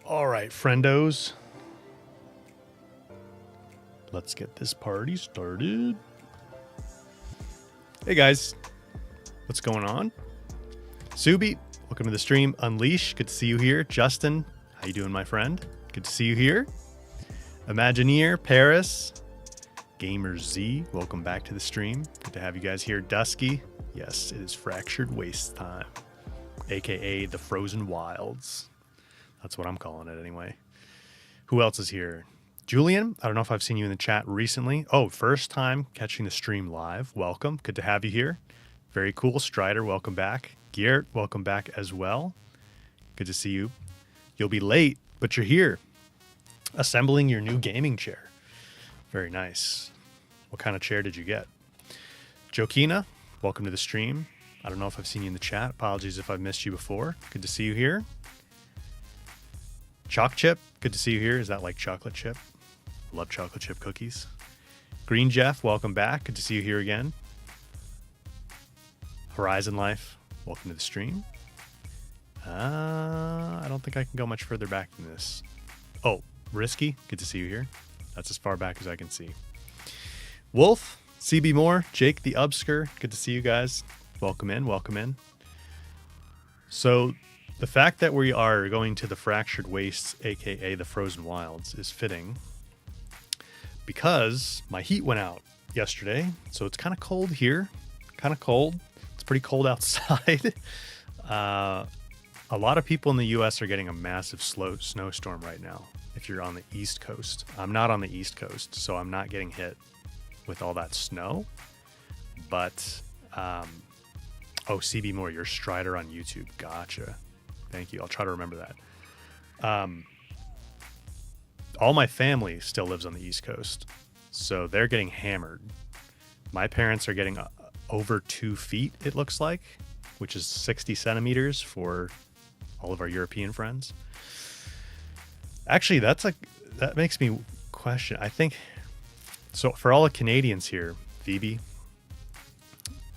All right, friendos. Let's get this party started. Hey guys, what's going on? Subi, welcome to the stream. Unleash, good to see you here. Justin, how you doing, my friend? Good to see you here. Imagineer, Paris, Gamer Z, welcome back to the stream. Good to have you guys here. Dusky, yes, it is Fractured Waste time, aka the Frozen Wilds. That's what I'm calling it anyway. Who else is here? Julian, I don't know if I've seen you in the chat recently. Oh, first time catching the stream live. Welcome. Good to have you here. Very cool. Strider, welcome back. Geert, welcome back as well. Good to see you. You'll be late, but you're here. Assembling your new gaming chair. Very nice. What kind of chair did you get? Jokina, welcome to the stream. I don't know if I've seen you in the chat. Apologies if I've missed you before. Good to see you here. Choc Chip, good to see you here. Is that like chocolate chip? Love chocolate chip cookies. Green Jeff, welcome back. Good to see you here again. Horizon Life, welcome to the stream. I don't think I can go much further back than this. Oh, Risky, good to see you here. That's as far back as I can see. Wolf, CB Moore, Jake the Obscure, good to see you guys. Welcome in, welcome in. So the fact that we are going to the Fractured Wastes, aka the Frozen Wilds, is fitting because my heat went out yesterday. So it's kind of cold here, kind of cold. It's pretty cold outside. A lot of people in the US are getting a massive snowstorm right now. If you're on the East Coast, I'm not on the East Coast, so I'm not getting hit with all that snow. But, oh, CB Moore, you're Strider on YouTube. Gotcha. Thank you. I'll try to remember that. All my family still lives on the East Coast, so they're getting hammered. My parents are getting over 2 feet, it looks like, which is 60 centimeters for all of our European friends. Actually, that makes me question. I think, so for all the Canadians here, Phoebe,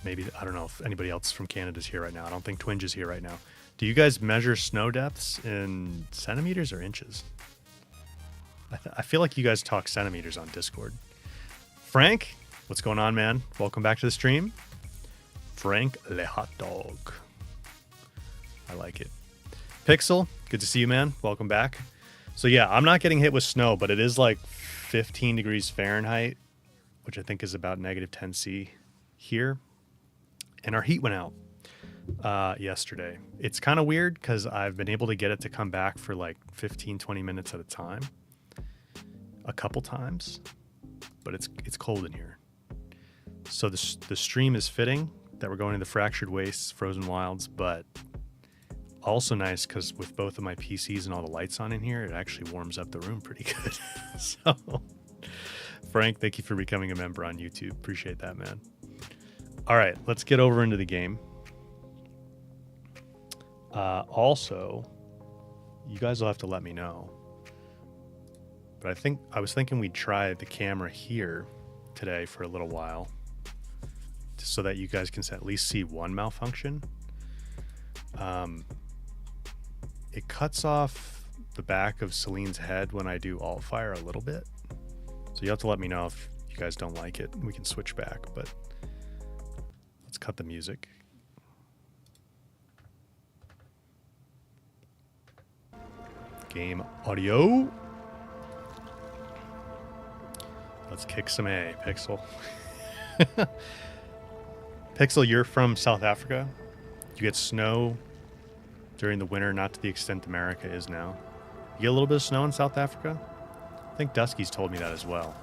maybe, I don't know if anybody else from Canada is here right now. I don't think Twinge is here right now. Do you guys measure snow depths in centimeters or inches? I feel like you guys talk centimeters on Discord. Frank, what's going on, man? Welcome back to the stream. Frank Le Hot Dog. I like it. Pixel, good to see you, man. Welcome back. So yeah, I'm not getting hit with snow, but it is like 15 degrees Fahrenheit, which I think is about -10°C here. And our heat went out yesterday. It's kind of weird because I've been able to get it to come back for like 15-20 minutes at a time, a couple times, but it's cold in here. So the stream is fitting that we're going to the Fractured Wastes, Frozen Wilds, but also nice because with both of my PCs and all the lights on in here, it actually warms up the room pretty good. So Frank, thank you for becoming a member on YouTube. Appreciate that, man. All right, let's get over into the game. Also, you guys will have to let me know. But I was thinking we'd try the camera here today for a little while, so that you guys can at least see one malfunction. It cuts off the back of Celine's head when I do alt fire a little bit. So you have to let me know if you guys don't like it. We can switch back, but let's cut the music. Game audio. Let's kick some A, Pixel. Pixel, you're from South Africa. You get snow during the winter, not to the extent America is now. You get a little bit of snow in South Africa? I think Dusky's told me that as well.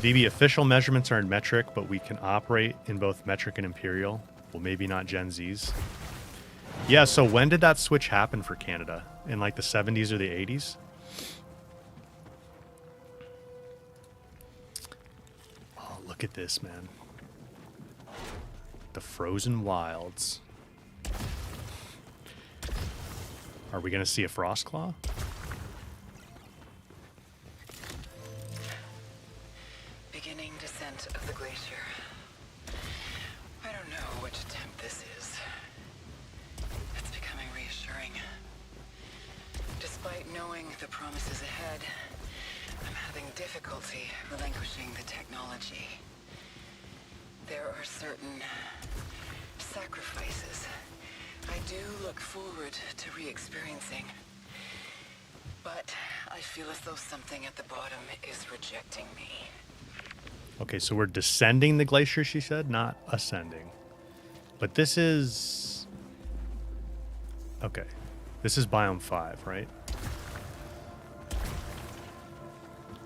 VB, official measurements are in metric, but we can operate in both metric and imperial. Well, maybe not Gen Z's. Yeah, so when did that switch happen for Canada? In like the 70s or the 80s? Oh, look at this, man. The Frozen Wilds. Are we going to see a Frostclaw? Beginning descent of the glacier. I don't know which attempt this is. It's becoming reassuring. Despite knowing the promises ahead, I'm having difficulty relinquishing the technology. There are certain sacrifices I do look forward to re-experiencing. But I feel as though something at the bottom is rejecting me. Okay, so we're descending the glacier, she said, not ascending. But this is... Okay. This is Biome 5, right?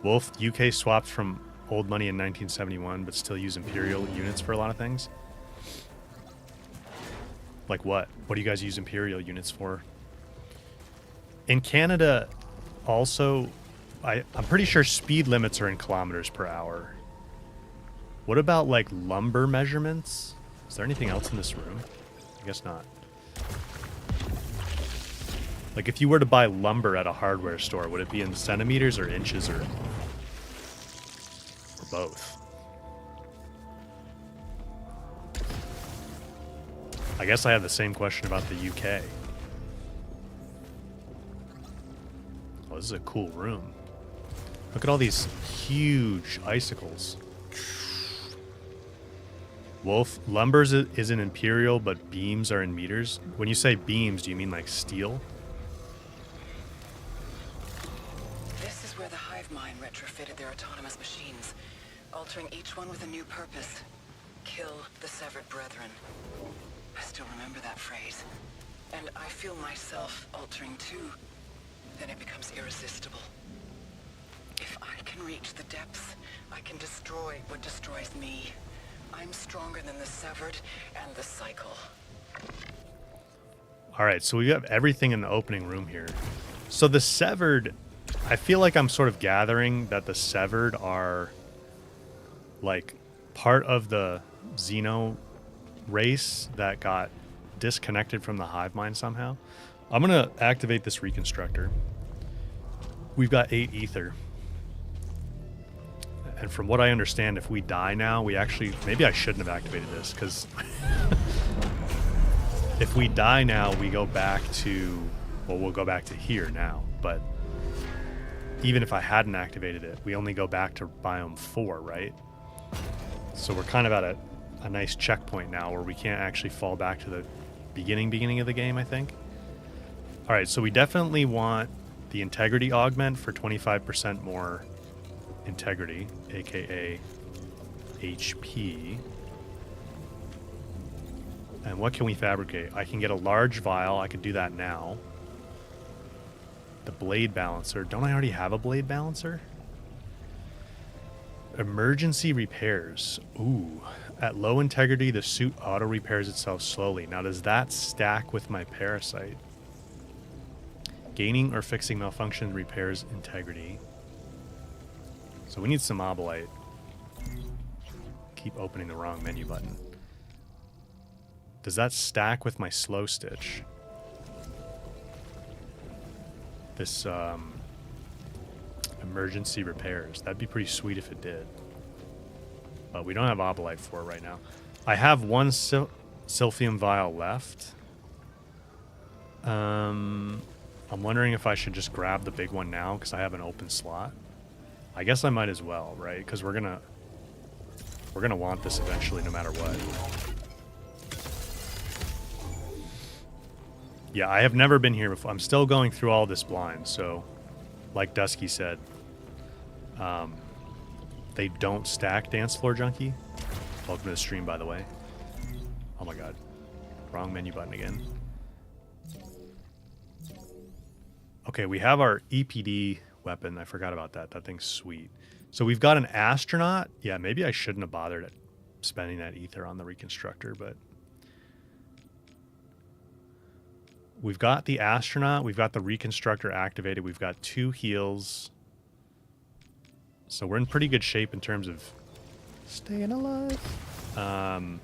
Wolf, UK swapped from old money in 1971, but still use Imperial units for a lot of things. Like what? What do you guys use Imperial units for? In Canada, also, I'm pretty sure speed limits are in kilometers per hour. What about, like, lumber measurements? Is there anything else in this room? I guess not. Like, if you were to buy lumber at a hardware store, would it be in centimeters or inches or both? I guess I have the same question about the UK. Oh, this is a cool room. Look at all these huge icicles. Wolf, lumber is an imperial, but beams are in meters. When you say beams, do you mean like steel? This is where the hive mind retrofitted their autonomous machines, altering each one with a new purpose. Kill the severed brethren. I still remember that phrase. And I feel myself altering too. Then it becomes irresistible. If I can reach the depths, I can destroy what destroys me. I'm stronger than the severed and the cycle. All right, so we have everything in the opening room here. So the severed, I feel like I'm sort of gathering that the severed are like part of the Xeno race that got disconnected from the hive mind somehow. I'm gonna activate this reconstructor. We've got 8 ether. And from what I understand, if we die now, we actually... Maybe I shouldn't have activated this, because... if we die now, we go back to... Well, we'll go back to here now, but... Even if I hadn't activated it, we only go back to Biome 4, right? So we're kind of at a nice checkpoint now, where we can't actually fall back to the beginning of the game, I think. Alright, so we definitely want the integrity augment for 25% more integrity, aka HP. And what can we fabricate? I can get a large vial. I could do that now. The blade balancer. Don't I already have a blade balancer? Emergency repairs. Ooh. At low integrity, the suit auto repairs itself slowly. Now, does that stack with my parasite? Gaining or fixing malfunction repairs integrity. So we need some mobilite. Keep opening the wrong menu button. Does that stack with my slow stitch? This emergency repairs. That'd be pretty sweet if it did. But we don't have obolite for it right now. I have one Silphium vial left. I'm wondering if I should just grab the big one now because I have an open slot. I guess I might as well, right? Because we're gonna want this eventually, no matter what. Yeah, I have never been here before. I'm still going through all this blind, so like Dusky said, they don't stack Dance Floor Junkie. Welcome to the stream, by the way. Oh my god. Wrong menu button again. Okay, we have our EPD weapon. I forgot about that. That thing's sweet. So we've got an astronaut. Yeah, maybe I shouldn't have bothered spending that ether on the reconstructor, but we've got the astronaut. We've got the reconstructor activated. We've got 2 heals. So we're in pretty good shape in terms of staying alive. I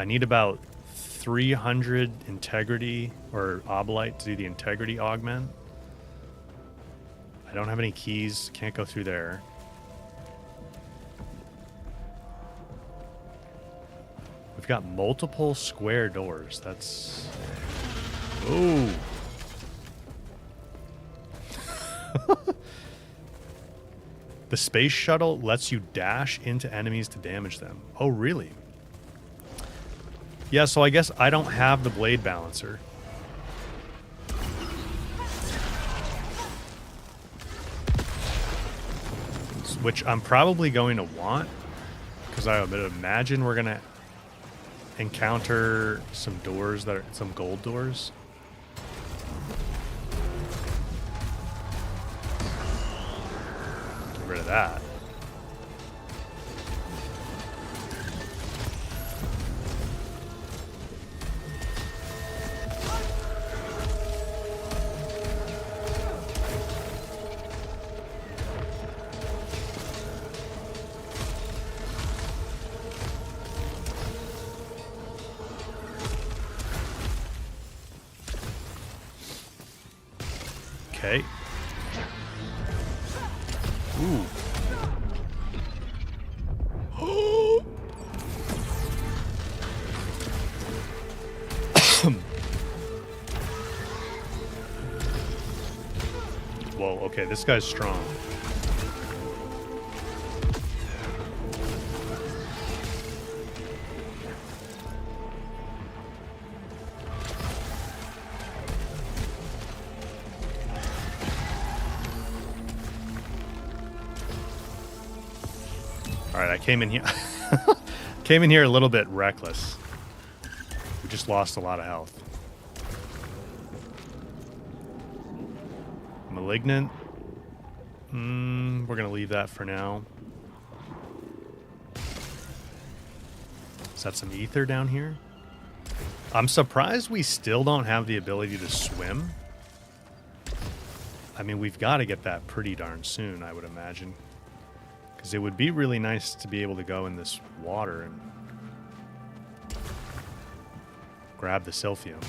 need about 300 integrity or obolite to do the integrity augment. I don't have any keys. Can't go through there. We've got multiple square doors. That's... Ooh. The space shuttle lets you dash into enemies to damage them. Oh, really? Yeah, so I guess I don't have the blade balancer. Which I'm probably going to want, because I would imagine we're going to encounter some doors that are some gold doors. Get rid of that. Okay. Ooh. Whoa, okay, this guy's strong. Alright, I came in here came in here a little bit reckless. We just lost a lot of health. Malignant. We're gonna leave that for now. Is that some ether down here? I'm surprised we still don't have the ability to swim. I mean, we've got to get that pretty darn soon, I would imagine. Because it would be really nice to be able to go in this water and grab the Silphium.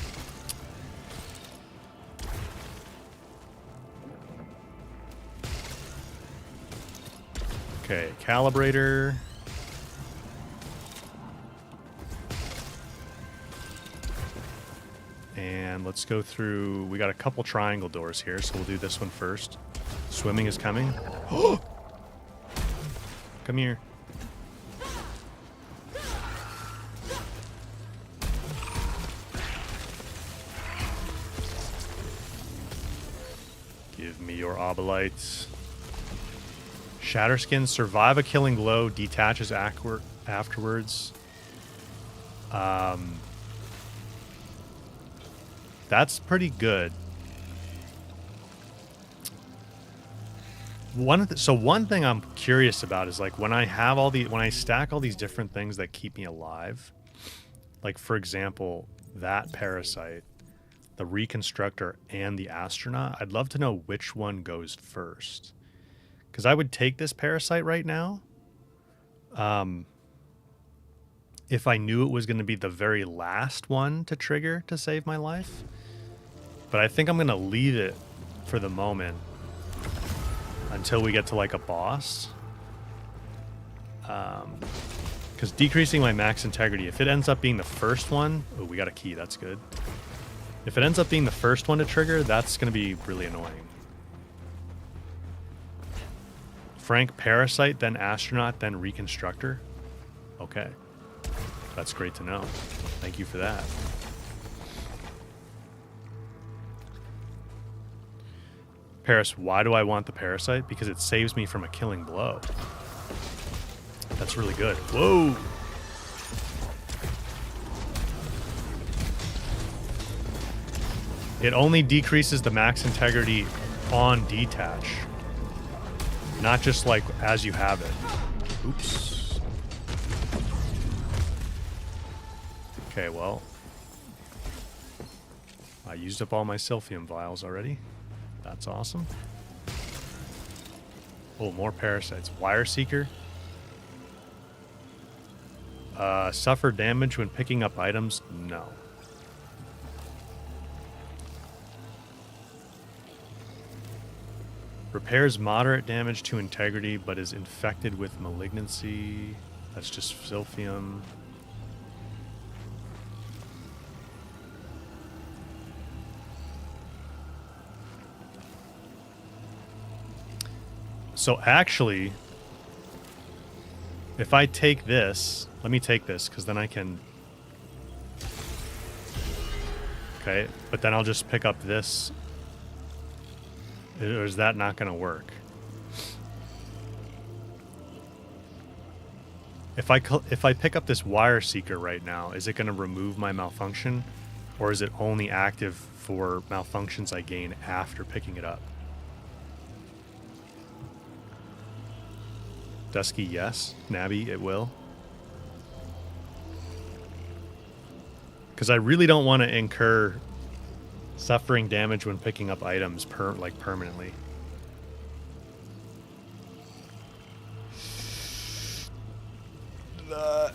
Okay, calibrator. And let's go through. We got a couple triangle doors here, so we'll do this one first. Swimming is coming. Come here. Give me your obolites. Shatterskin, survive a killing blow, detaches afterwards. That's pretty good. One thing I'm curious about is like when I have when I stack all these different things that keep me alive, like for example, that parasite, the reconstructor, and the astronaut, I'd love to know which one goes first. Because I would take this parasite right now. If I knew it was going to be the very last one to trigger to save my life. But I think I'm going to leave it for the moment until we get to like a boss. Because decreasing my max integrity, if it ends up being the first one, oh, we got a key, that's good. If it ends up being the first one to trigger, that's going to be really annoying. Frank, parasite, then astronaut, then reconstructor. Okay. That's great to know. Thank you for that. Paris, why do I want the parasite? Because it saves me from a killing blow. That's really good. Whoa! It only decreases the max integrity on detach. Not just like as you have it. Oops. Okay, well. I used up all my Silphium vials already. That's awesome. Oh, more parasites. Wire Seeker. Suffer damage when picking up items? No. Repairs moderate damage to integrity, but is infected with malignancy. That's just Silphium. So actually, if I take this, let me take this, because then I can... Okay, but then I'll just pick up this. Or is that not going to work? If I pick up this wire seeker right now, is it going to remove my malfunction? Or is it only active for malfunctions I gain after picking it up? Dusky, yes. Nabby, it will. Because I really don't want to incur suffering damage when picking up items permanently.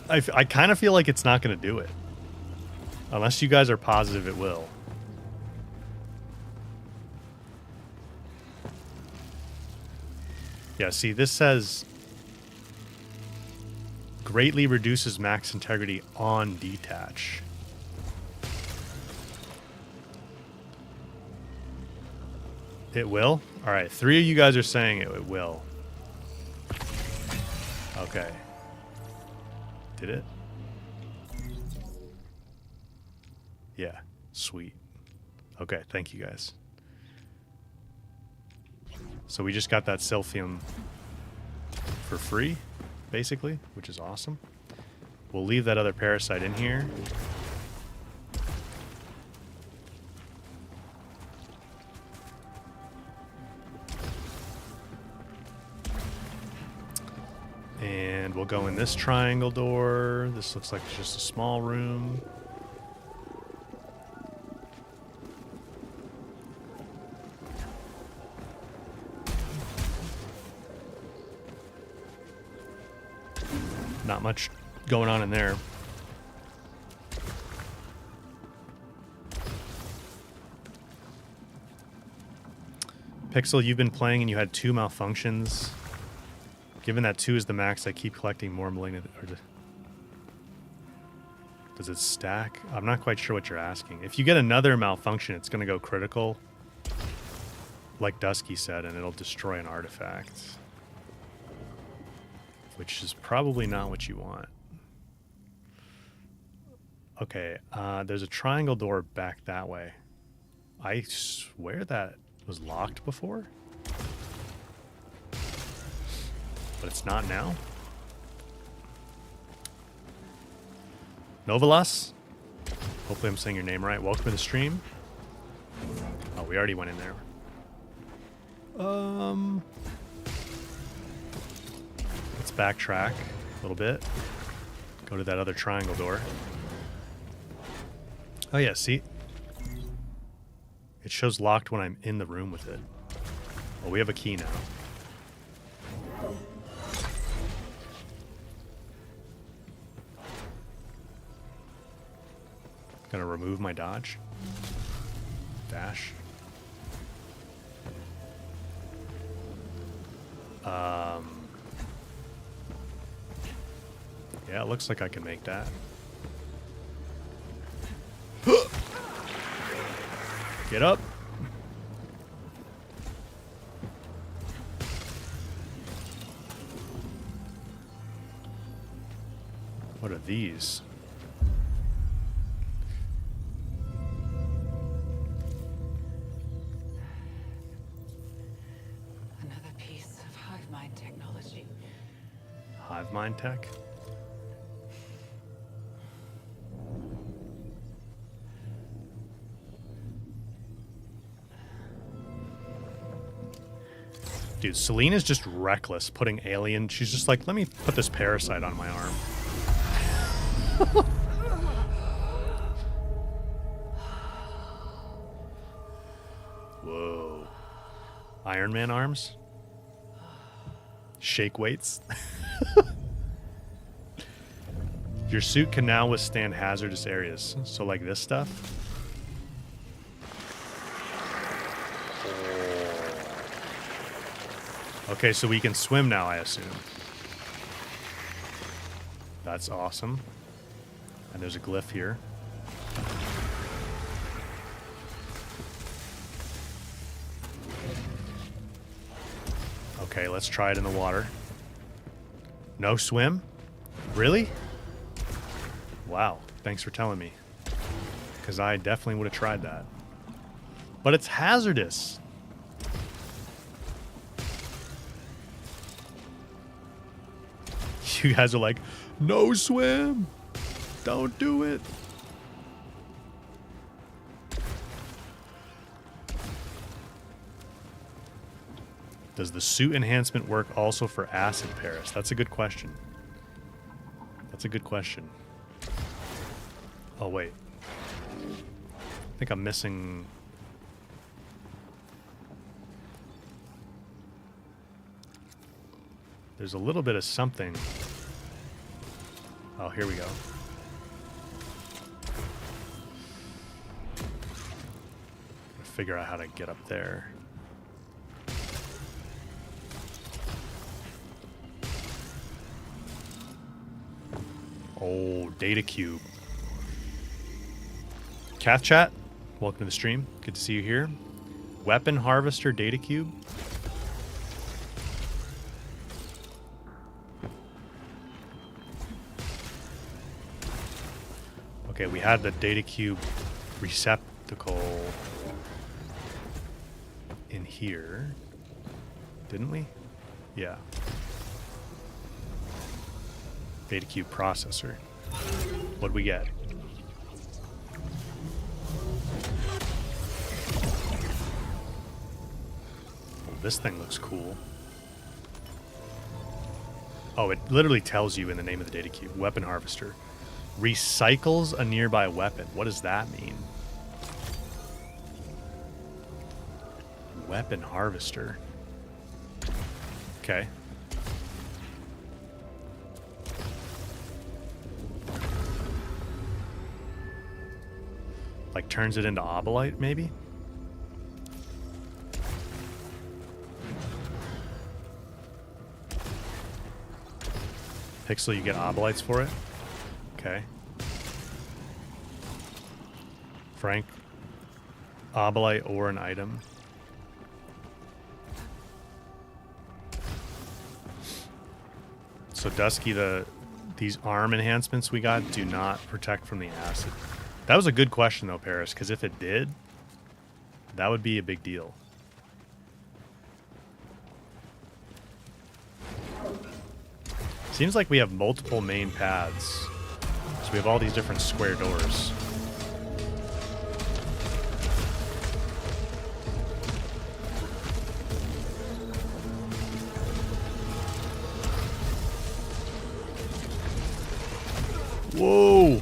I kind of feel like it's not going to do it. Unless you guys are positive it will. Yeah, see, this says greatly reduces max integrity on detach. It will? Alright, 3 of you guys are saying it will. Okay. Did it? Yeah, sweet. Okay, thank you guys. So we just got that Silphium for free, basically, which is awesome. We'll leave that other parasite in here. And we'll go in this triangle door. This looks like just a small room. Not much going on in there. Pixel, you've been playing and you had 2 malfunctions. Given that 2 is the max, I keep collecting more malignant... Does it stack? I'm not quite sure what you're asking. If you get another malfunction, it's going to go critical. Like Dusky said, and it'll destroy an artifact. Which is probably not what you want. Okay, there's a triangle door back that way. I swear that was locked before. But it's not now. Novalas? Hopefully I'm saying your name right. Welcome to the stream. Oh, we already went in there. Let's backtrack a little bit. Go to that other triangle door. Oh yeah, see? It shows locked when I'm in the room with it. Well, we have a key now. Gonna remove my dodge. Dash. Yeah, it looks like I can make that. Get up. What are these? Another piece of hive mind technology. Hive mind tech? Dude, Celine is just reckless putting alien. She's just like, let me put this parasite on my arm. Whoa. Iron Man arms? Shake weights? Your suit can now withstand hazardous areas. So like this stuff? Okay, so we can swim now, I assume. That's awesome. And there's a glyph here. Okay, let's try it in the water. No swim? Really? Wow, thanks for telling me. Because I definitely would have tried that. But it's hazardous. You guys are like, no swim. Don't do it. Does the suit enhancement work also for acid Paris? That's a good question. That's a good question. Oh, wait. I think I'm missing... There's a little bit of something. Oh, here we go. Figure out how to get up there. Oh, data cube. Cath chat, welcome to the stream. Good to see you here. Weapon harvester data cube. Okay, we had the data cube receptacle in here, didn't we? Yeah. Data cube processor. What'd we get? Oh, this thing looks cool. Oh, it literally tells you in the name of the data cube. Weapon harvester. Recycles a nearby weapon. What does that mean? Weapon harvester. Okay. Like turns it into obolite, maybe? Pixel, you get obolites for it? Okay. Frank, obolite or an item. So Dusky, these arm enhancements we got do not protect from the acid. That was a good question though, Paris, because if it did, that would be a big deal. Seems like we have multiple main paths. So we have all these different square doors. Whoa!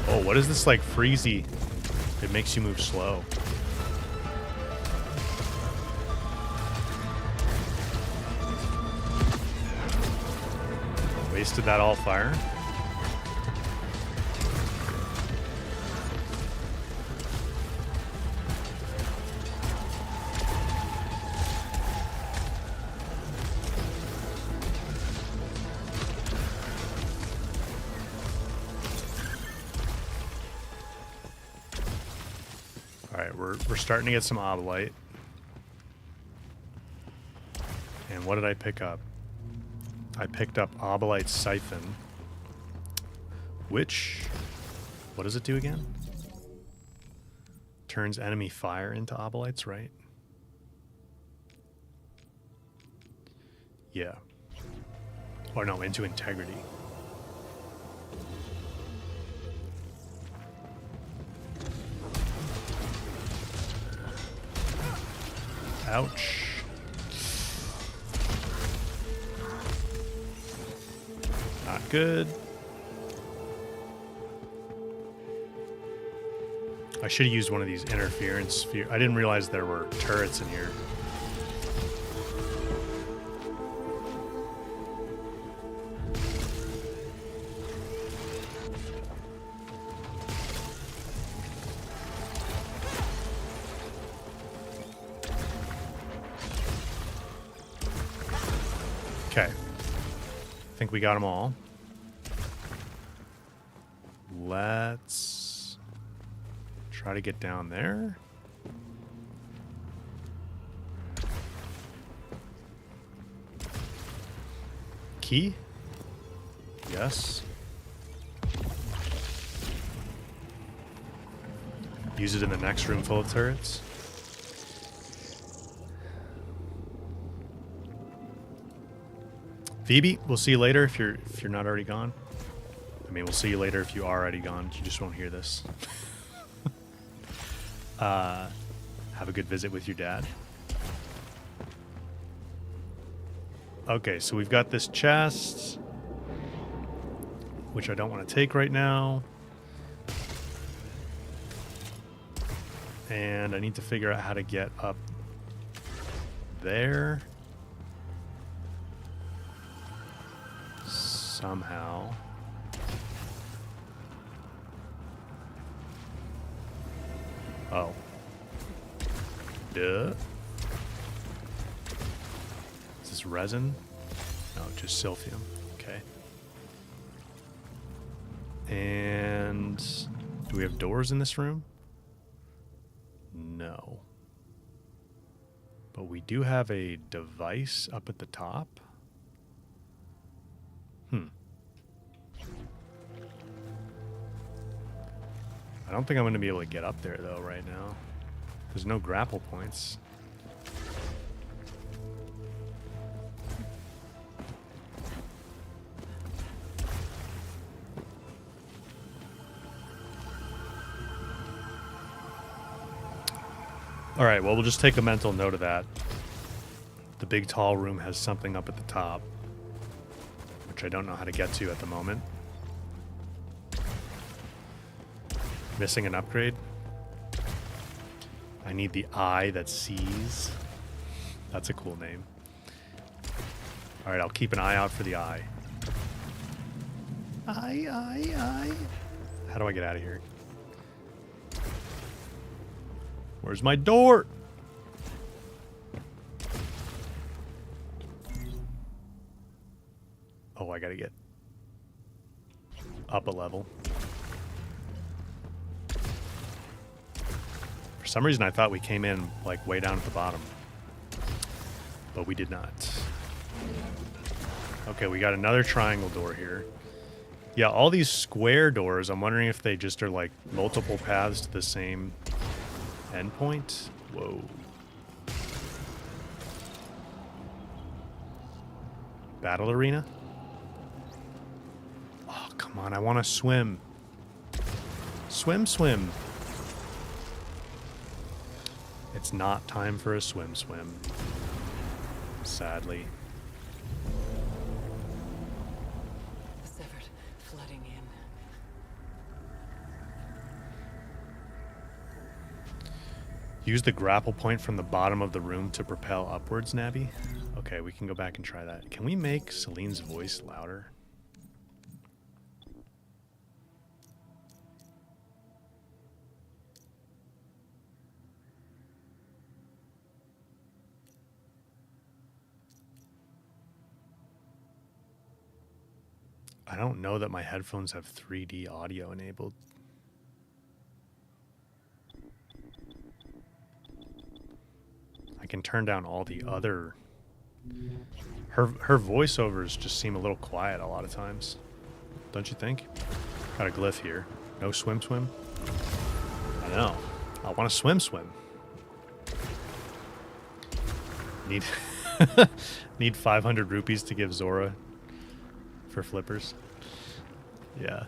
Oh, what is this like freezy? It makes you move slow. Wasted that all fire. All right, we're starting to get some obolite. And what did I pick up? I picked up Obolite Siphon, which, what does it do again? Turns enemy fire into Obolites, right? Yeah. Or no, into integrity. Ouch. Not good. I should have used one of these interference sphere. I didn't realize there were turrets in here. Okay. I think we got them all. Let's try to get down there. Key? Yes. Use it in the next room full of turrets. Phoebe, we'll see you later if you're not already gone. I mean, we'll see you later if you are already gone. You just won't hear this. Have a good visit with your dad. Okay, so we've got this chest, which I don't want to take right now. And I need to figure out how to get up there. Somehow. Oh. Duh. Is this resin? No, just silphium. Okay. And do we have doors in this room? No. But we do have a device up at the top. I don't think I'm going to be able to get up there, though, right now. There's no grapple points. All right, well, we'll just take a mental note of that. The big tall room has something up at the top, which I don't know how to get to at the moment. Missing an upgrade. I need the eye that sees. That's a cool name. All right, I'll keep an eye out for the eye. Eye. How do I get out of here? Where's my door? Oh, I gotta get up a level. For some reason, I thought we came in like way down at the bottom, but we did not. Okay, we got another triangle door here. Yeah, all these square doors, I'm wondering if they just are like multiple paths to the same endpoint. Whoa. Battle arena? Oh, come on, I want to swim. Swim. It's not time for a swim. Sadly. Severed, flooding in. Use the grapple point from the bottom of the room to propel upwards, Nabby. Okay, we can go back and try that. Can we make Celine's voice louder? I don't know that my headphones have 3D audio enabled. I can turn down all the other... Her voiceovers just seem a little quiet a lot of times. Don't you think? Got a glyph here. No swim. I know. I want to swim. Need 500 rupees to give Zora for flippers. Yeah.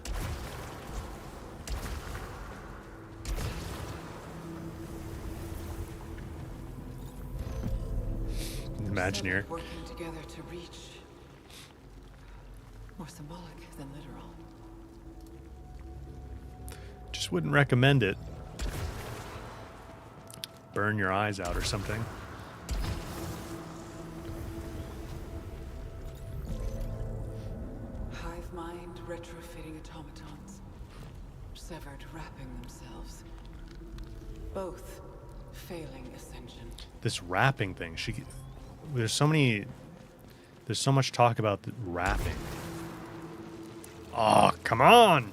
Imagineer. Working together to reach. More symbolic than literal. Just wouldn't recommend it. Burn your eyes out or something. Hive mind retrofitting automatons. Severed wrapping themselves. Both failing ascension. This wrapping thing, there's so many There's so much talk about the wrapping. Oh, come on!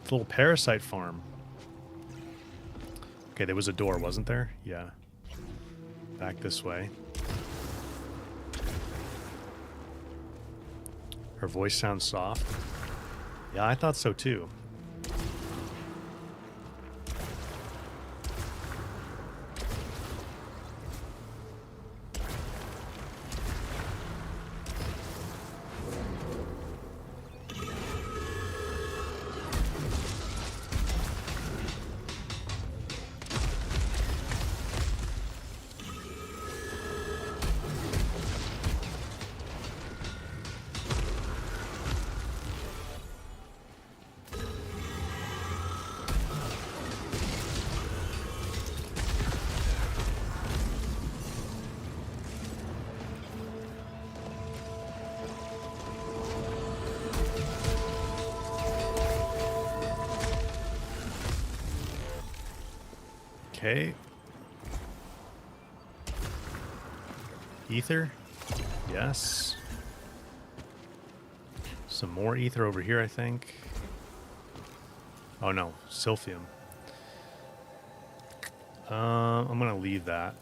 It's a little parasite farm. Okay, there was a door, wasn't there? Yeah. Back this way. Her voice sounds soft. Yeah, I thought so too. Okay. Ether? Yes. Some more ether over here, I think. Oh no, Silphium. I'm gonna leave that.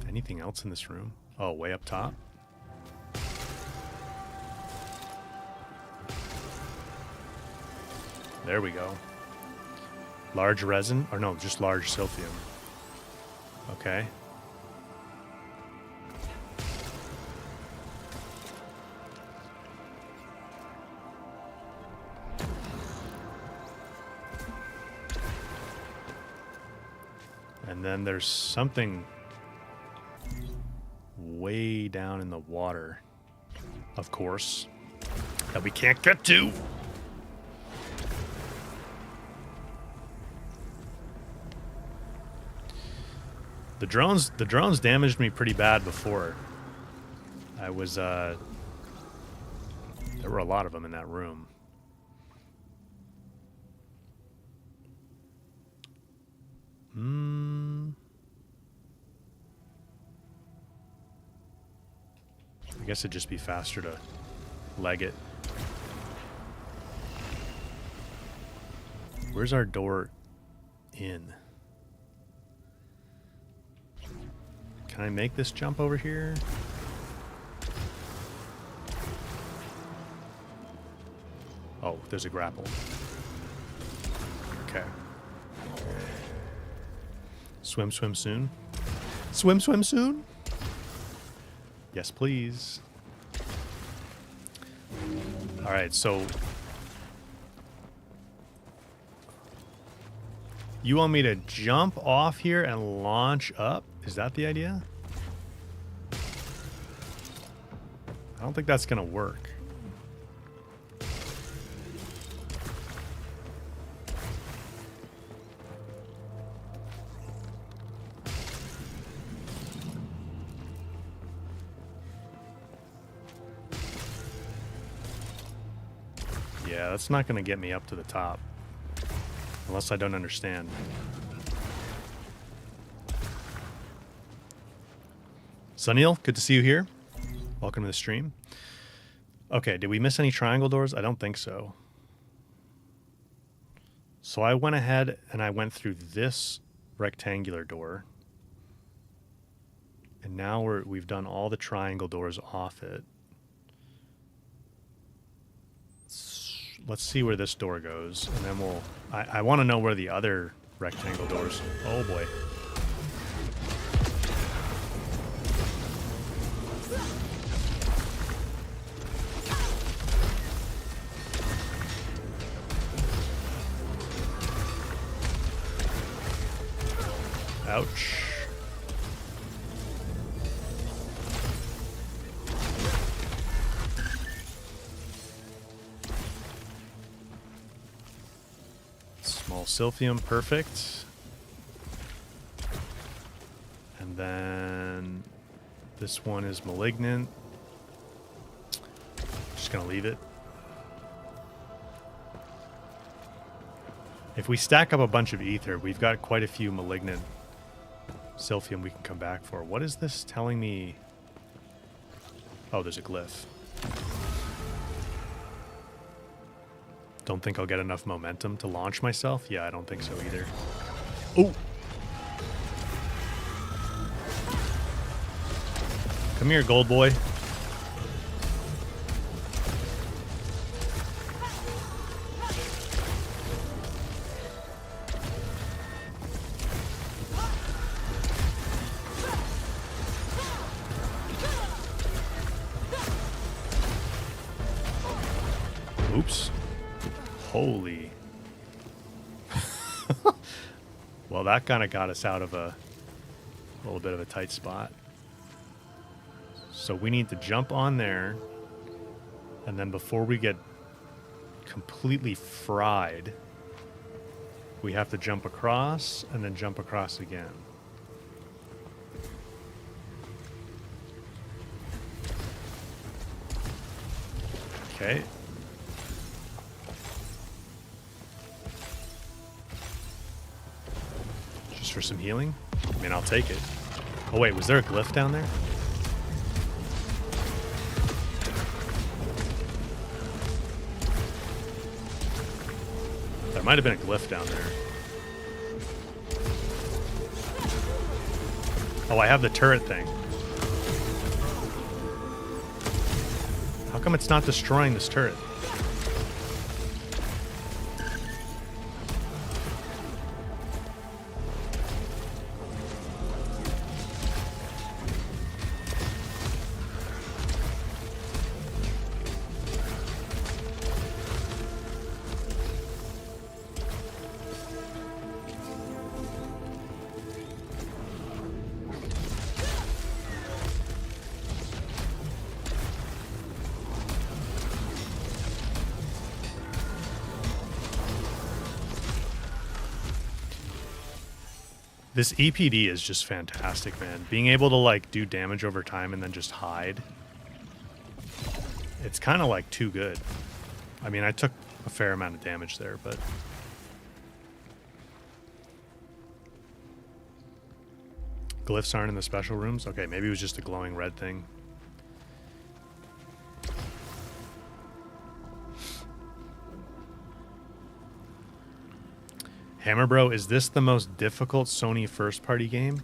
Anything else in this room? Oh, way up top? There we go. Large resin? Or no, just large silphium. Okay. And then there's something way down in the water, of course, that we can't get to. The drones damaged me pretty bad before. I was there were a lot of them in that room. I guess it'd just be faster to leg it. Where's our door in? Can I make this jump over here? Oh, there's a grapple. Okay. Swim, swim soon. Swim, swim soon? Yes, please. All right, so you want me to jump off here and launch up? Is that the idea? I don't think that's gonna work. Yeah, that's not gonna get me up to the top. Unless I don't understand. Sunil, good to see you here. Welcome to the stream. Okay, did we miss any triangle doors? I don't think so. So I went ahead and I went through this rectangular door. And now we've done all the triangle doors off it. Let's see where this door goes. And then we'll... I want to know where the other rectangle doors... Oh boy. Ouch. Small Silphium, perfect. And then this one is Malignant. Just gonna leave it. If we stack up a bunch of ether, we've got quite a few Malignant Sylphium we can come back for. What is this telling me? Oh, there's a glyph. Don't think I'll get enough momentum to launch myself? Yeah, I don't think so either. Oh! Come here, gold boy. Oops. Holy. Well, that kind of got us out of a little bit of a tight spot. So we need to jump on there. And then before we get completely fried, we have to jump across and then jump across again. Okay. Just for some healing? I mean, I'll take it. Oh wait, was there a glyph down there? There might have been a glyph down there. Oh, I have the turret thing. How come it's not destroying this turret? This EPD is just fantastic, man. Being able to, like, do damage over time and then just hide. It's kind of, like, too good. I mean, I took a fair amount of damage there, but... Glyphs aren't in the special rooms? Okay, maybe it was just a glowing red thing. Hammer Bro, is this the most difficult Sony first-party game?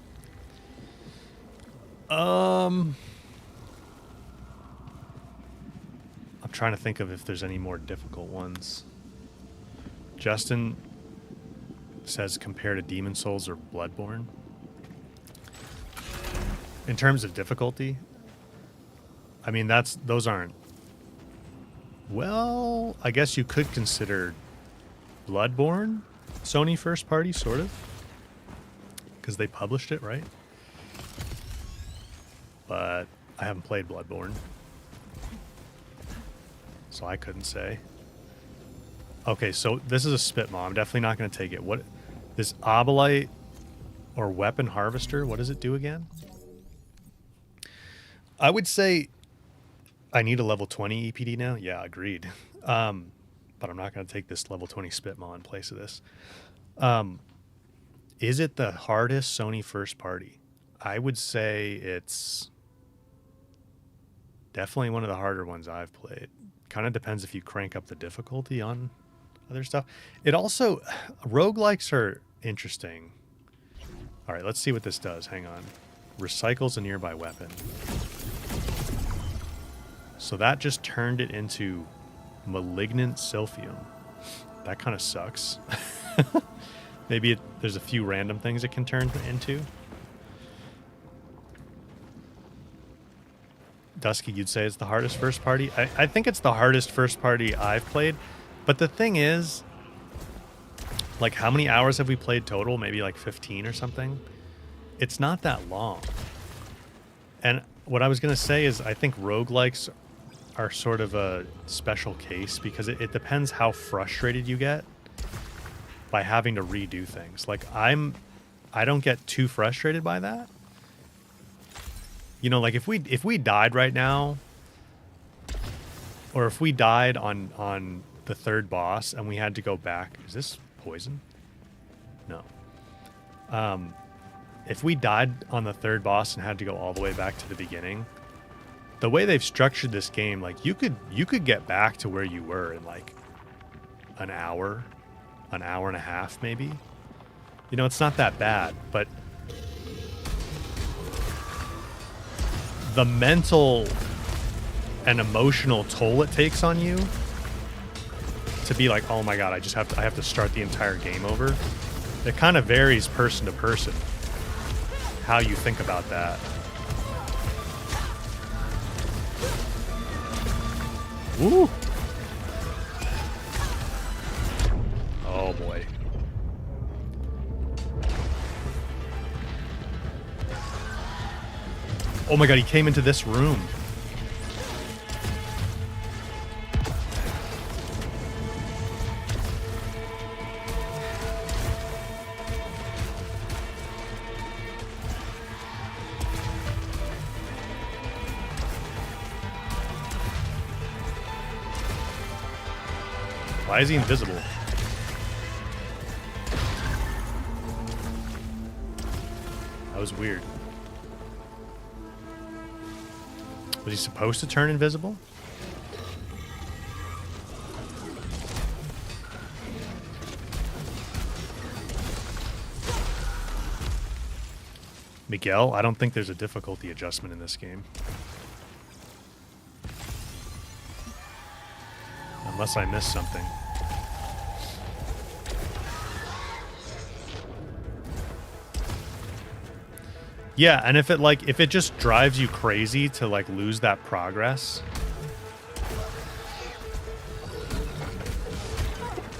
I'm trying to think of if there's any more difficult ones. Justin says compare to Demon Souls or Bloodborne. In terms of difficulty, I mean, those aren't... Well, I guess you could consider Bloodborne Sony first party, sort of, because they published it, right? But I haven't played Bloodborne, so I couldn't say. Okay, so this is a spit maw. I'm definitely not going to take it. What, this Obolite or Weapon Harvester, what does it do again? I would say I need a level 20 EPD now. Yeah, agreed. But I'm not going to take this level 20 spit maw in place of this. Is it the hardest Sony first party? I would say it's definitely one of the harder ones I've played. Kind of depends if you crank up the difficulty on other stuff. It also, roguelikes are interesting. All right, let's see what this does. Hang on. Recycles a nearby weapon. So that just turned it into Malignant Sylphium. That kind of sucks. Maybe there's a few random things it can turn into. Dusky, you'd say it's the hardest first party? I think it's the hardest first party I've played. But the thing is, like, how many hours have we played total? Maybe like 15 or something? It's not that long. And what I was going to say is I think roguelikes are sort of a special case because it depends how frustrated you get by having to redo things. Like, I don't get too frustrated by that. You know, like if we died right now, or if we died on the third boss and we had to go back, is this poison? No. if we died on the third boss and had to go all the way back to the beginning, the way they've structured this game, like you could get back to where you were in like an hour and a half maybe. You know, it's not that bad, but the mental and emotional toll it takes on you to be like, oh my god, I have to start the entire game over. It kind of varies person to person how you think about that. Woo! Oh boy. Oh my god, he came into this room. Why is he invisible? That was weird. Was he supposed to turn invisible? Miguel, I don't think there's a difficulty adjustment in this game. Unless I missed something. Yeah, and if it just drives you crazy to like lose that progress.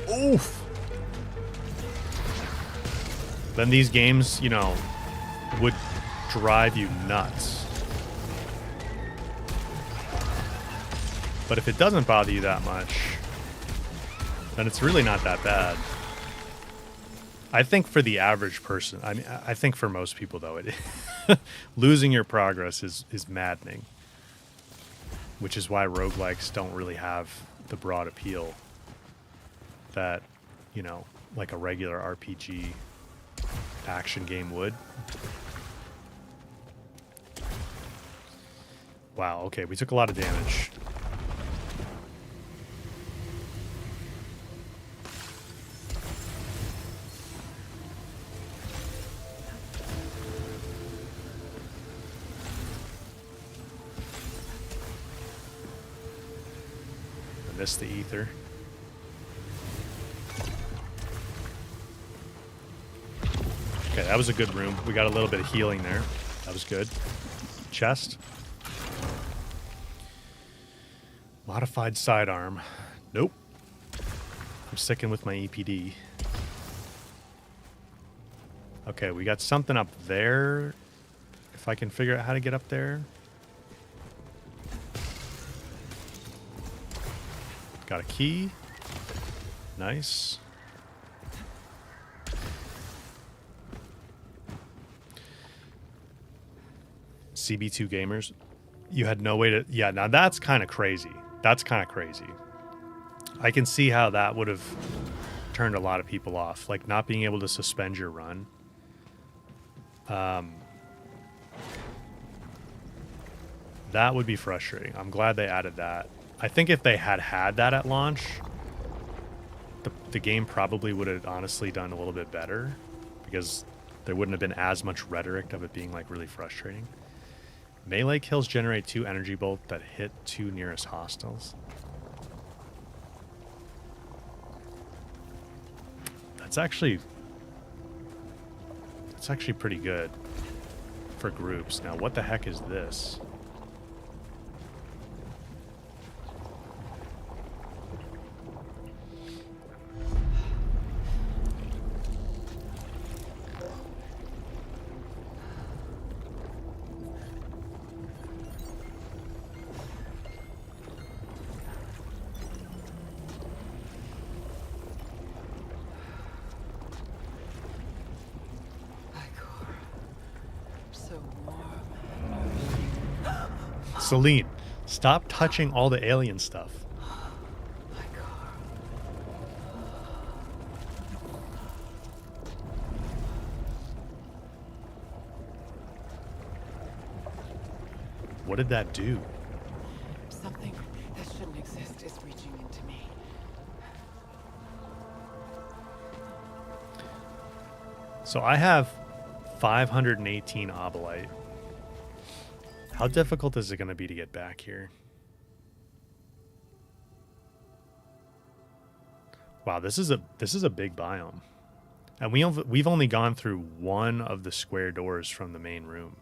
Oof. Then these games, you know, would drive you nuts. But if it doesn't bother you that much, then it's really not that bad. I think for the average person, I mean, I think for most people though, losing your progress is maddening. Which is why roguelikes don't really have the broad appeal that, you know, like a regular RPG action game would. Wow, okay, we took a lot of damage. Missed the ether. Okay, that was a good room. We got a little bit of healing there. That was good. Chest. Modified sidearm. Nope. I'm sticking with my EPD. Okay, we got something up there. If I can figure out how to get up there. Got a key. Nice. CB2 gamers. You had no way to... Yeah, now that's kind of crazy. That's kind of crazy. I can see how that would have turned a lot of people off. Like, not being able to suspend your run. That would be frustrating. I'm glad they added that. I think if they had that at launch, the game probably would have honestly done a little bit better because there wouldn't have been as much rhetoric of it being like really frustrating. Melee kills generate 2 energy bolt that hit 2 nearest hostiles. That's actually pretty good for groups. Now, what the heck is this? Celine, stop touching all the alien stuff. What did that do? Something that shouldn't exist is reaching into me. So I have 518 obolite. How difficult is it going to be to get back here? Wow, this is a big biome. And we've only gone through one of the square doors from the main room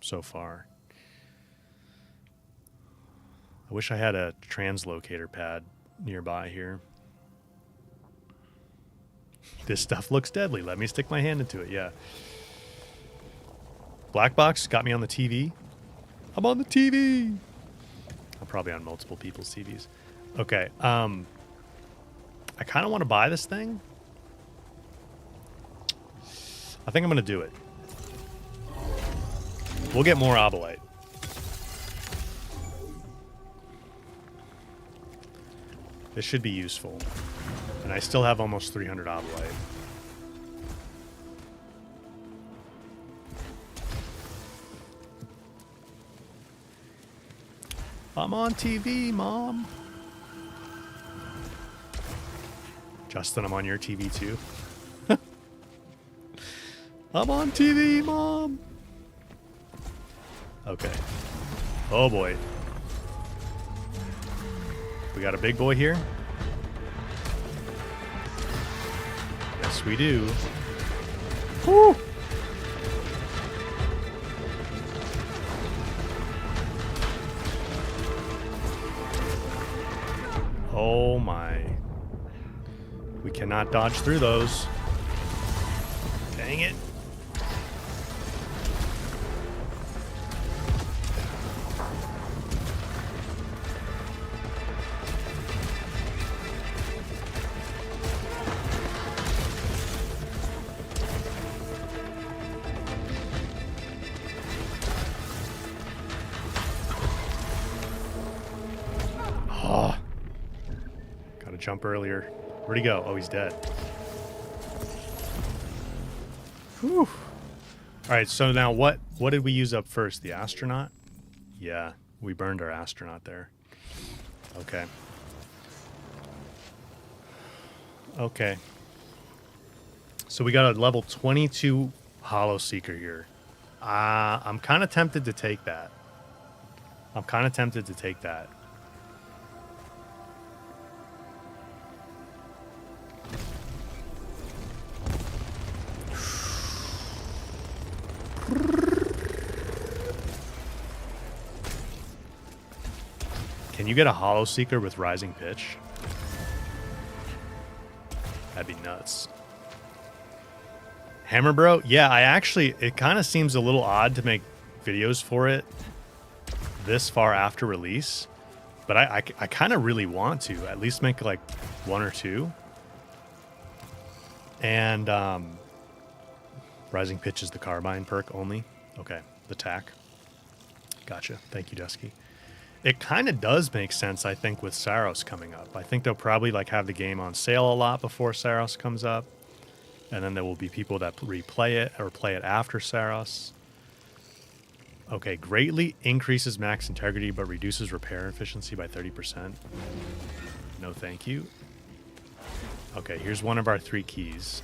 so far. I wish I had a translocator pad nearby here. This stuff looks deadly. Let me stick my hand into it, yeah. Black box got me on the TV. I'm on the TV. I'm probably on multiple people's TVs. Okay, I kind of want to buy this thing. I think I'm going to do it. We'll get more obolite. This should be useful. And I still have almost 300 obolite. I'm on TV, Mom. Justin, I'm on your TV too. I'm on TV, Mom. Okay. Oh boy. We got a big boy here. Yes, we do. Woo! Oh my. We cannot dodge through those. Dang it. Oh. Gotta jump earlier. Where'd he go? Oh, he's dead. Whew. All right, so now what did we use up first? The astronaut? Yeah, we burned our astronaut there. Okay. Okay. So we got a level 22 Hollow Seeker here. I'm kind of tempted to take that. Can you get a Hollow Seeker with Rising Pitch? That'd be nuts. Hammer Bro? Yeah, it kind of seems a little odd to make videos for it this far after release. But I kind of really want to. At least make like one or two. And Rising Pitch is the Carbine perk only. Okay, the tack. Gotcha. Thank you, Dusky. It kind of does make sense, I think, with Saros coming up. I think they'll probably like have the game on sale a lot before Saros comes up. And then there will be people that replay it or play it after Saros. Okay, greatly increases max integrity but reduces repair efficiency by 30%. No thank you. Okay, here's one of our 3 keys.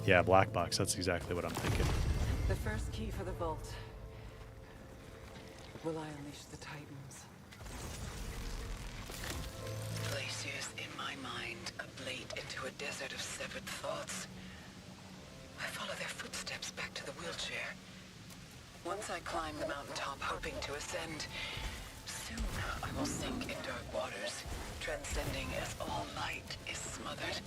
Yeah, black box, that's exactly what I'm thinking. The first key for the vault. Will I unleash the Titans? Glaciers in my mind ablate into a desert of severed thoughts. I follow their footsteps back to the wheelchair. Once I climb the mountaintop hoping to ascend, soon I will sink in dark waters, transcending as all light is smothered.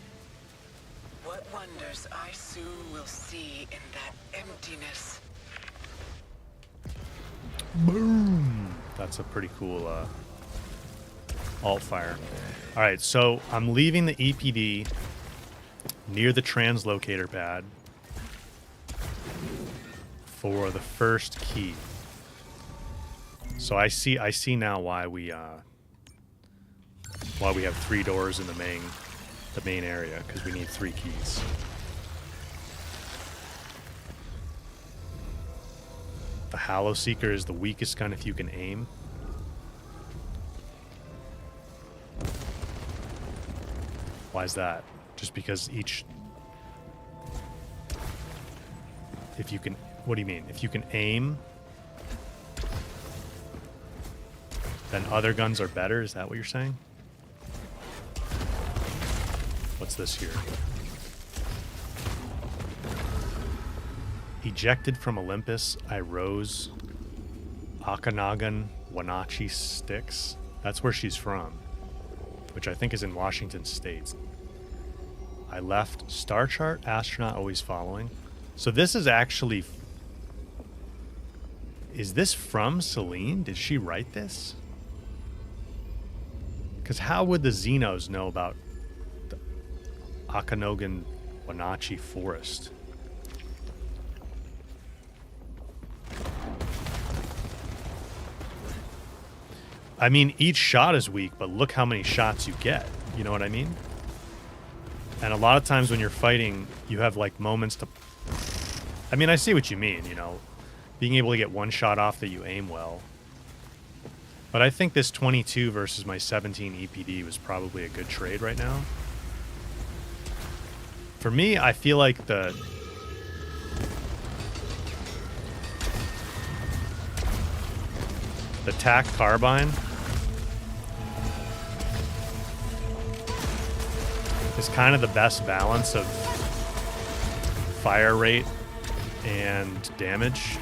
What wonders I soon will see in that emptiness. Boom. That's a pretty cool alt fire. All right, so I'm leaving the EPD near the translocator pad for the first key. So I see now why we have 3 doors in the main area, because we need 3 keys. the Hallow Seeker is the weakest gun if you can aim. Why is that? Just because each... If you can... What do you mean? If you can aim, then other guns are better? Is that what you're saying? What's this here? Ejected from Olympus, I rose. Okanagan Wenatchee Sticks. That's where she's from, which I think is in Washington State. I left. Star chart, astronaut always following. So this is actually... Is this from Celine? Did she write this? Because how would the Xenos know about the Okanogan Wenatchee Forest? I mean, each shot is weak, but look how many shots you get. You know what I mean? And a lot of times when you're fighting, you have like moments to... I mean, I see what you mean, you know. Being able to get one shot off that you aim well. But I think this 22 versus my 17 EPD was probably a good trade right now. For me, I feel like the TAC carbine is kind of the best balance of fire rate and damage.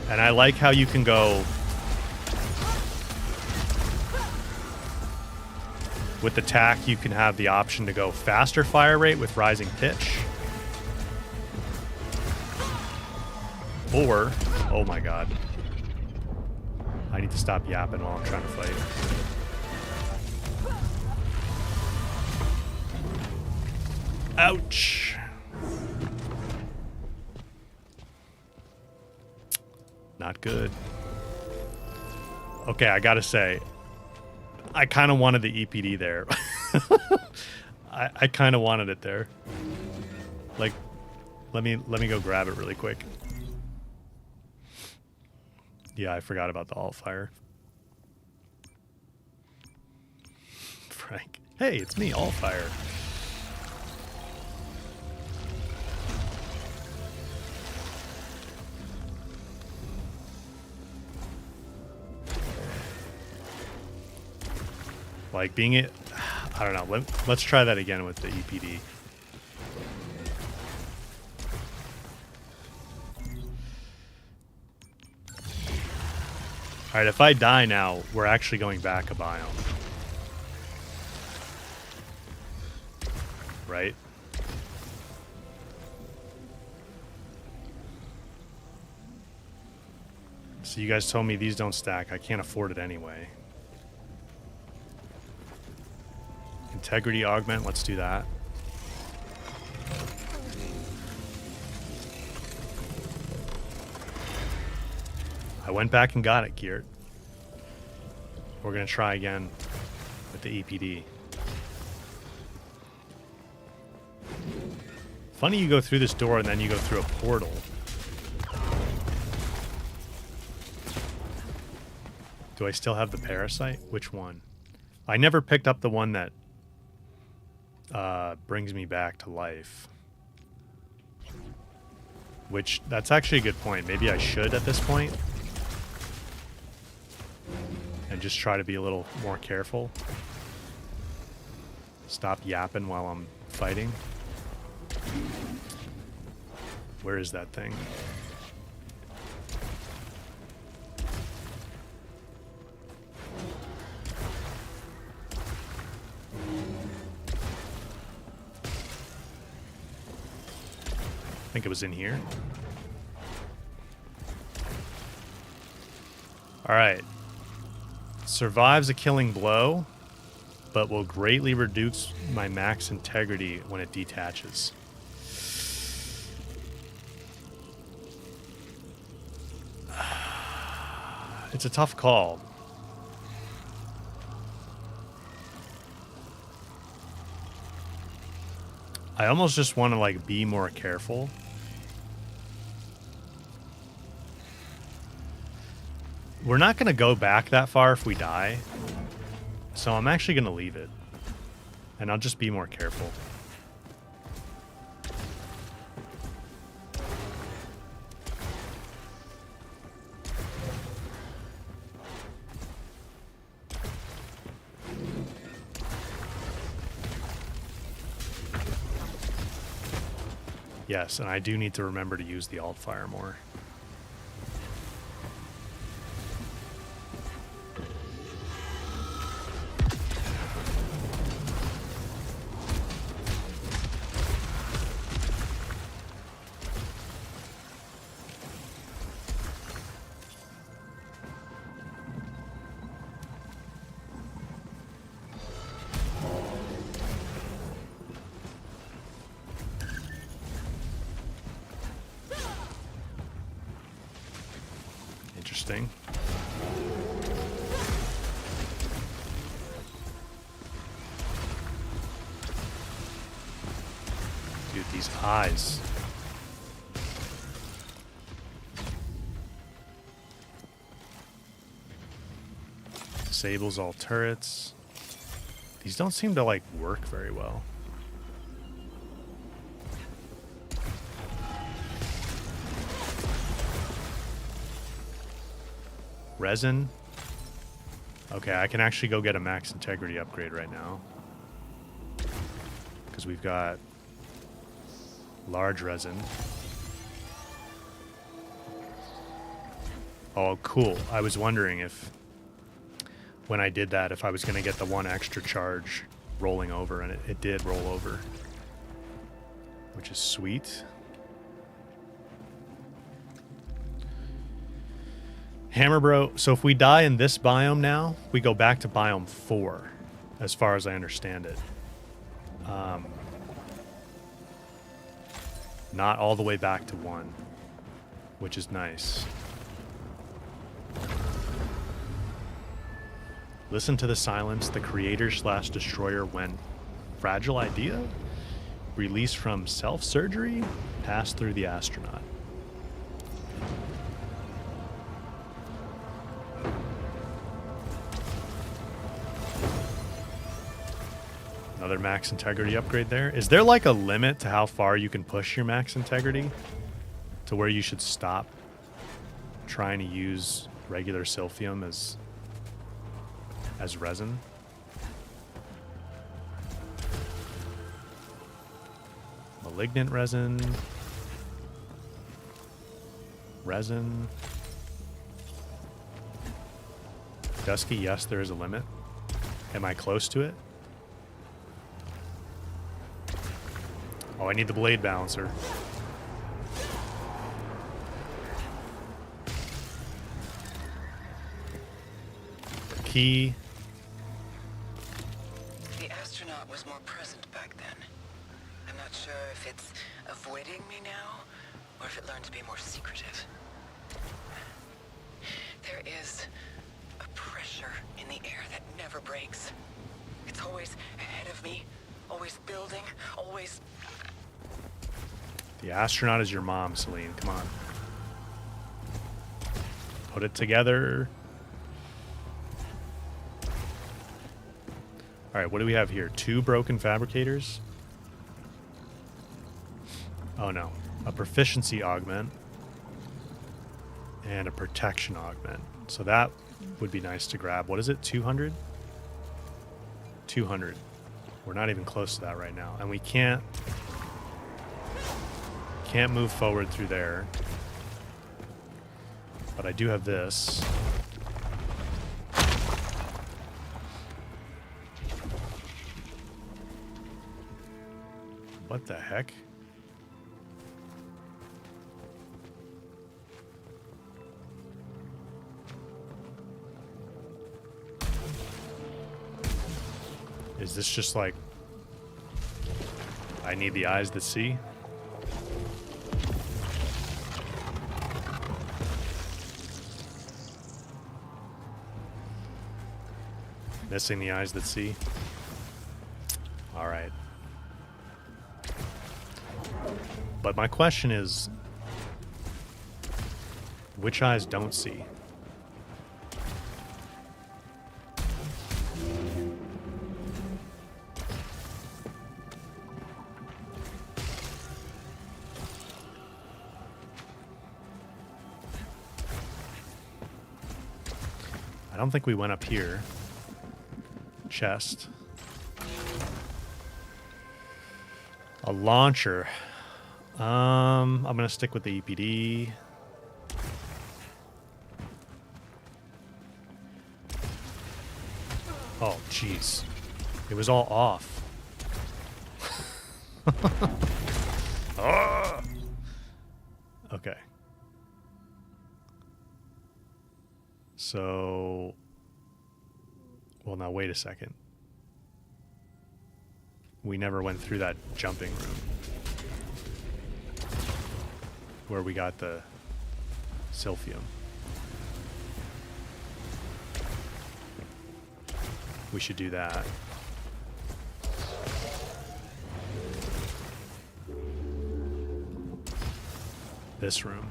And I like how you can go with the TAC, you can have the option to go faster fire rate with rising pitch. Or, oh my god. I need to stop yapping while I'm trying to fight. Ouch. Not good. Okay, I gotta say, I kind of wanted the EPD there. I kind of wanted it there. Like, let me go grab it really quick. Yeah, I forgot about the alt fire. Frank. Hey, it's me, alt fire. Like being it, I don't know. Let's try that again with the EPD. All right, if I die now, we're actually going back a biome. Right? So you guys told me these don't stack. I can't afford it anyway. Integrity augment, let's do that. I went back and got it, Geert. We're going to try again with the EPD. Funny you go through this door and then you go through a portal. Do I still have the parasite? Which one? I never picked up the one that brings me back to life. Which, that's actually a good point. Maybe I should at this point. And just try to be a little more careful. Stop yapping while I'm fighting. Where is that thing? I think it was in here. All right. Survives a killing blow, but will greatly reduce my max integrity when it detaches. It's a tough call. I almost just want to like be more careful. We're not going to go back that far if we die. So I'm actually going to leave it. And I'll just be more careful. Yes, and I do need to remember to use the alt fire more. Interesting. Dude, these eyes. Disables all turrets. These don't seem to, like, work very well. Resin. Okay, I can actually go get a max integrity upgrade right now. Because we've got large resin. Oh, cool. I was wondering if, when I did that, if I was going to get the one extra charge rolling over, and it did roll over. Which is sweet. Hammer Bro, so if we die in this biome now, we go back to biome 4, as far as I understand it. Not all the way back to 1, which is nice. Listen to the silence. The creator/destroyer went. Fragile idea? Released from self-surgery? Passed through the astronaut. Another max integrity upgrade there. Is there like a limit to how far you can push your max integrity? To where you should stop trying to use regular silphium as resin? Malignant resin. Resin. Dusky, yes, there is a limit. Am I close to it? Oh, I need the blade balancer. Key. The astronaut was more present back then. I'm not sure if it's avoiding me now, or if it learned to be more secretive. There is a pressure in the air that never breaks. It's always ahead of me, always building, always... The astronaut is your mom, Celine. Come on. Put it together. All right, what do we have here? 2 broken fabricators. Oh, no. A proficiency augment. And a protection augment. So that would be nice to grab. What is it? 200? 200. We're not even close to that right now. And we can't move forward through there. But I do have this. What the heck? Is this just like... I need the eyes that see? Missing the eyes that see? Alright. But my question is, which eyes don't see? don't think we went up here. Chest. A launcher. I'm gonna stick with the EPD. Oh, jeez. It was all off. Ah! Okay. So... Well, now wait a second. We never went through that jumping room. Where we got the Silphium. We should do that. This room.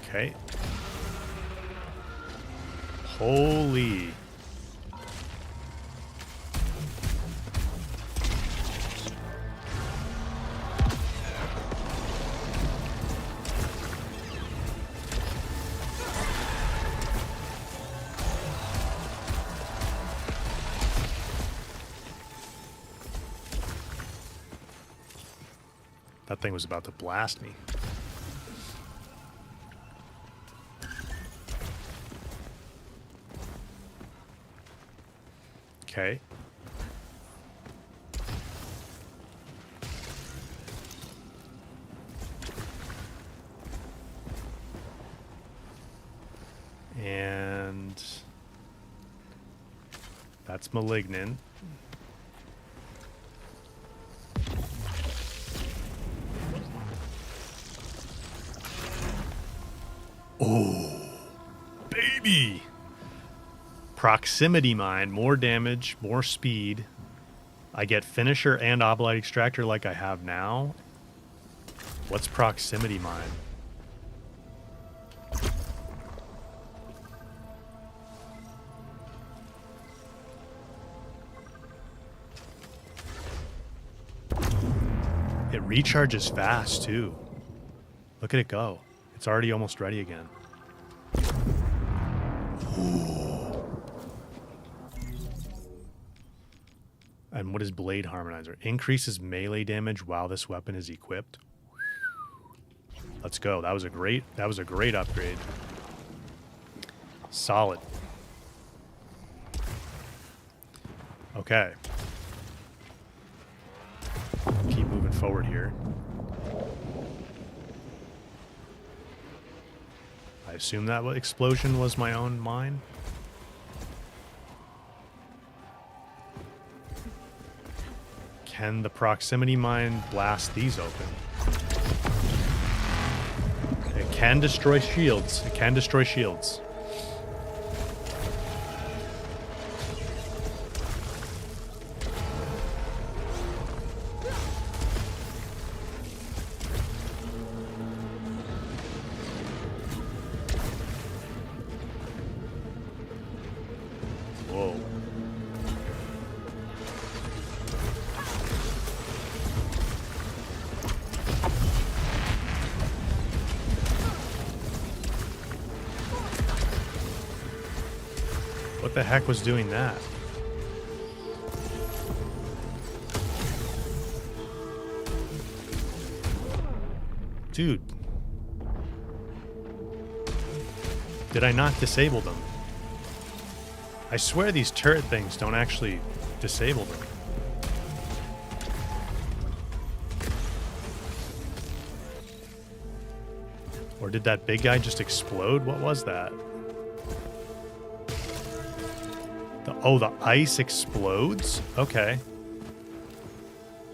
Okay. Holy. That thing was about to blast me. Okay. And that's malignant. Oh, baby. Proximity mine, more damage, more speed. I get finisher and oblite extractor like I have now. What's proximity mine? It recharges fast too. Look at it go. It's already almost ready again. And what is Blade Harmonizer? Increases melee damage while this weapon is equipped. Let's go. That was a great upgrade. Solid. Okay. Keep moving forward here. I assume that explosion was my own mine. Can the proximity mine blast these open? It can destroy shields. It can destroy shields. Whoa. What the heck was doing that? Dude. Did I not disable them? I swear these turret things don't actually disable them. Or did that big guy just explode? What was that? Oh, the ice explodes? Okay.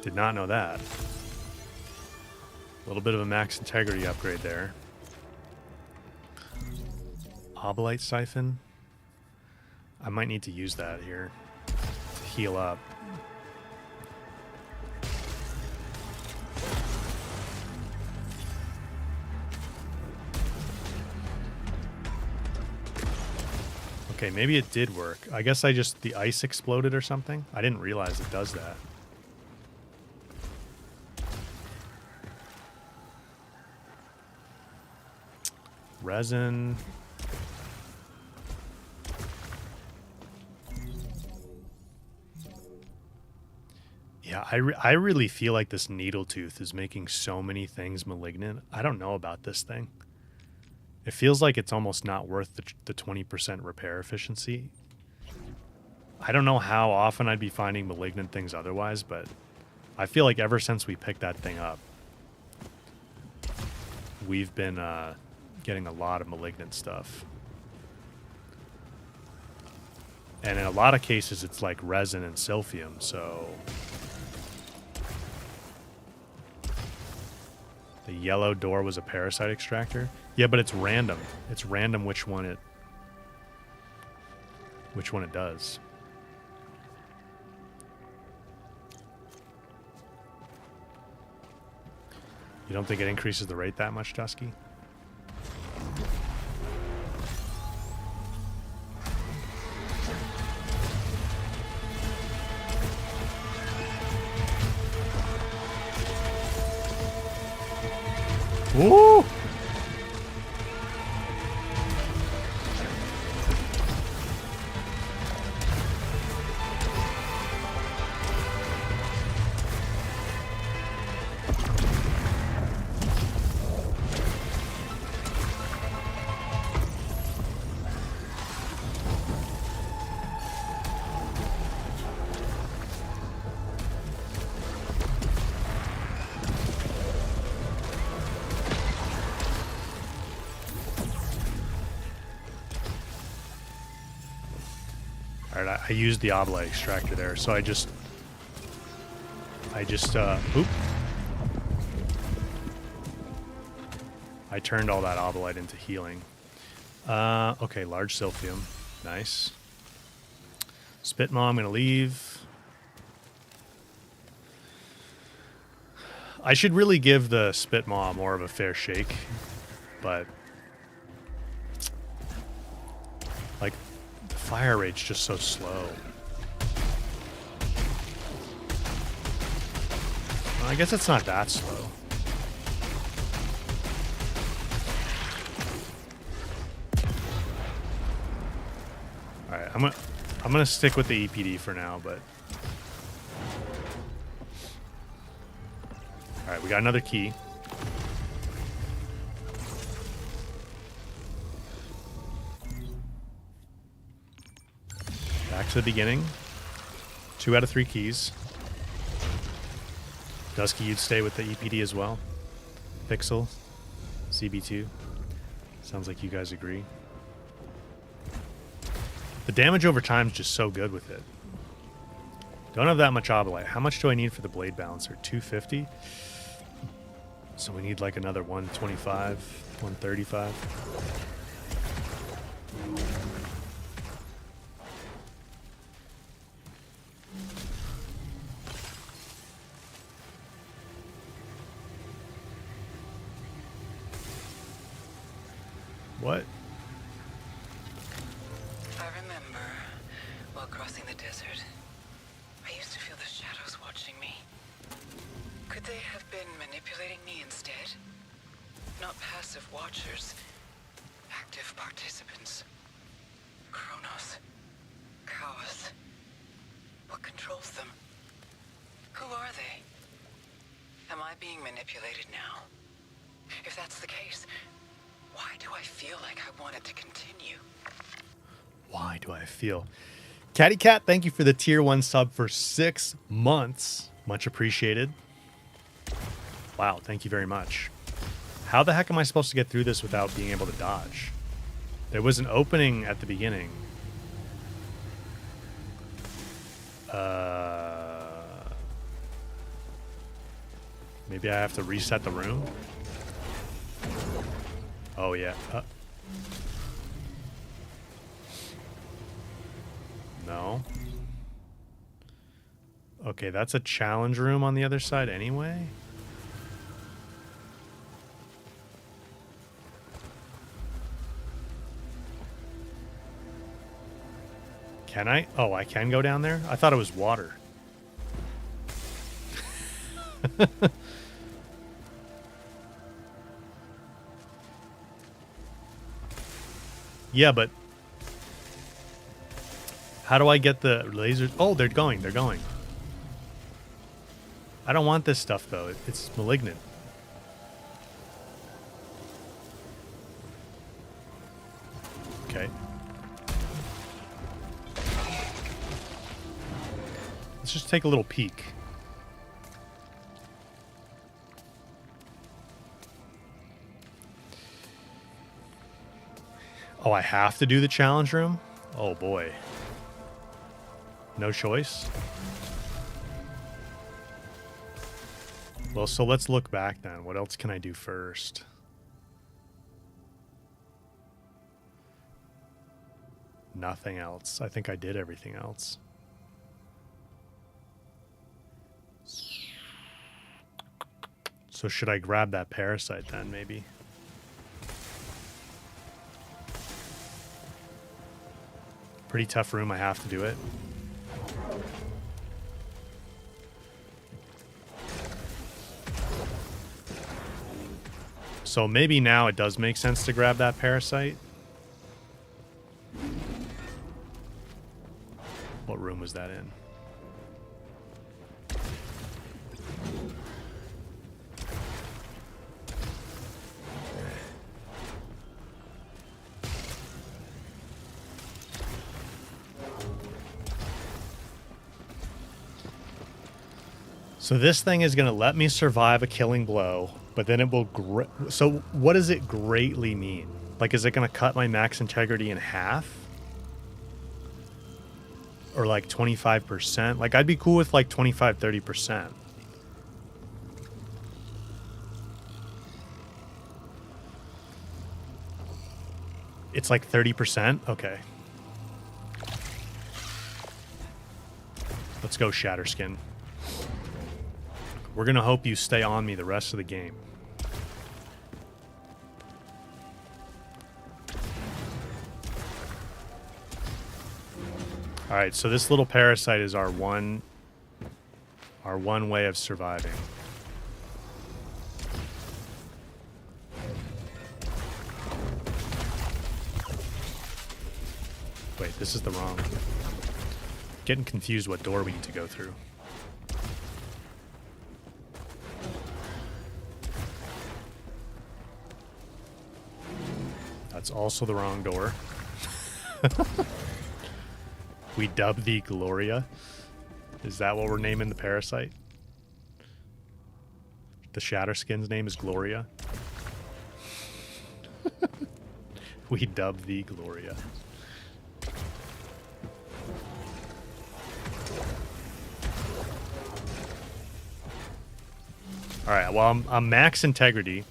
Did not know that. A little bit of a max integrity upgrade there. Obolite siphon. I might need to use that here to heal up. Okay, maybe it did work. I guess the ice exploded or something. I didn't realize it does that. Resin. Yeah, I really feel like this needle tooth is making so many things malignant. I don't know about this thing. It feels like it's almost not worth the 20% repair efficiency. I don't know how often I'd be finding malignant things otherwise, but I feel like ever since we picked that thing up, we've been getting a lot of malignant stuff. And in a lot of cases, it's like resin and silphium, so... The yellow door was a parasite extractor? Yeah, but it's random. It's random which one it does. You don't think it increases the rate that much, Dusky? Woo! Alright, I used the oblite extractor there, so I just oop. I turned all that oblite into healing. Okay, large silphium. Nice. Spit maw, I'm gonna leave. I should really give the spit maw more of a fair shake, but like the fire rate's just so slow. Well, I guess it's not that slow. All right, I'm gonna stick with the EPD for now, but all right, we got another key. Back to the beginning. 2 out of 3 keys. Dusky, you'd stay with the EPD as well. Pixel, CB2. Sounds like you guys agree. The damage over time is just so good with it. Don't have that much obolite. How much do I need for the blade balancer? 250? So we need like another 125, 135. What? I remember, while crossing the desert, I used to feel the shadows watching me. Could they have been manipulating me instead? Not passive watchers, active participants. Kronos, Chaos. What controls them? Who are they? Am I being manipulated now? If that's the case, why do I feel like I want it to continue? Why do I feel? Catty Cat, thank you for the tier 1 sub for 6 months. Much appreciated. Wow, thank you very much. How the heck am I supposed to get through this without being able to dodge? There was an opening at the beginning. Maybe I have to reset the room? Oh, yeah. No. Okay, that's a challenge room on the other side anyway. Can I? Oh, I can go down there? I thought it was water. Yeah, but how do I get the lasers? Oh, they're going. They're going. I don't want this stuff, though. It's malignant. Okay. Let's just take a little peek. Oh, I have to do the challenge room? Oh, boy. No choice? Well, so let's look back then. What else can I do first? Nothing else. I think I did everything else. So should I grab that parasite then, maybe? Pretty tough room. I have to do it. So maybe now it does make sense to grab that parasite. What room was that in? So this thing is going to let me survive a killing blow, but then it will... So what does it greatly mean? Like, is it going to cut my max integrity in half? Or like 25%? Like, I'd be cool with like 25, 30%. It's like 30%? Okay. Let's go, Shatterskin. We're going to hope you stay on me the rest of the game. Alright, so this little parasite is our one way of surviving. Wait, this is the wrong... Getting confused what door we need to go through. That's also the wrong door. We dub thee Gloria. Is that what we're naming the parasite? The Shatterskin's name is Gloria. We dub thee Gloria. Alright, well, I'm max integrity.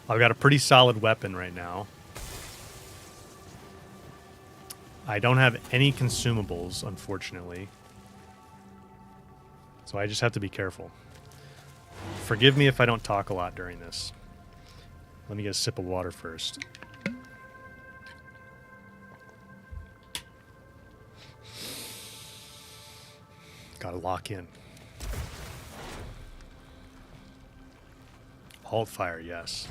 I've got a pretty solid weapon right now. I don't have any consumables, unfortunately. So I just have to be careful. Forgive me if I don't talk a lot during this. Let me get a sip of water first. Gotta lock in. Halt fire, yes.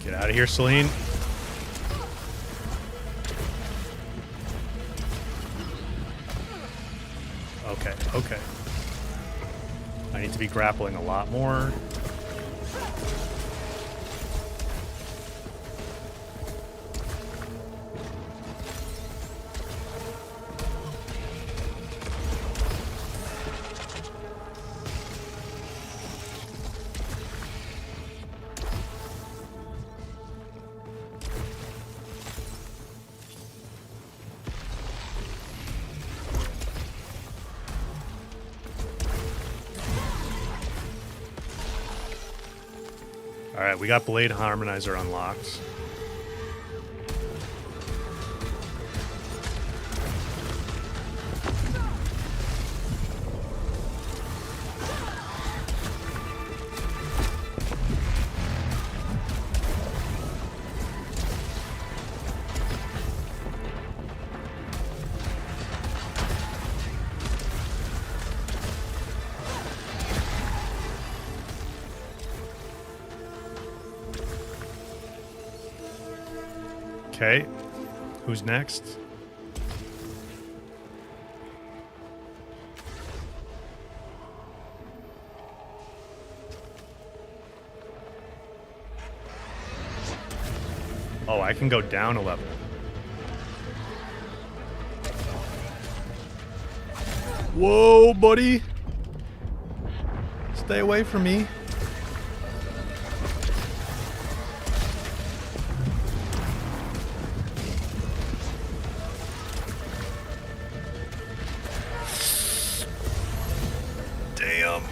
Get out of here, Celine. Okay, okay. I need to be grappling a lot more. All right, we got Blade Harmonizer unlocked. Okay, who's next? Oh, I can go down a level. Whoa, buddy! Stay away from me. Damn.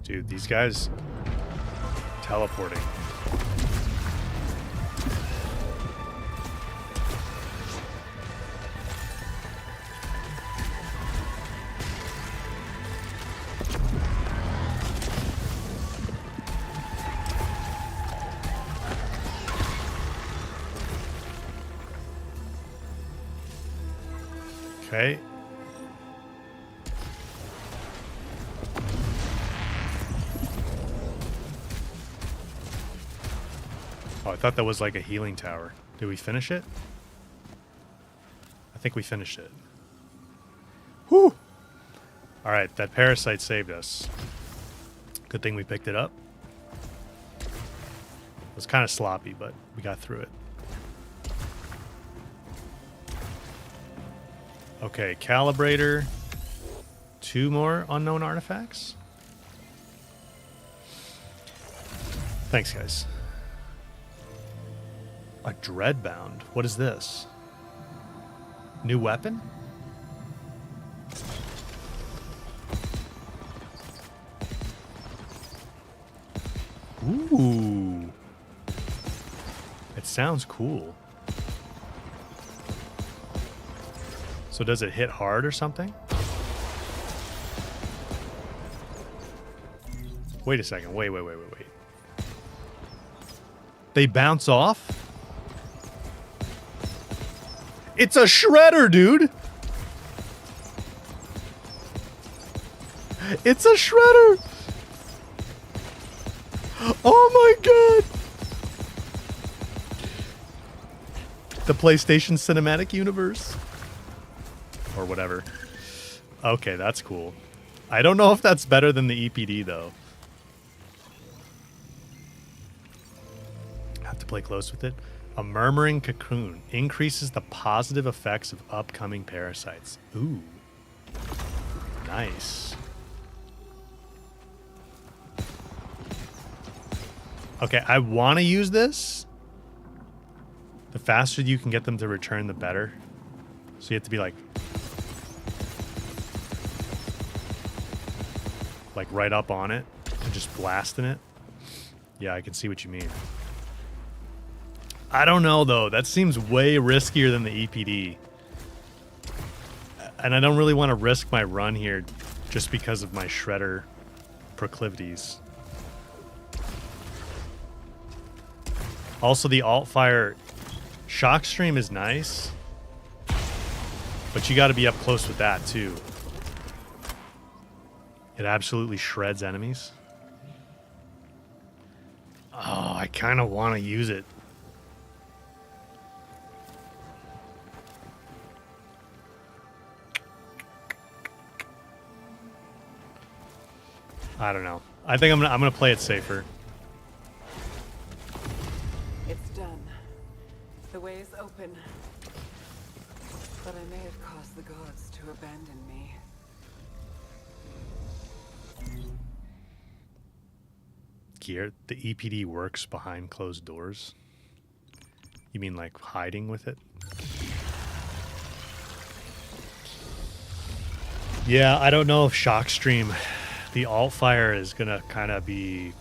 Dude, these guys teleporting. Okay. Oh, I thought that was like a healing tower. Did we finish it? I think we finished it. Whew! Alright, that parasite saved us. Good thing we picked it up. It was kind of sloppy, but we got through it. Okay, calibrator. 2 more unknown artifacts. Thanks, guys. A Dreadbound. What is this? New weapon? Ooh. It sounds cool. So does it hit hard or something? Wait a second. Wait. They bounce off? It's a shredder, dude! It's a shredder! Oh my god! The PlayStation Cinematic Universe. Or whatever. Okay, that's cool. I don't know if that's better than the EPD, though. Have to play close with it. A Murmuring Cocoon increases the positive effects of upcoming parasites. Ooh. Nice. Okay, I want to use this. The faster you can get them to return, the better. So you have to be like right up on it and just blasting it. Yeah, I can see what you mean. I don't know, though. That seems way riskier than the EPD. And I don't really want to risk my run here just because of my shredder proclivities. Also, the alt-fire shock stream is nice, but you got to be up close with that, too. It absolutely shreds enemies. Oh, I kind of want to use it. I don't know. I think I'm gonna play it safer. open. But I may have caused the gods to abandon me. Gear, the EPD works behind closed doors. You mean like hiding with it? Yeah, I don't know if Shockstream, the alt fire is gonna kind of be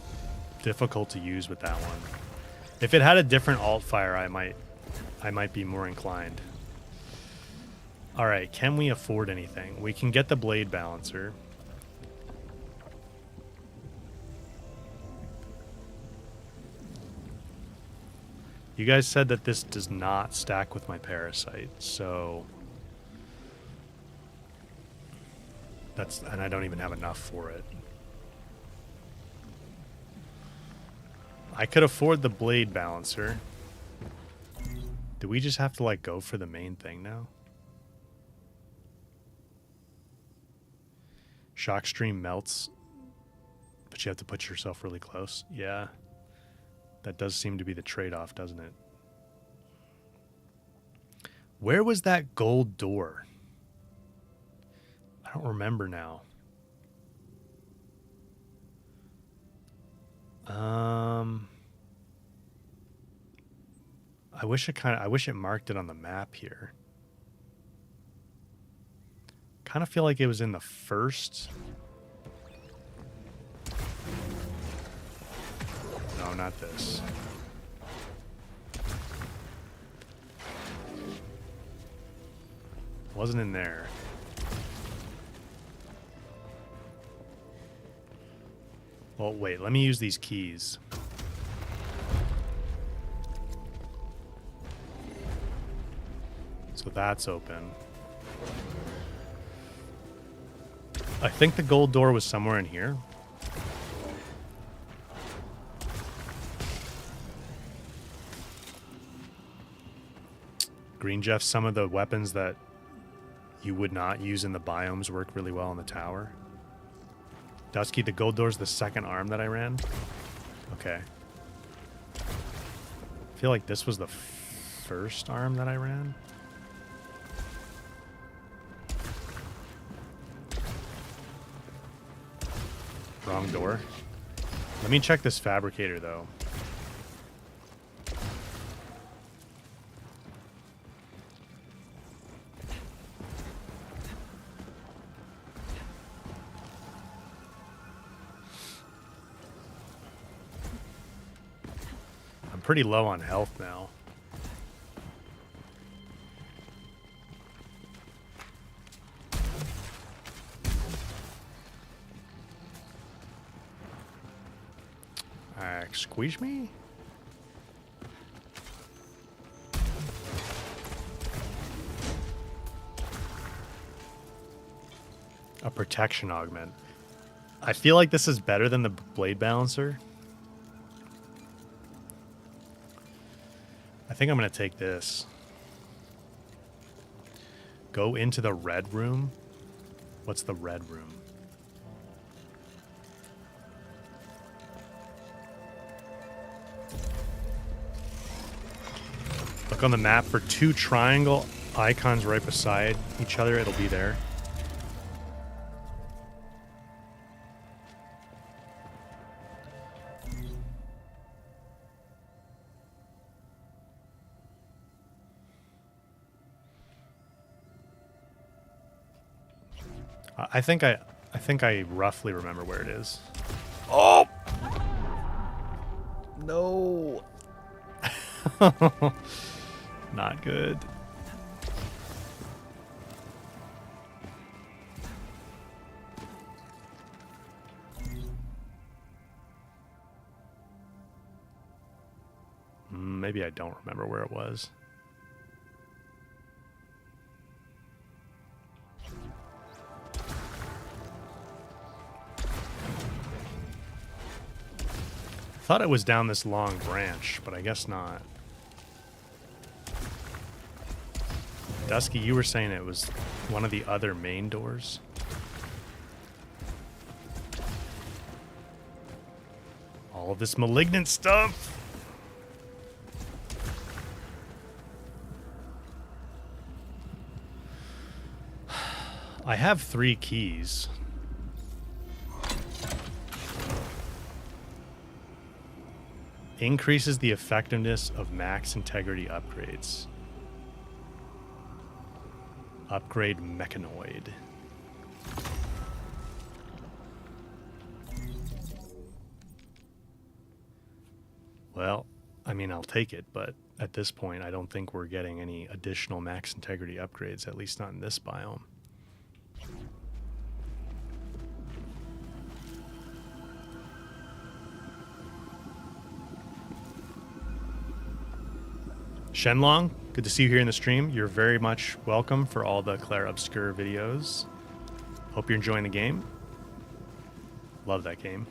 difficult to use with that one. If it had a different alt fire, I might be more inclined. All right, can we afford anything? We can get the blade balancer. You guys said that this does not stack with my parasite, so that's, and I don't even have enough for it. I could afford the blade balancer. Do we just have to like go for the main thing now? Shockstream melts, but you have to put yourself really close. Yeah. That does seem to be the trade-off, doesn't it? Where was that gold door? I don't remember now. I wish it marked it on the map here. Kind of feel like it was in the first. No, not this. Wasn't in there. Well, wait, let me use these keys. So that's open. I think the gold door was somewhere in here. Green Jeff, some of the weapons that you would not use in the biomes work really well in the tower. Dusky, the gold door's the second arm that I ran. Okay. I feel like this was the first arm that I ran. Wrong door. Let me check this fabricator, though. I'm pretty low on health now. Squeeze me? A protection augment. I feel like this is better than the blade balancer. I think I'm going to take this. Go into the red room. What's the red room? Look on the map for 2 triangle icons right beside each other. It'll be there. I think I roughly remember where it is. Oh! No. Not good. Maybe I don't remember where it was. I thought it was down this long branch, but I guess not. Dusky, you were saying it was one of the other main doors? All of this malignant stuff! I have 3 keys. Increases the effectiveness of max integrity upgrades. Upgrade mechanoid. Well, I mean, I'll take it, but at this point, I don't think we're getting any additional max integrity upgrades, at least not in this biome. Shenlong, good to see you here in the stream. You're very much welcome for all the Claire Obscure videos. Hope you're enjoying the game. Love that game.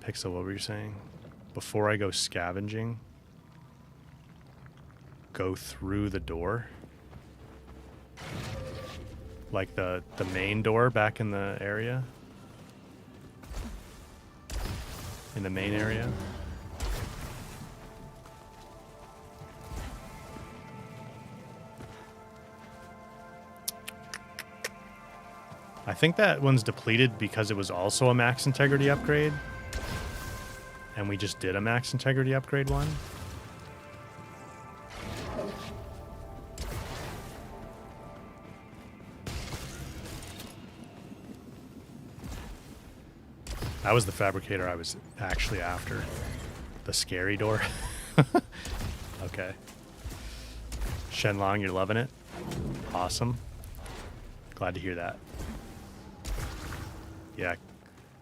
Pixel, what were you saying? Before I go scavenging, go through the door. Like the main door back in the area. In the main area. I think that one's depleted because it was also a max integrity upgrade. And we just did a max integrity upgrade one. That was the fabricator I was actually after. The scary door. Okay. Shenlong, you're loving it? Awesome. Glad to hear that. Yeah.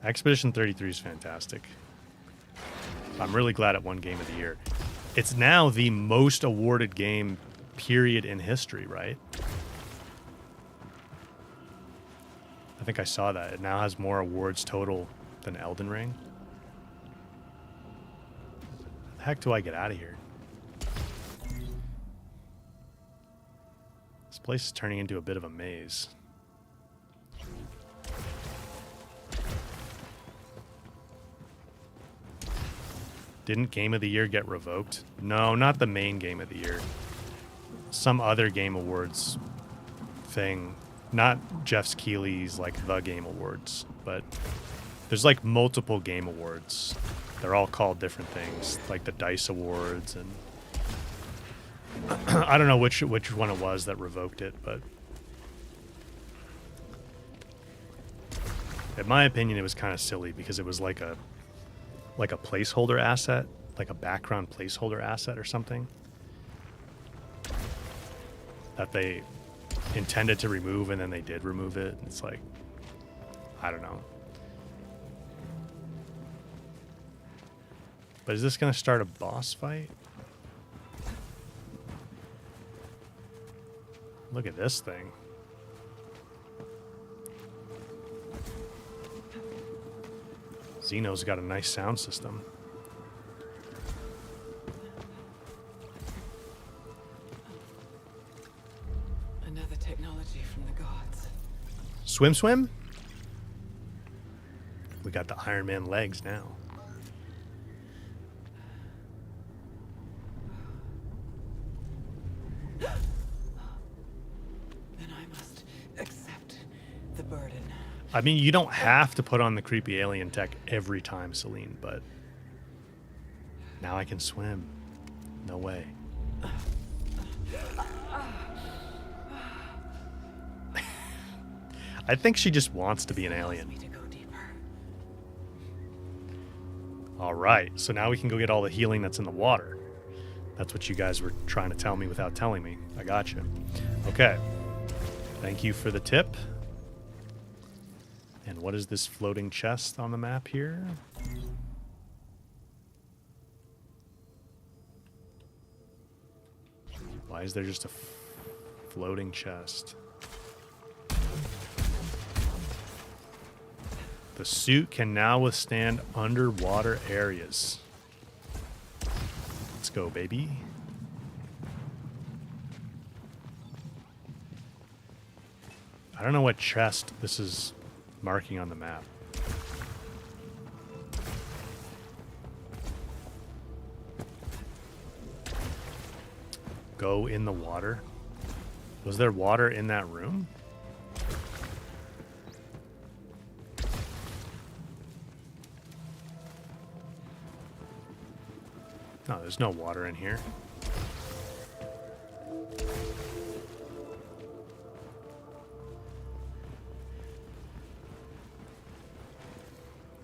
Expedition 33 is fantastic. I'm really glad it won Game of the Year. It's now the most awarded game, period, in history, right? I think I saw that. It now has more awards total than Elden Ring. How the heck do I get out of here? This place is turning into a bit of a maze. Didn't Game of the Year get revoked? No, not the main Game of the Year. Some other Game Awards thing. Not Jeff Keighley's, like, the Game Awards. But there's, like, multiple Game Awards. They're all called different things. Like the DICE Awards and... I don't know which one it was that revoked it, but... in my opinion, it was kind of silly because it was like a placeholder asset, like a background placeholder asset or something that they intended to remove and then they did remove it. It's like, I don't know. But is this going to start a boss fight? Look at this thing. Xeno's got a nice sound system. Another technology from the gods. Swim, swim? We got the Iron Man legs now. Then I must accept the burden. I mean, you don't have to put on the creepy alien tech every time, Celine, but now I can swim. No way. I think she just wants to be an alien. All right, so now we can go get all the healing that's in the water. That's what you guys were trying to tell me without telling me. I got you. Okay. Thank you for the tip. And what is this floating chest on the map here? Why is there just a floating chest? The suit can now withstand underwater areas. Let's go, baby. I don't know what chest this is marking on the map. go in the water? Was there water in that room? No, there's no water in here.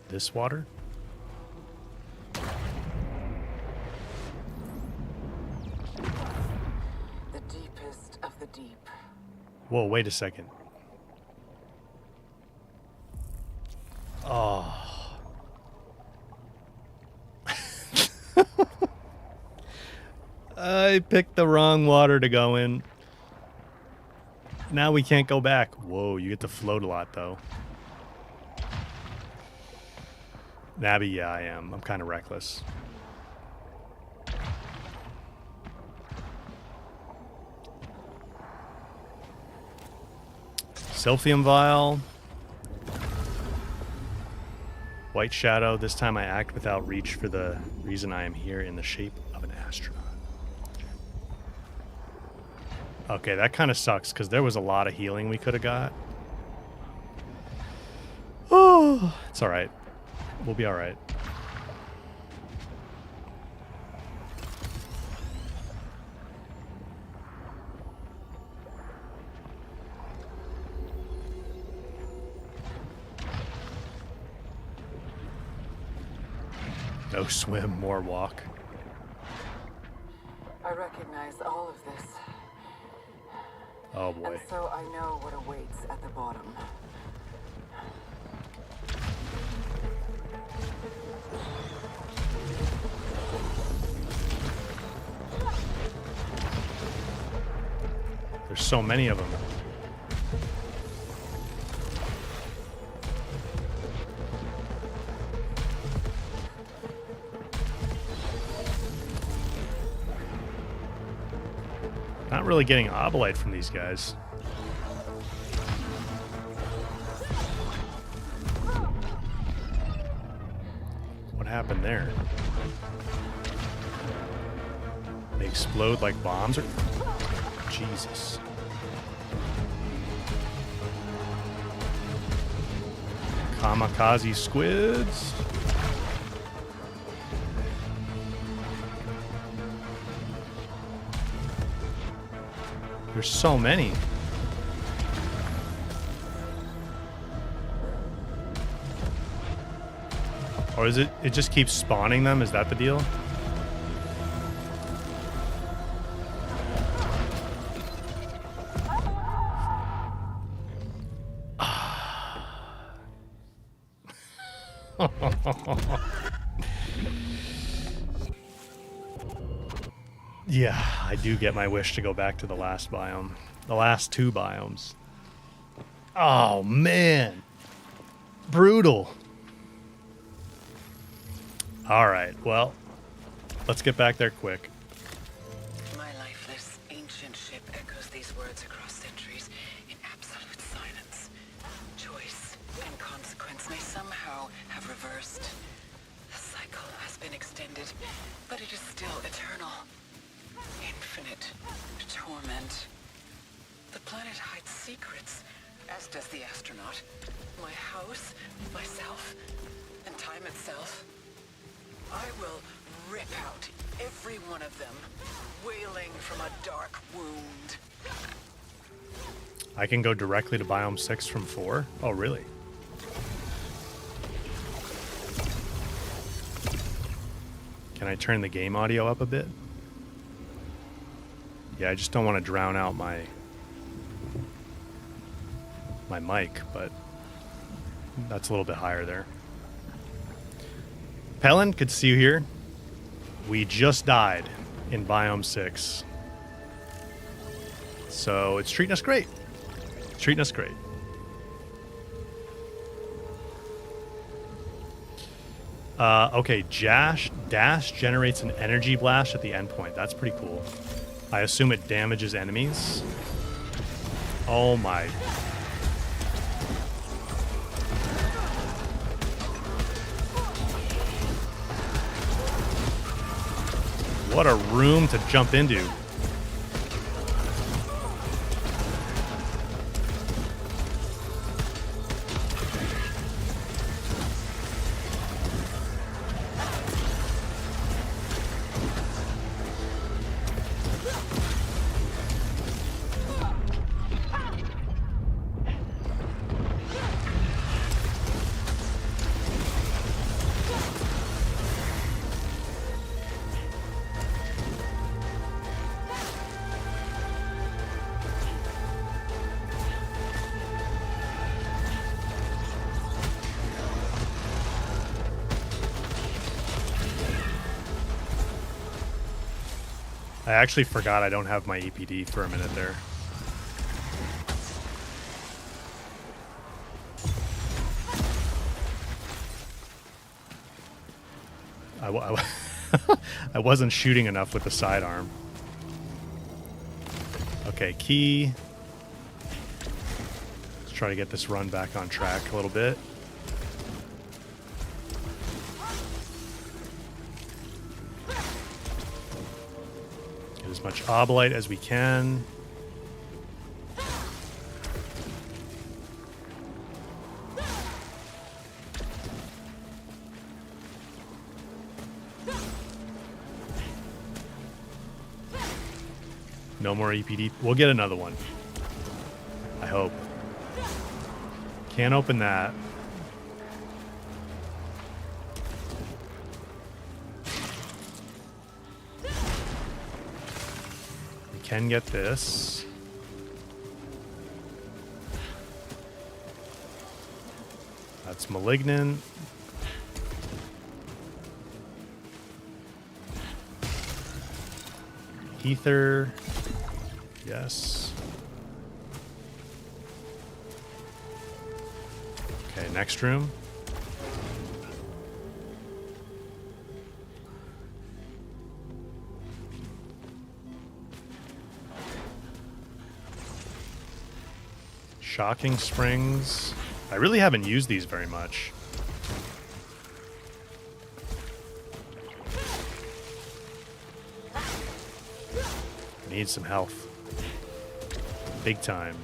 This water? The deepest of the deep. Whoa, wait a second. Oh. I picked the wrong water to go in. Now we can't go back. Whoa, you get to float a lot, though. Nabby, yeah, I am. I'm kind of reckless. Silphium vial. White shadow. This time I act without reach for the reason I am here in the shape of an astronaut. Okay, that kind of sucks because there was a lot of healing we could have got. Oh, it's all right. We'll be all right. No swim, more walk. I recognize all of this. Oh boy. And so I know what awaits at the bottom. There's so many of them. Not really getting obolite from these guys. What happened there? They explode like bombs or... Jesus. Kamikaze squids. There's so many. Or is it just keeps spawning them? Is that the deal? Yeah, I do get my wish to go back to the last biome. The last two biomes. Oh, man. Brutal. All right, well, let's get back there quick. My lifeless, ancient ship echoes these words across centuries in absolute silence. Choice and consequence may somehow have reversed. The cycle has been extended, but it is still eternal. Infinite torment. The planet hides secrets, as does the astronaut. My house, myself, and time itself. I will rip out every one of them, wailing from a dark wound. I can go directly to biome 6 from 4? Oh, really? Can I turn the game audio up a bit? Yeah, I just don't want to drown out my mic, but that's a little bit higher there. Pellin, good to see you here. We just died in biome 6. So it's treating us great. It's treating us great. Okay, Dash generates an energy blast at the endpoint. That's pretty cool. I assume it damages enemies. Oh my. What a room to jump into. I actually forgot I don't have my EPD for a minute there. I wasn't shooting enough with the sidearm. Okay, key. Let's try to get this run back on track a little bit. Get as much obolite as we can. No more EPD. We'll get another one. I hope. Can't open that. We can get this. That's malignant. Ether. Yes. Okay, next room. Shocking springs. I really haven't used these very much. Need some health. Big time.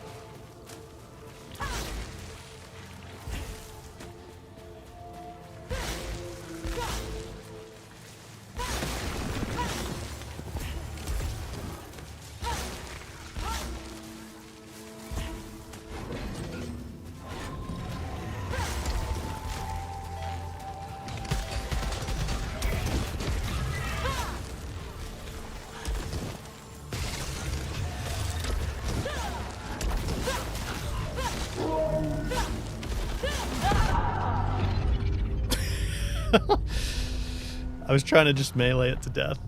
I was trying to just melee it to death.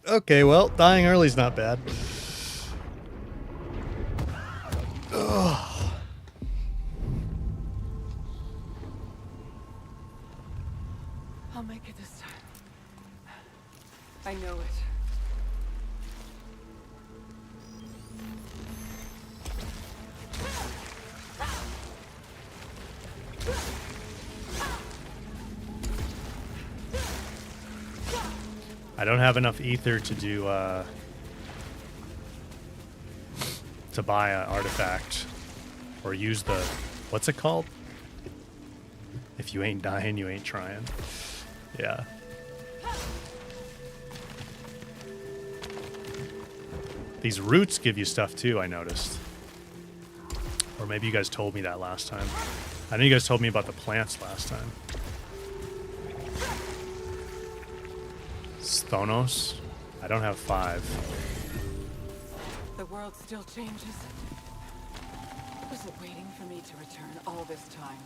Okay, well, dying early is not bad. Ugh. I'll make it this time. I know it. I don't have enough ether to do to buy an artifact or use the, what's it called? If you ain't dying, you ain't trying. Yeah. These roots give you stuff too, I noticed. Or maybe you guys told me that last time. I know you guys told me about the plants last time. Thonos. I don't have 5. The world still changes. Was it waiting for me to return all this time?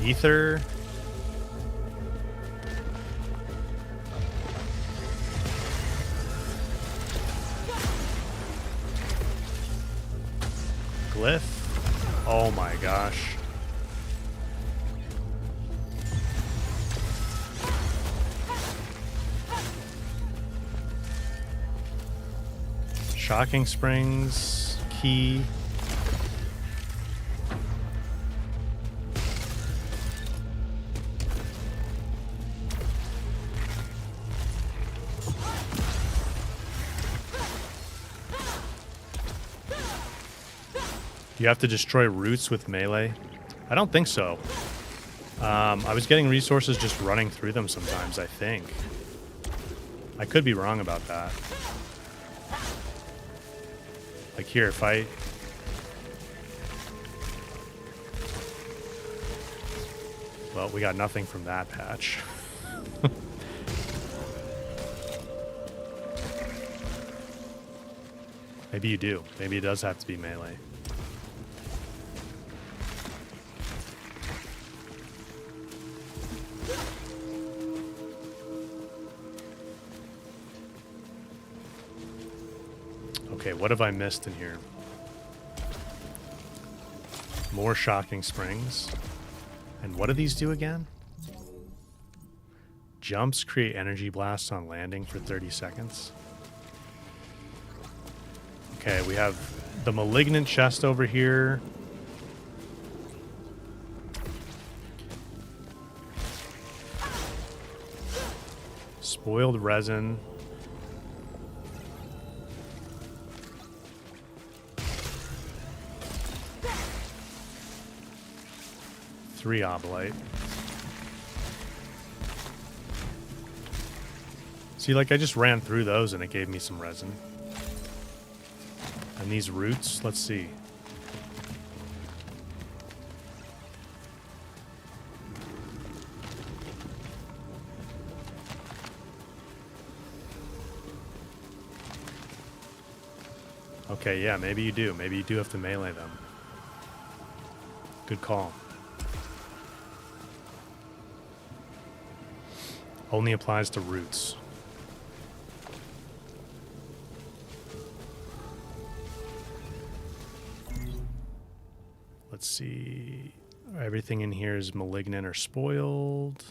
Ether. Glyph. Oh my gosh. Shocking Springs, key. Do you have to destroy roots with melee? I don't think so. I was getting resources just running through them sometimes, I think. I could be wrong about that. Like here, if I... Well, we got nothing from that patch. Maybe you do. Maybe it does have to be melee. Okay, what have I missed in here? More Shocking Springs. And what do these do again? Jumps create energy blasts on landing for 30 seconds. Okay, we have the Malignant chest over here. Spoiled resin. Three obolite. See, like I just ran through those and it gave me some resin. And these roots, let's see. Okay, yeah, maybe you do. Maybe you do have to melee them. Good call. Only applies to roots. Let's see. Everything in here is malignant or spoiled.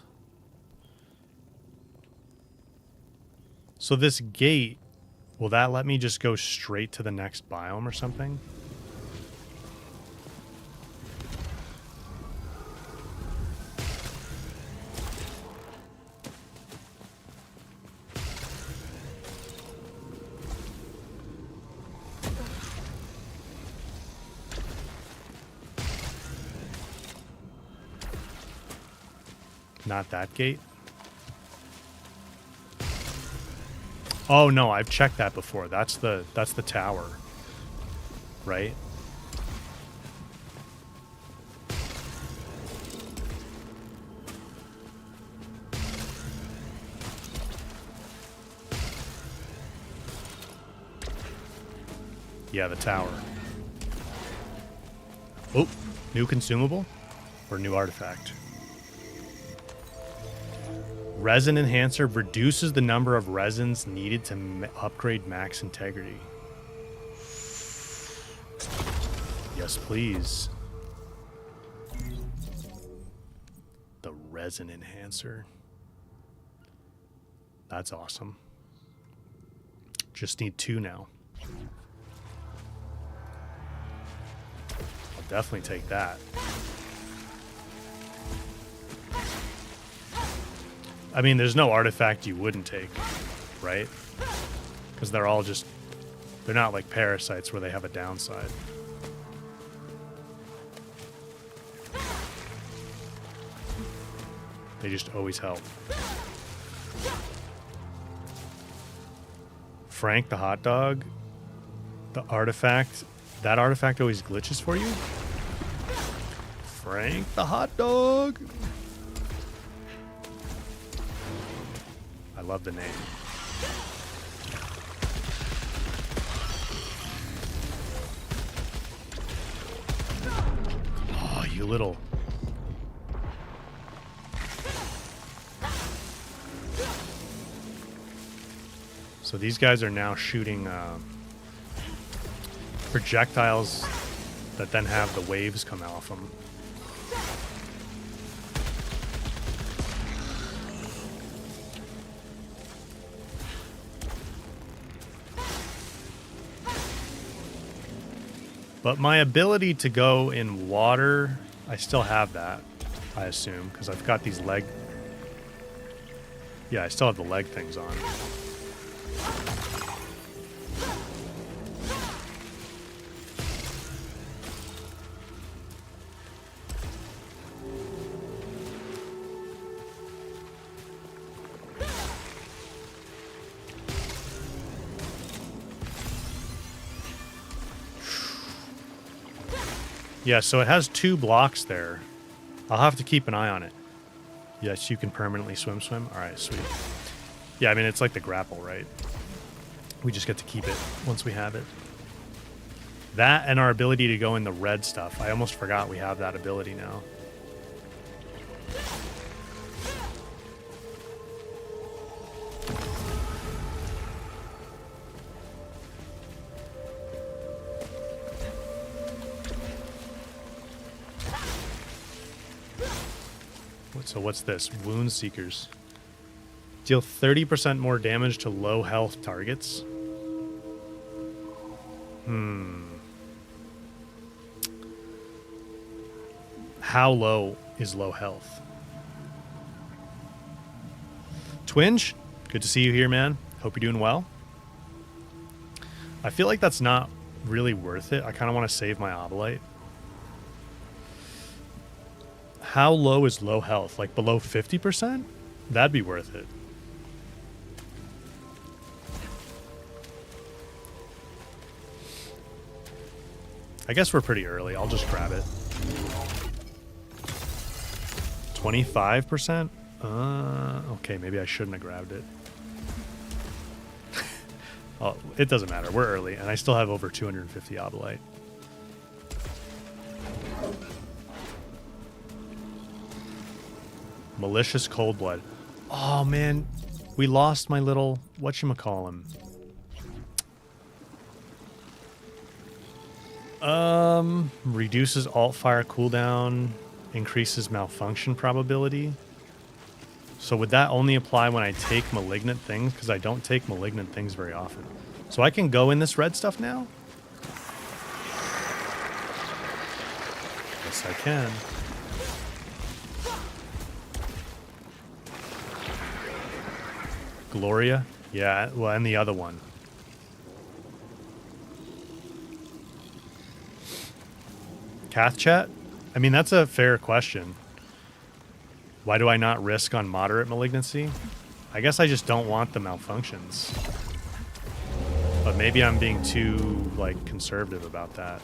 So this gate, will that let me just go straight to the next biome or something? Not that gate. Oh no, I've checked that before. That's the tower. Right? Yeah, the tower. Oh, new consumable or new artifact? Resin enhancer reduces the number of resins needed to upgrade max integrity. Yes, please. The resin enhancer. That's awesome. Just need 2 now. I'll definitely take that. I mean, there's no artifact you wouldn't take, right? Because they're all just... They're not like parasites where they have a downside. They just always help. Frank the hot dog. The artifact. That artifact always glitches for you? Frank the hot dog. I love the name. Oh, you little... So these guys are now shooting projectiles that then have the waves come off them. But my ability to go in water, I still have that, I assume, because I've got these leg... Yeah, I still have the leg things on. Yeah, so it has 2 blocks there. I'll have to keep an eye on it. Yes, you can permanently swim. All right, sweet. Yeah, I mean, it's like the grapple, right? We just get to keep it once we have it. That and our ability to go in the red stuff. I almost forgot we have that ability now. So what's this? Wound Seekers. Deal 30% more damage to low health targets. How low is low health? Twinge, good to see you here, man. Hope you're doing well. I feel like that's not really worth it. I kind of want to save my Obolite. How low is low health? Like below 50%? That'd be worth it. I guess we're pretty early. I'll just grab it. 25%? Okay, maybe I shouldn't have grabbed it. Oh, it doesn't matter. We're early, and I still have over 250 Obolite. Malicious Cold Blood. Oh, man. We lost my little... whatchamacallem. Reduces alt fire cooldown. Increases malfunction probability. So would that only apply when I take malignant things? Because I don't take malignant things very often. So I can go in this red stuff now? Yes, I can. Gloria? Yeah, well, and the other one. Cath chat? I mean, that's a fair question. Why do I not risk on moderate malignancy? I guess I just don't want the malfunctions. But maybe I'm being too, like, conservative about that.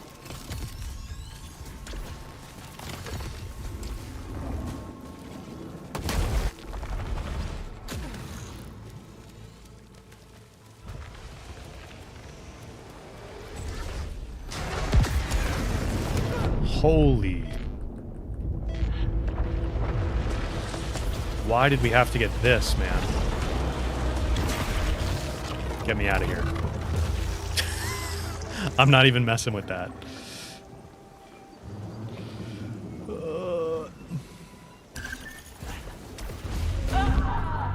Holy. Why did we have to get this, man? Get me out of here. I'm not even messing with that.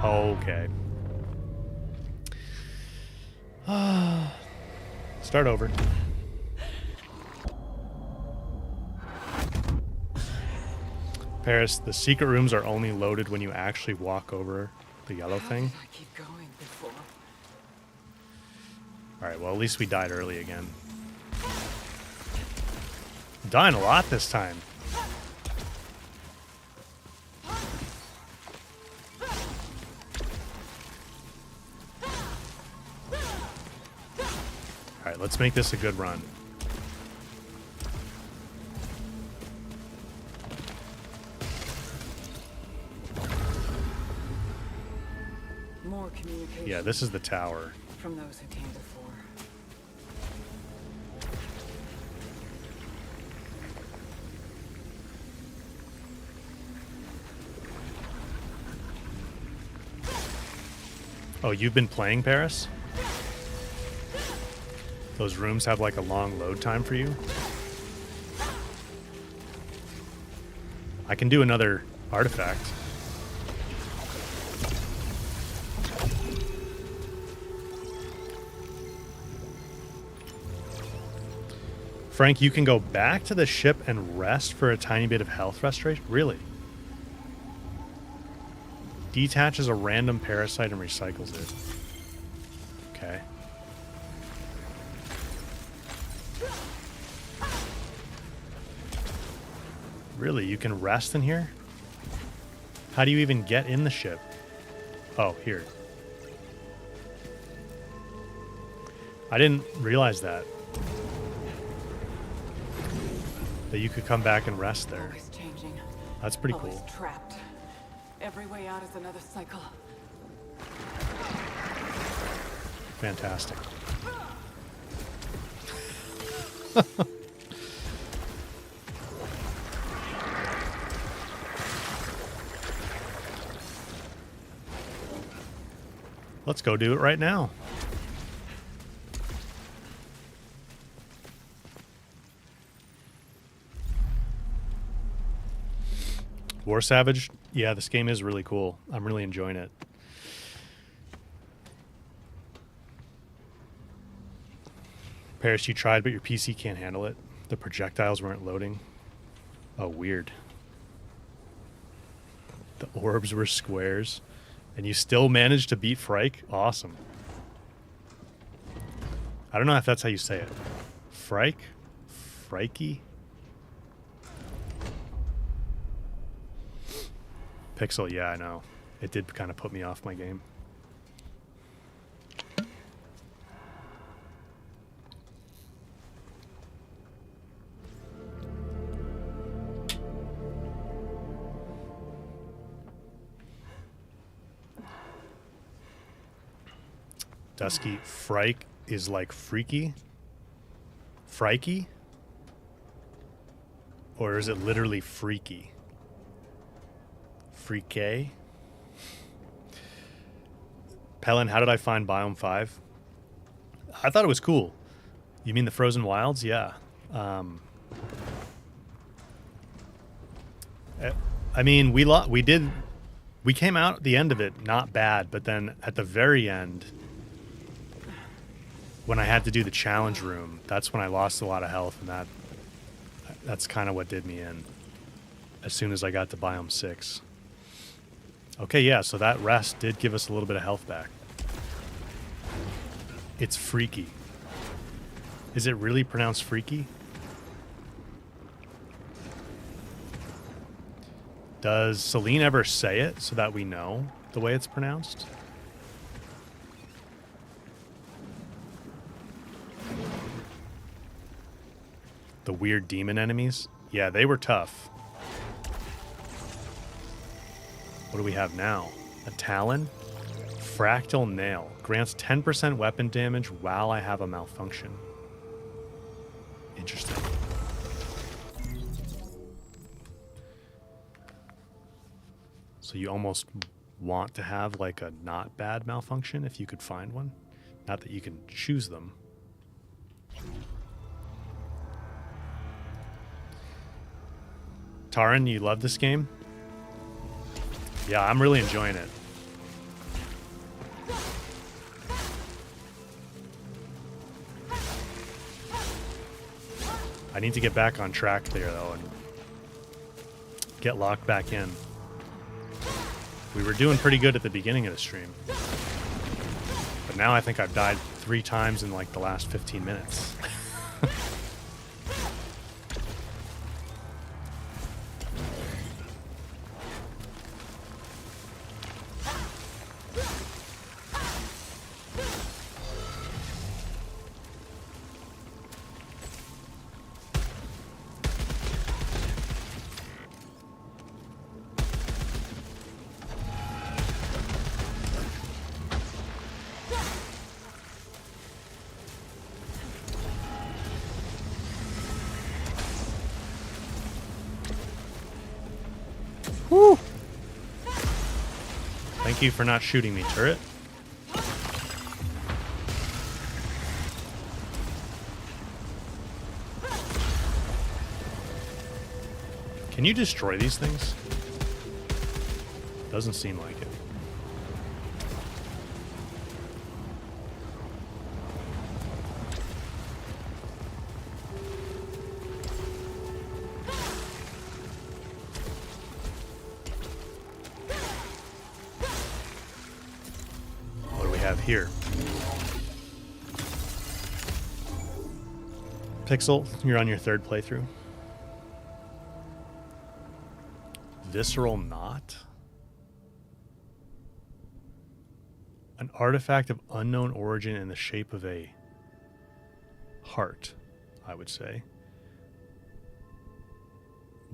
Okay. Start over. Paris, the secret rooms are only loaded when you actually walk over the yellow thing. How did I keep going before? Alright, well, at least we died early again. Dying a lot this time. Alright, let's make this a good run. More communication. Yeah, this is the tower. From those who came before. Oh, you've been playing Paris? Those rooms have like a long load time for you? I can do another artifact. Frank, you can go back to the ship and rest for a tiny bit of health restoration? Really? Detaches a random parasite and recycles it. Okay. Really? You can rest in here? How do you even get in the ship? Oh, here. I didn't realize that. That you could come back and rest there. Always changing. That's pretty Always cool. trapped. Every way out is another cycle. Fantastic. Let's go do it right now. War Savage, yeah, this game is really cool. I'm really enjoying it. Paris, you tried, but your PC can't handle it. The projectiles weren't loading. Oh, weird. The orbs were squares. And you still managed to beat Frike? Awesome. I don't know if that's how you say it. Frike? Frikey? Pixel, yeah, I know. It did kind of put me off my game. Dusky, Frike is like freaky? Frikey? Or is it literally freaky? Freaky? Pelin, how did I find Biome 5? I thought it was cool. You mean the Frozen Wilds? Yeah. I mean, we came out at the end of it not bad, but then at the very end, when I had to do the challenge room, that's when I lost a lot of health, and that's kind of what did me in as soon as I got to Biome 6. Okay, yeah, so that rest did give us a little bit of health back. It's freaky. Is it really pronounced freaky? Does Celine ever say it so that we know the way it's pronounced? The weird demon enemies? Yeah, they were tough. What do we have now? A Talon? Fractal Nail. Grants 10% weapon damage while I have a malfunction. Interesting. So you almost want to have like a not bad malfunction if you could find one. Not that you can choose them. Taran, you love this game? Yeah, I'm really enjoying it. I need to get back on track there, though, and get locked back in. We were doing pretty good at the beginning of the stream. But now I think I've died 3 times in, like, the last 15 minutes. Woo! Thank you for not shooting me, turret. Can you destroy these things? Doesn't seem like it. here. Pixel, you're on your third playthrough. Visceral knot? An artifact of unknown origin in the shape of a heart, I would say.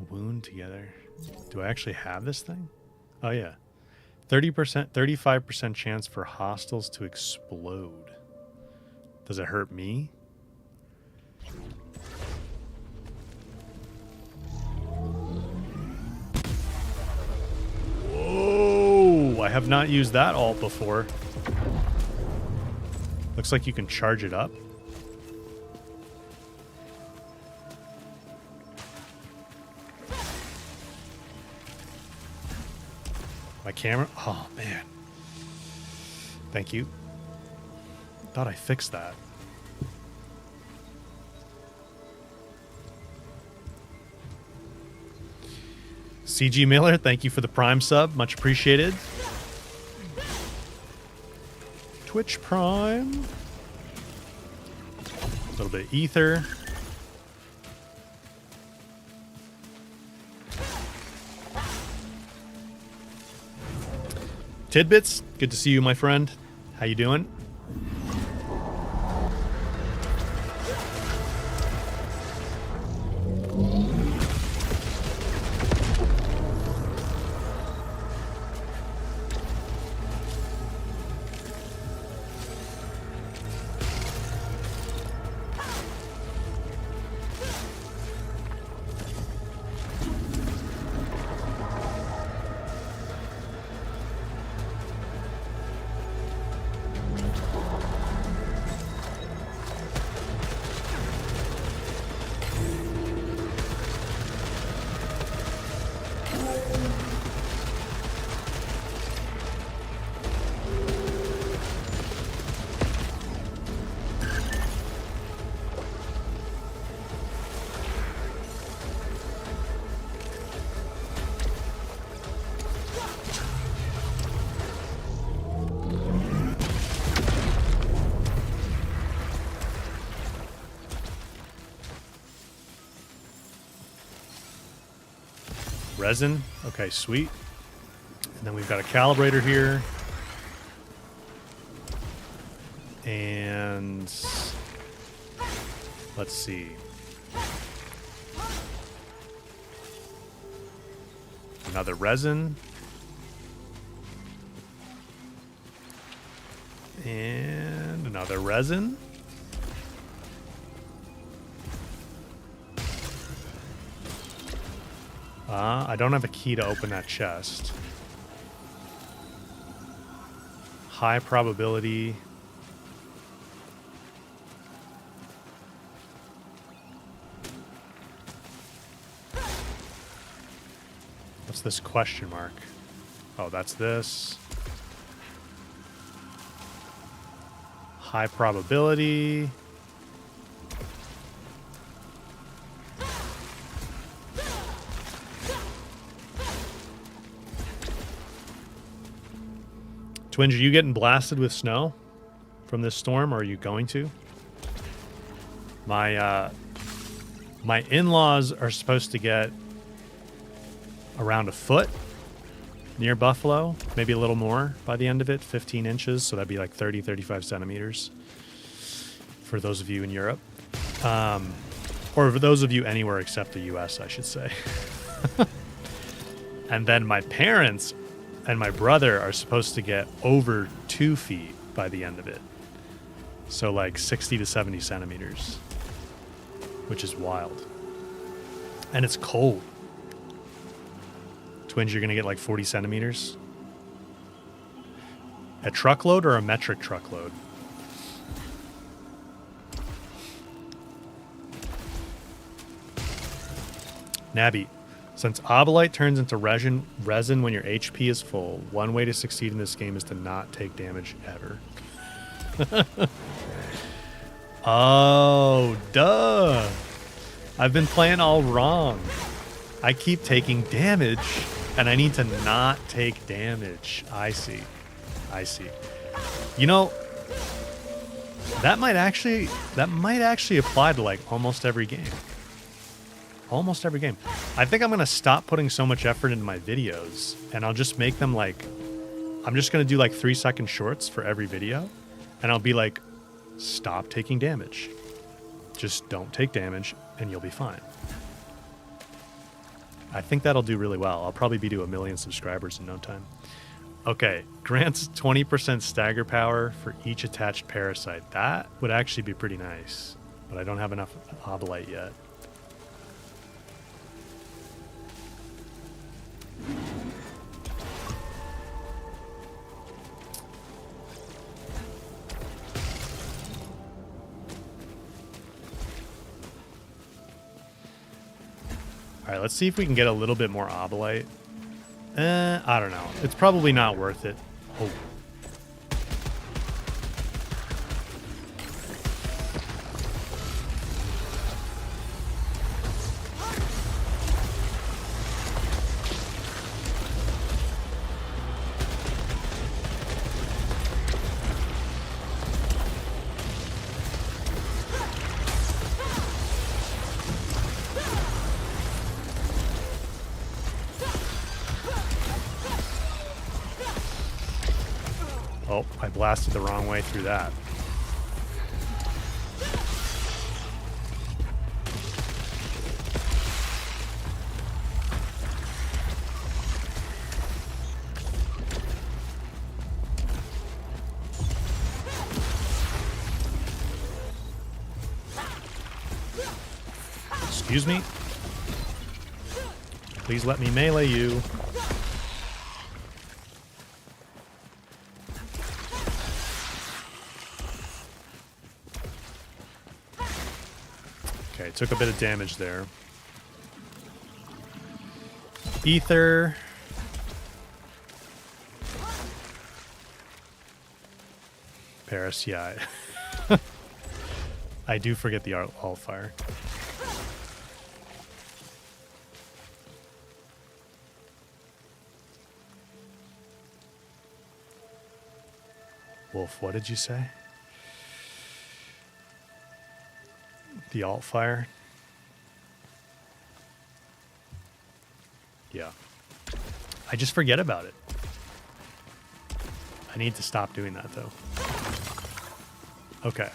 Wound together. Do I actually have this thing? Oh, yeah. 30%, 35% chance for hostiles to explode. Does it hurt me? Whoa! I have not used that alt before. Looks like you can charge it up. My camera? Oh, man. Thank you. Thought I fixed that. CG Miller, thank you for the Prime sub. Much appreciated. Twitch Prime. A little bit of ether. Tidbits, good to see you, my friend. How you doing? Resin. Okay, sweet. And then we've got a calibrator here. And let's see. Another resin. And another resin. I don't have a key to open that chest. High probability. What's this question mark? Oh, that's this. High probability. Twinge, are you getting blasted with snow from this storm, or are you going to? My in-laws are supposed to get around a foot near Buffalo, maybe a little more by the end of it, 15 inches, so that'd be like 30, 35 centimeters for those of you in Europe. Or for those of you anywhere except the US, I should say. And then my parents and my brother are supposed to get over 2 feet by the end of it. So like 60 to 70 centimeters, which is wild. And it's cold. Twins, you're going to get like 40 centimeters. A truckload or a metric truckload? Nabby. Since Obolite turns into resin when your HP is full, one way to succeed in this game is to not take damage ever. Oh, duh. I've been playing all wrong. I keep taking damage, and I need to not take damage. I see. I see. You know, that might actually apply to like almost every game. Almost every game. I think I'm going to stop putting so much effort into my videos, and I'll just make them like, I'm just going to do like 3-second shorts for every video, and I'll be like, stop taking damage. Just don't take damage, and you'll be fine. I think that'll do really well. I'll probably be to 1 million subscribers in no time. Okay, grants 20% stagger power for each attached parasite. That would actually be pretty nice, but I don't have enough obolite yet. All right, let's see if we can get a little bit more obolite. I don't know. It's probably not worth it. Oh. Oh, I blasted the wrong way through that. Excuse me. Please let me melee you. Okay, took a bit of damage there. Ether. Paris, yeah. I do forget the alt fire. Wolf, what did you say? The alt fire? Yeah. I just forget about it. I need to stop doing that, though. Okay.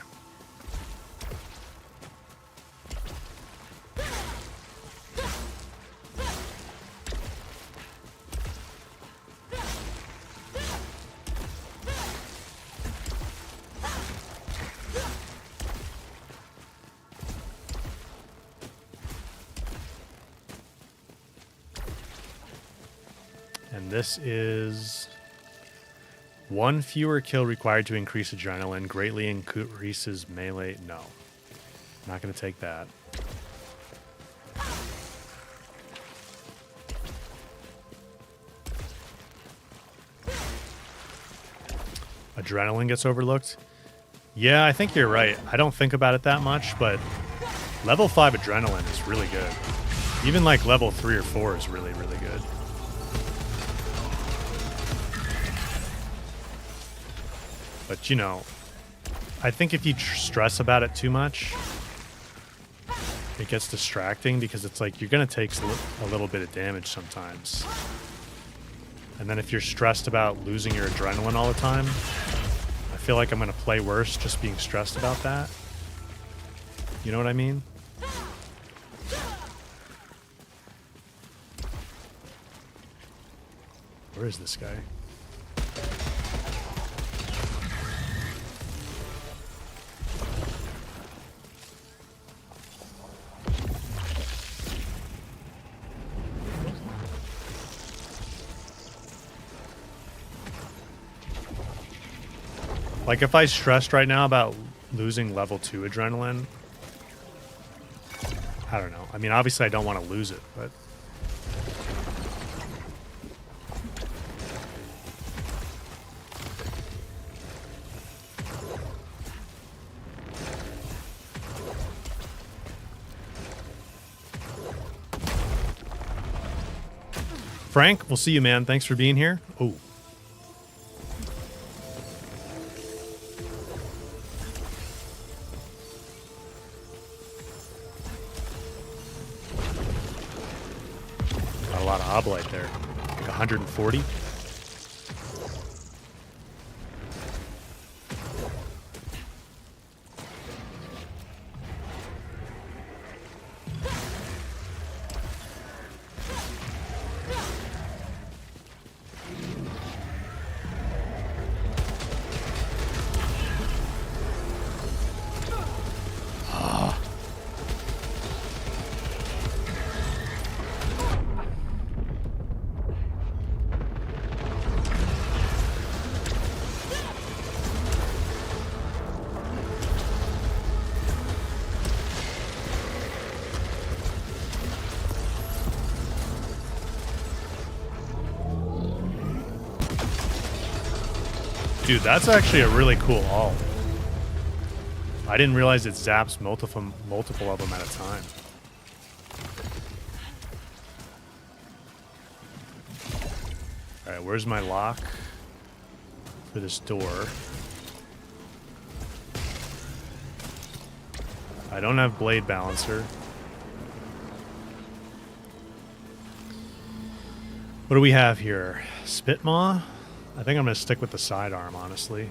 And this is 1 fewer kill required to increase adrenaline, greatly increases melee. No, not going to take that. Adrenaline gets overlooked. Yeah, I think you're right. I don't think about it that much, but level 5 adrenaline is really good. Even like level 3 or 4 is really, really good. But, you know, I think if you stress about it too much, it gets distracting because it's like you're going to take a little bit of damage sometimes. And then if you're stressed about losing your adrenaline all the time, I feel like I'm going to play worse just being stressed about that. You know what I mean? Where is this guy? Like, if I stressed right now about losing level 2 adrenaline, I don't know. I mean, obviously I don't want to lose it, but... Frank, we'll see you, man. Thanks for being here. Oh. Obolite there. Like 140. Dude, that's actually a really cool ult. I didn't realize it zaps multiple of them at a time. Alright, where's my lock for this door? I don't have Blade Balancer. What do we have here? Spitmaw? I think I'm going to stick with the sidearm, honestly.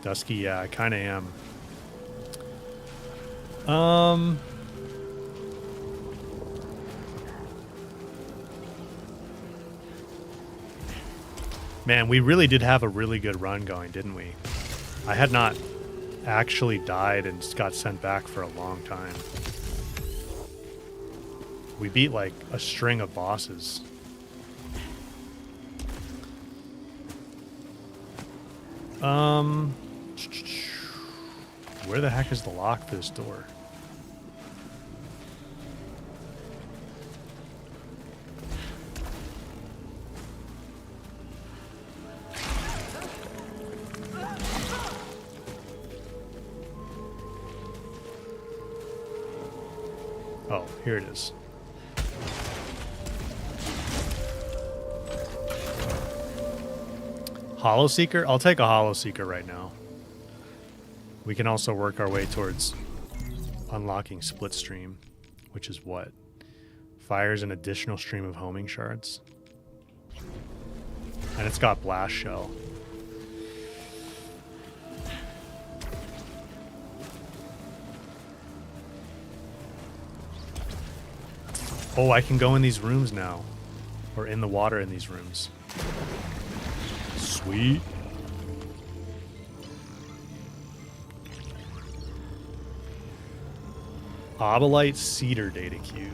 Dusky, yeah, I kind of am. Man, we really did have a really good run going, didn't we? I had not actually died and got sent back for a long time. We beat like a string of bosses. Where the heck is the lock for this door? Oh, here it is. Hollow Seeker? I'll take a Hollow Seeker right now. We can also work our way towards unlocking Split Stream, which is what? Fires an additional stream of homing shards. And it's got Blast Shell. Oh, I can go in these rooms now. Or in the water in these rooms. Sweet. Obolite Cedar Data Cube.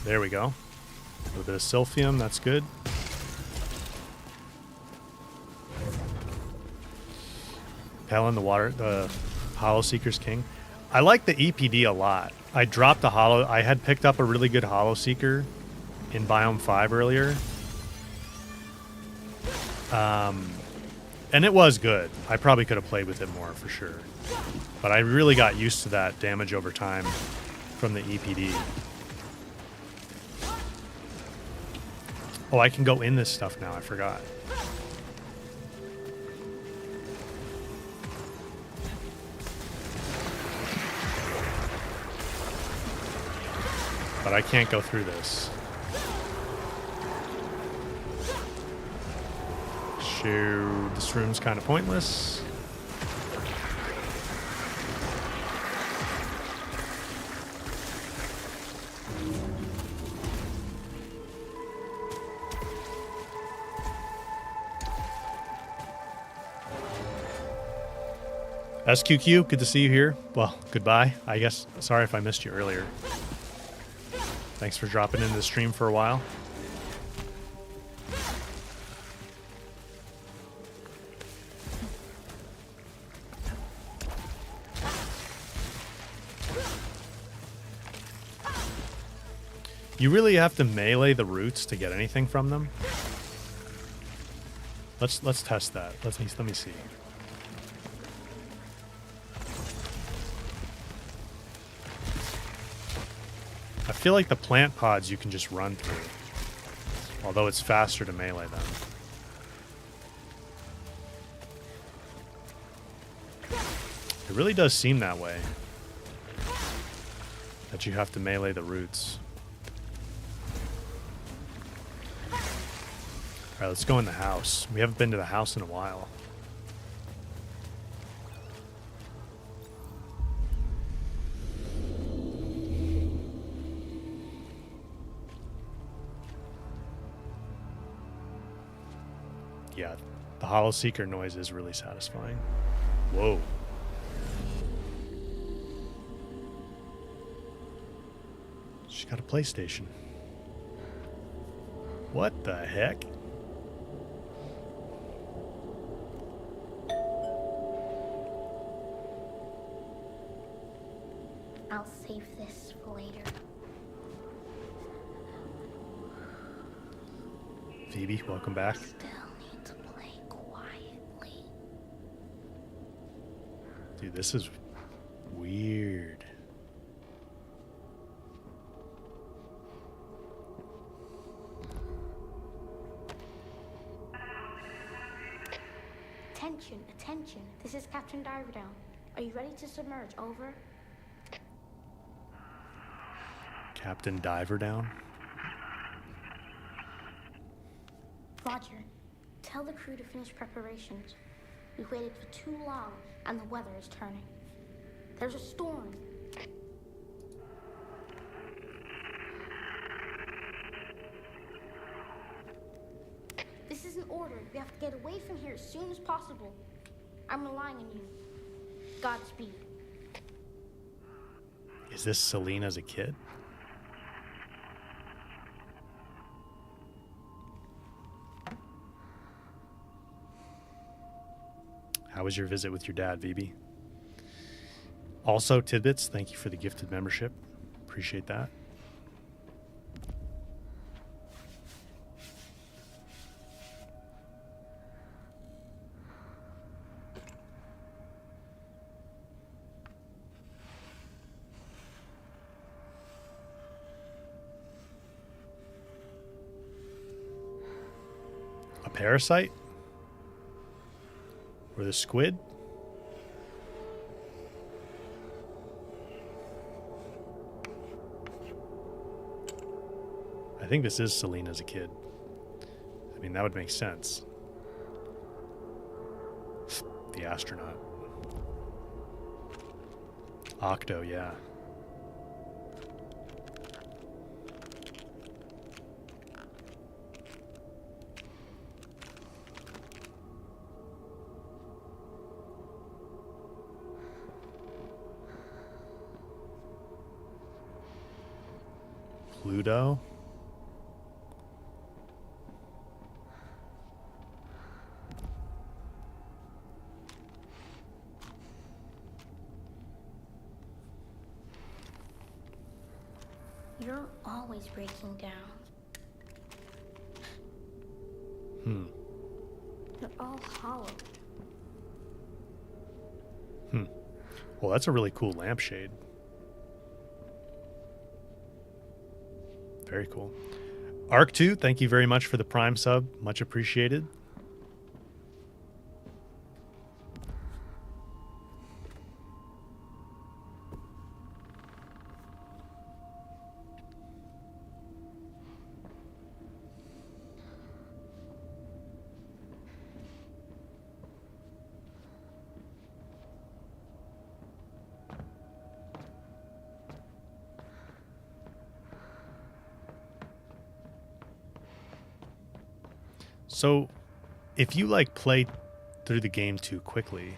There we go. A little bit of Sylphium, that's good. Pelin, the water, the Hollow Seeker's King. I like the EPD a lot. I dropped a Hollow. I had picked up a really good Hollow Seeker in Biome 5 earlier. And it was good. I probably could have played with it more for sure. But I really got used to that damage over time from the EPD. Oh, I can go in this stuff now. I forgot. But I can't go through this. Shoot, this room's kind of pointless. SQQ, good to see you here. Well, goodbye. I guess, sorry if I missed you earlier. Thanks for dropping into the stream for a while. You really have to melee the roots to get anything from them? Let's test that. Let me see. I feel like the plant pods you can just run through, although it's faster to melee them. It really does seem that way, that you have to melee the roots. All right, let's go in the house. We haven't been to the house in a while. Yeah, the Hollow Seeker noise is really satisfying. Whoa. She's got a PlayStation. What the heck? I'll save this for later. Phoebe, welcome back. Still need to play quietly. Dude, this is weird. Attention, attention. This is Captain Diverdown. Are you ready to submerge? Over. Captain Diver down. Roger. Tell the crew to finish preparations. We've waited for too long, and the weather is turning. There's a storm. This isn't ordered. We have to get away from here as soon as possible. I'm relying on you. Godspeed. Is this Selena as a kid? How was your visit with your dad, Phoebe? Also, Tidbits, thank you for the gifted membership. Appreciate that. A parasite? Or the squid? I think this is Selena as a kid. I mean, that would make sense. The astronaut. Octo, yeah. Pluto. You're always breaking down. They're all hollow. Well, that's a really cool lampshade. Very cool. Ark2, thank you very much for the Prime sub. Much appreciated. So, if you like play through the game too quickly,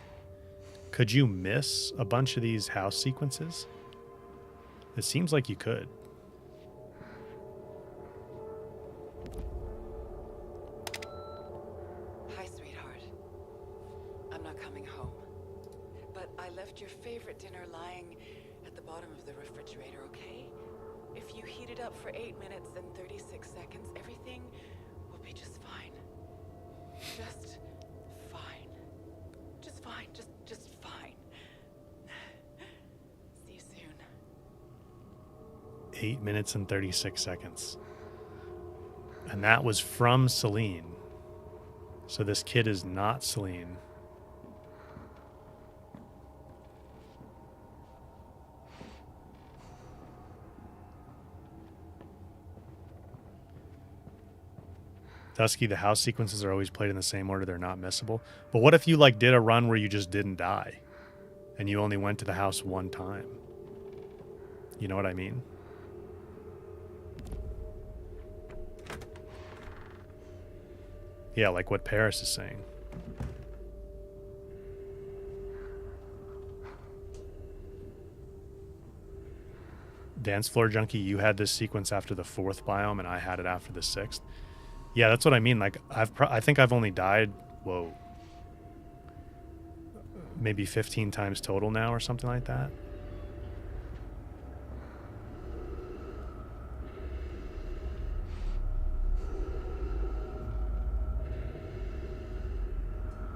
could you miss a bunch of these house sequences? It seems like you could. coming home. But I left your favorite dinner lying at the bottom of the refrigerator, okay? If you heat it up for 8 minutes and 36 seconds, everything will be just fine. Just fine. Just fine. Just fine. See you soon. 8 minutes and 36 seconds. And that was from Celine. So this kid is not Celine. Dusky, the house sequences are always played in the same order. They're not missable. But what if you like did a run where you just didn't die and you only went to the house one time? You know what I mean? Yeah, like what Paris is saying. Dance Floor Junkie, you had this sequence after the 4th biome and I had it after the 6th. Yeah, that's what I mean. Like, I think I've only died, maybe 15 times total now or something like that.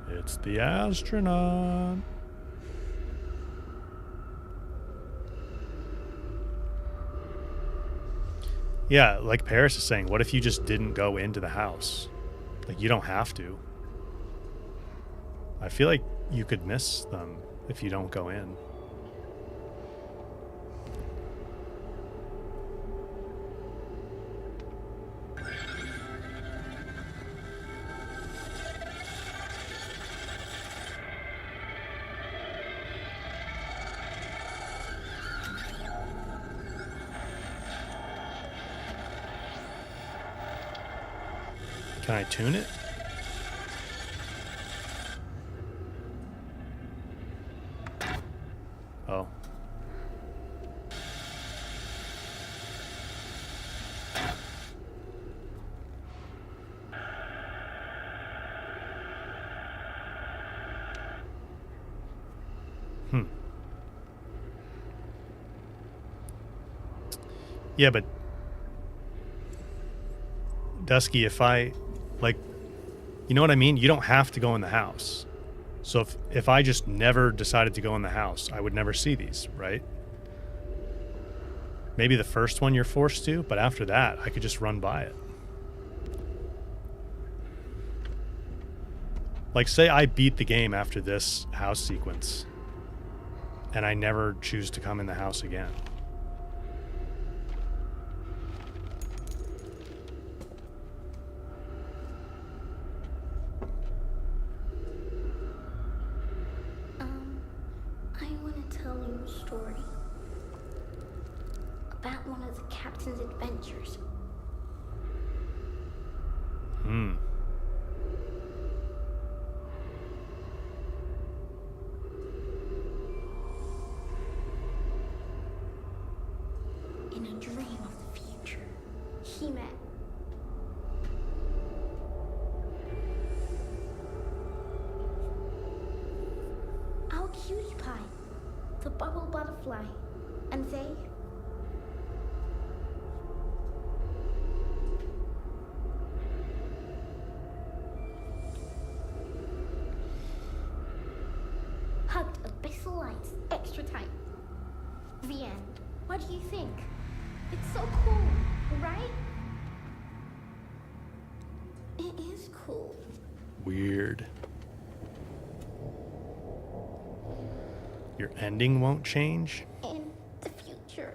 It's the astronaut. Yeah, like Paris is saying, what if you just didn't go into the house? Like, you don't have to. I feel like you could miss them if you don't go in. Can I tune it? Oh. Yeah, but Dusky, if I, like, you know what I mean? You don't have to go in the house. So if I just never decided to go in the house, I would never see these, right? Maybe the first one you're forced to, but after that, I could just run by it. Like, say I beat the game after this house sequence, and I never choose to come in the house again. I want to tell you a story about one of the captain's adventures. In a dream of the future, he met our cutie pie, the bubble butterfly, and they hugged abyssal lights extra tight. The end. What do you think? It's so cool, right? It is cool. Weird. Your ending won't change? In the future,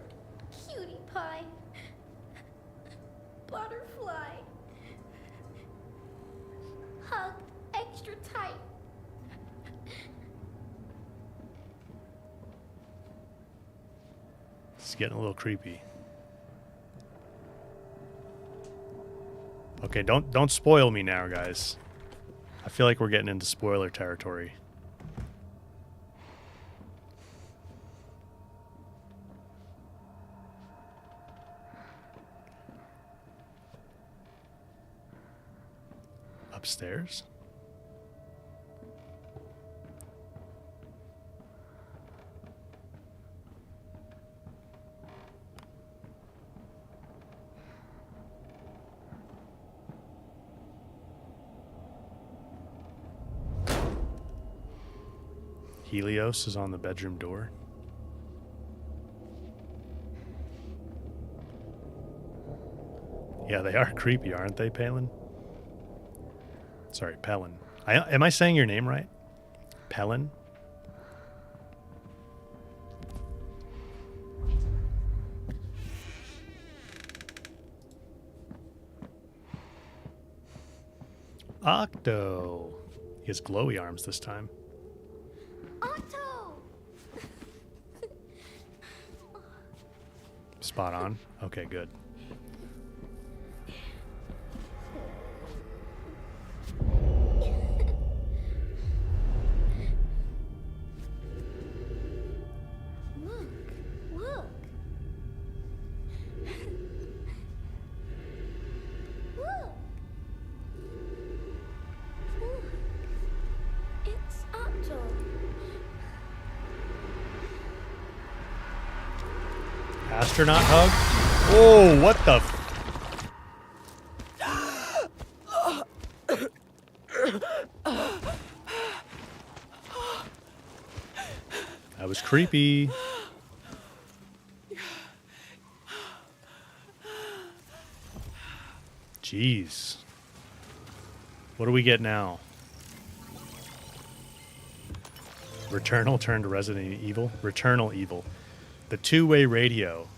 cutie pie, butterfly, hug extra tight. It's getting a little creepy. Okay, don't spoil me now, guys. I feel like we're getting into spoiler territory. Upstairs? Helios is on the bedroom door. Yeah, they are creepy, aren't they, Palin? Sorry, Pelin. Am I saying your name right? Pelin? Octo. He has glowy arms this time. Otto! Spot on. Okay, good. Look, look. Look. Look. It's Otto. Astronaut hug? Oh, what the That was creepy. Jeez. What do we get now? Returnal turned Resident Evil. Returnal Evil. The two-way radio.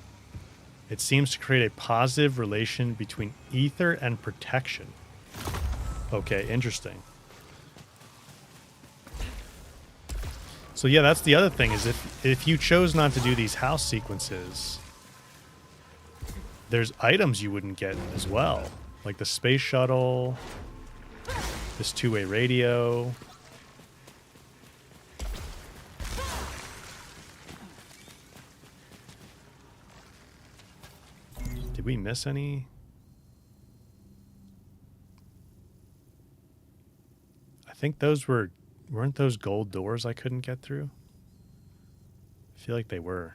It seems to create a positive relation between ether and protection. Okay, interesting. So yeah, that's the other thing, is if you chose not to do these house sequences, there's items you wouldn't get as well. Like the space shuttle, this two-way radio. Did we miss any? I think those weren't those gold doors I couldn't get through? I feel like they were.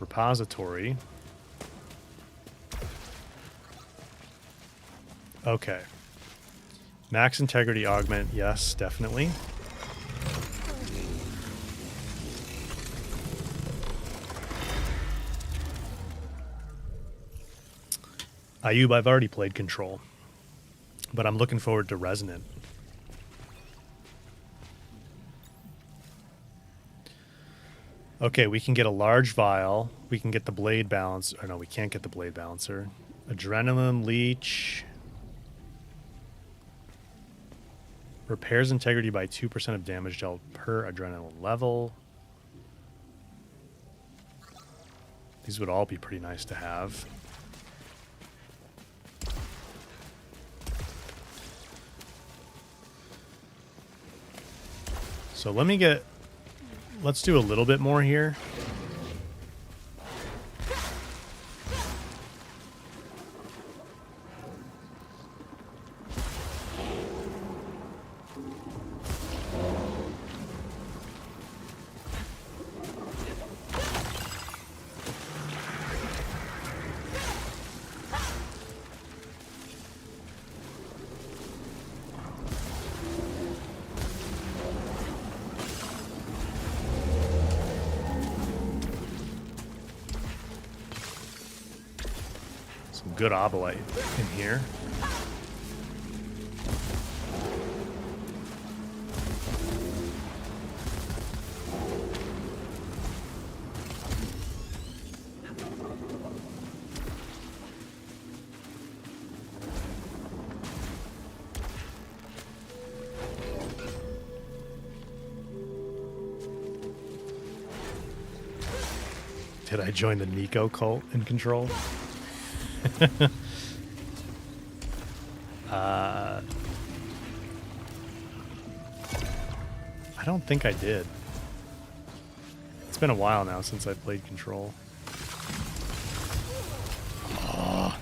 Repository. Okay. Max integrity augment, yes, definitely. Ayub, I've already played Control, but I'm looking forward to Resonant. Okay, we can get a large vial. We can get the blade balance. Or no, we can't get the blade balancer. Adrenaline leech. Repairs integrity by 2% of damage dealt per adrenaline level. These would all be pretty nice to have. So let's do a little bit more here. Good obolite in here. Did I join the Nico cult in Control? I don't think I did. It's been a while now since I played Control. Oh.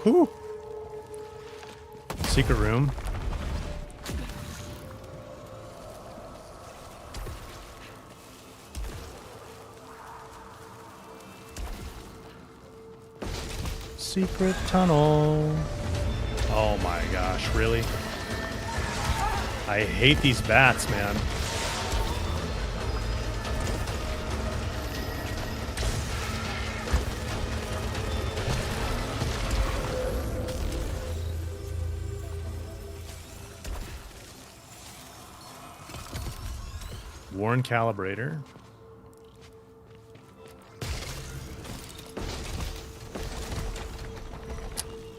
Whew. Secret room. Secret tunnel. Oh my gosh, really? I hate these bats, man. Worn calibrator.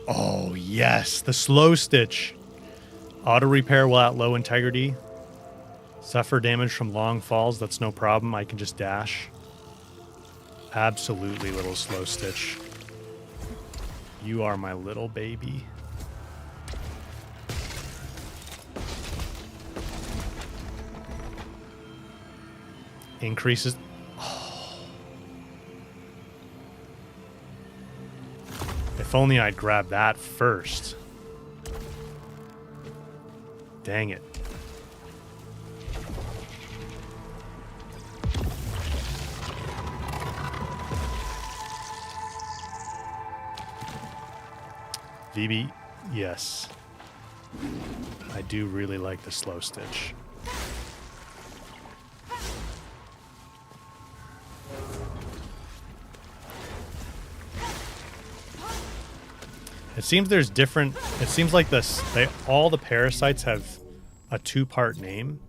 Oh, yes. The slow stitch. Auto repair while at low integrity. Suffer damage from long falls. That's no problem. I can just dash. Absolutely, little slow stitch. You are my little baby. Increases. If only I'd grabbed that first. Dang it. VB, yes. I do really like the slow stitch. It seems there's different. It seems like this. All the parasites have a two-part name,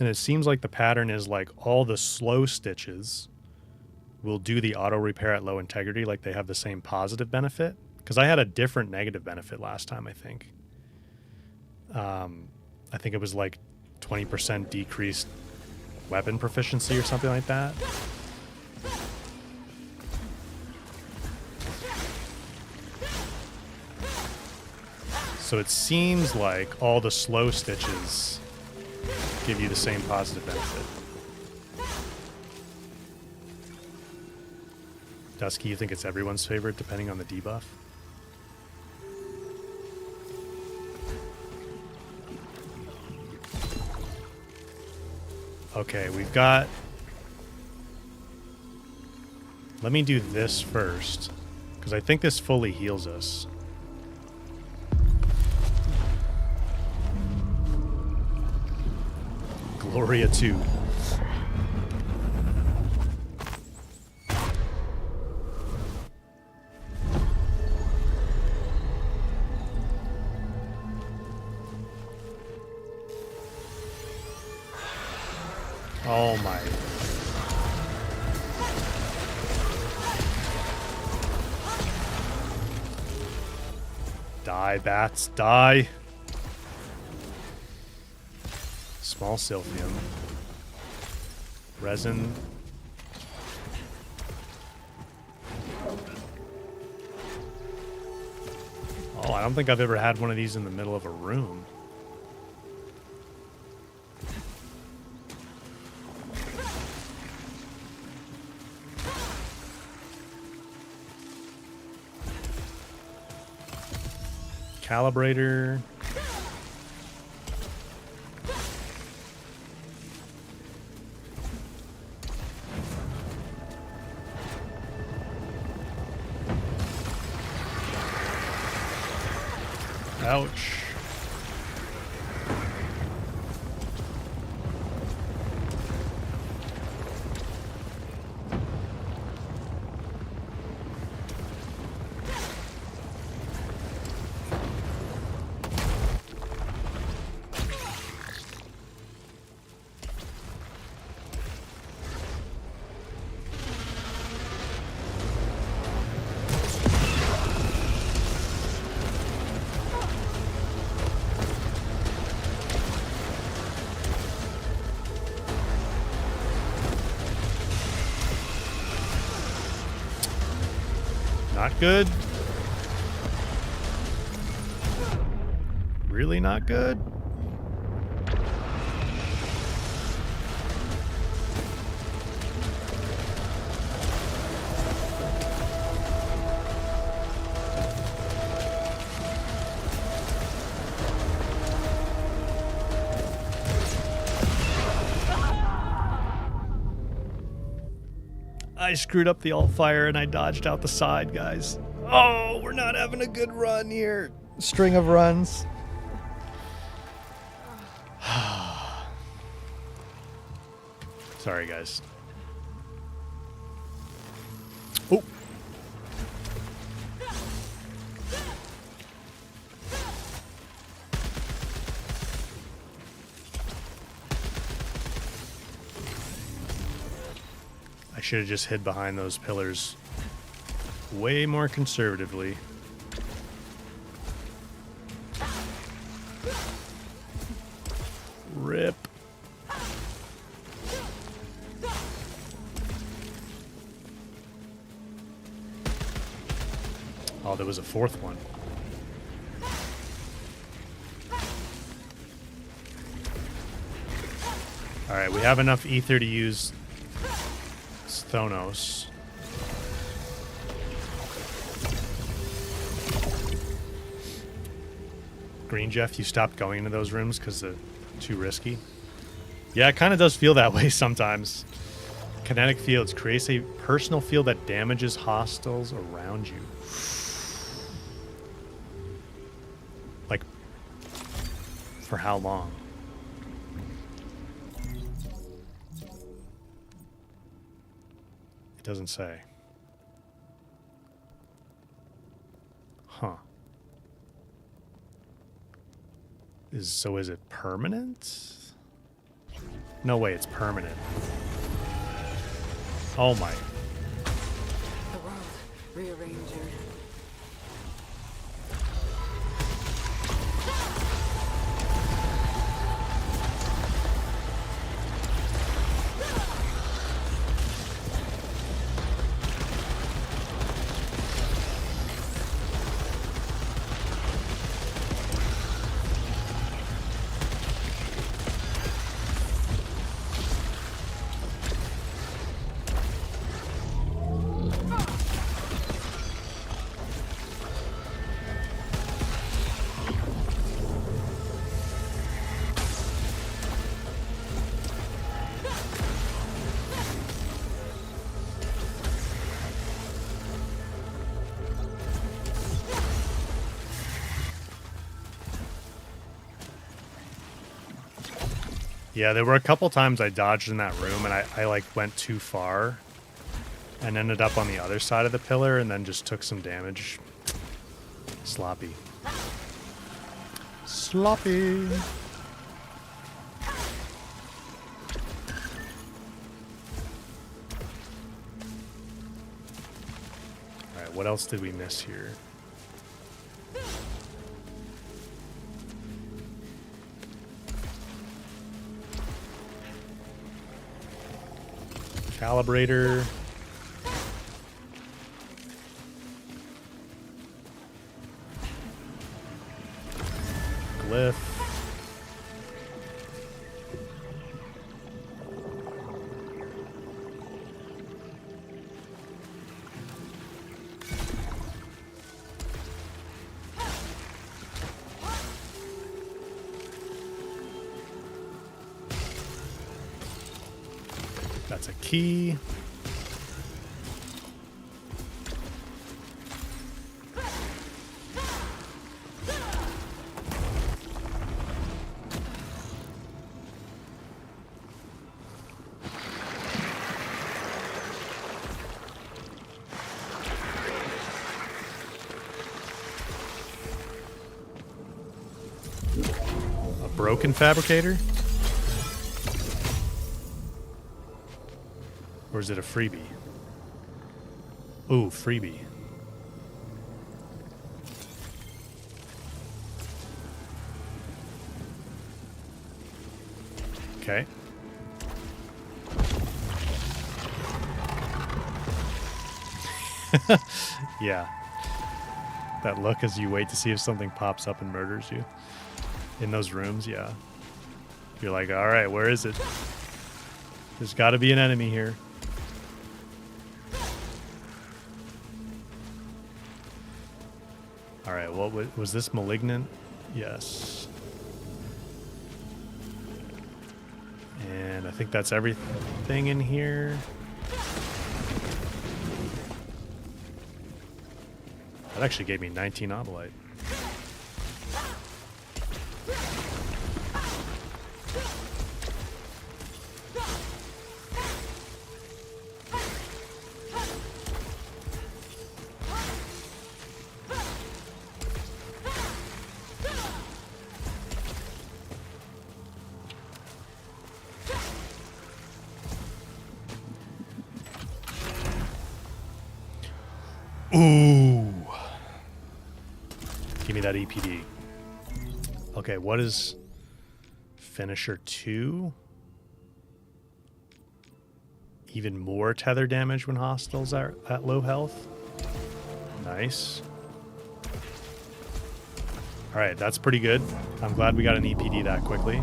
and it seems like the pattern is like all the slow stitches will do the auto repair at low integrity, like they have the same positive benefit. Because I had a different negative benefit last time. I think it was like 20% decreased weapon proficiency or something like that. So it seems like all the slow stitches give you the same positive benefit. Dusky, you think it's everyone's favorite depending on the debuff? Okay, we've got... Let me do this first, because I think this fully heals us. Gloria 2. Oh my. Die, bats, die. Small silphium. Resin. Oh, I don't think I've ever had one of these in the middle of a room. Calibrator. Ouch. Not good. Really not good. I screwed up the alt fire and I dodged out the side, guys. Oh, we're not having a good run here. String of runs. Sorry, guys. Oh. I should have just hid behind those pillars way more conservatively. Rip. Oh, there was a fourth one. Alright, we have enough ether to use Thonos. Green Jeff, you stopped going into those rooms because they're too risky. Yeah, it kind of does feel that way sometimes. Kinetic fields creates a personal field that damages hostiles around you. Like, for how long? It doesn't say. Huh. Is it permanent? No way it's permanent. Oh my. The world rearranged. Yeah, there were a couple times I dodged in that room and I like went too far and ended up on the other side of the pillar and then just took some damage. Sloppy. Sloppy. Alright, what else did we miss here? Calibrator. Glyph. That's a key. A broken fabricator? Or is it a freebie? Ooh, freebie. Okay. Yeah. That look as you wait to see if something pops up and murders you. In those rooms, yeah. You're like, alright, where is it? There's gotta be an enemy here. Alright, what was this malignant? Yes. And I think that's everything in here. That actually gave me 19 obelite. Ooh. Give me that EPD. Okay, what is Finisher 2? Even more tether damage when hostiles are at low health. Nice. Alright, that's pretty good. I'm glad we got an EPD that quickly.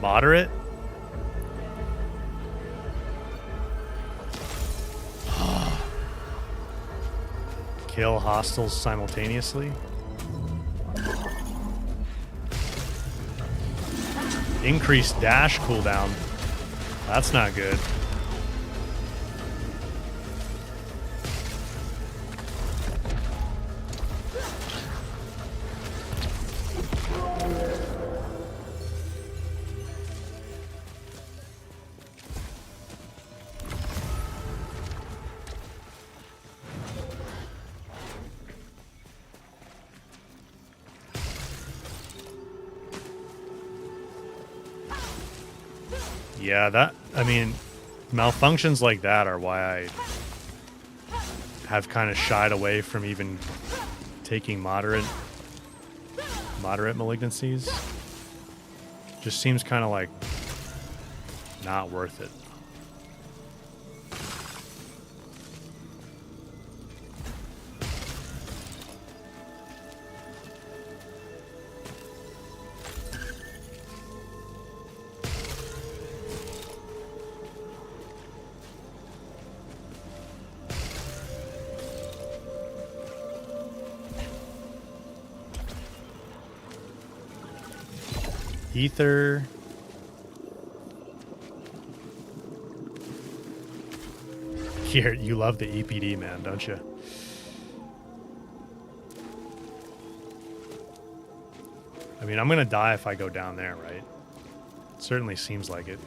Moderate? Kill hostiles simultaneously? Increased dash cooldown. That's not good. Yeah, I mean, malfunctions like that are why I have kind of shied away from even taking moderate malignancies. Just seems kind of like not worth it. Ether. Here, you love the EPD, man, don't you? I mean, I'm gonna die if I go down there, right? Certainly seems like it.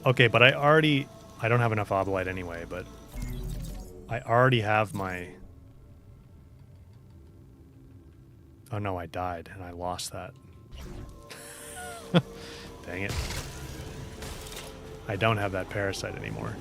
Okay, but I don't have enough obelite anyway, but I already have my... Oh no, I died and I lost that. Dang it. I don't have that parasite anymore.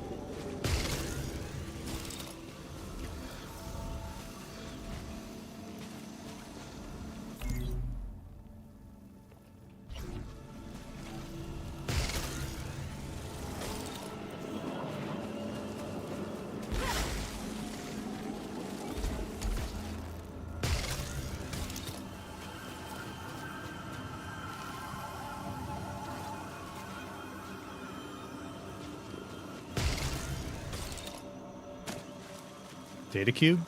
Data cube?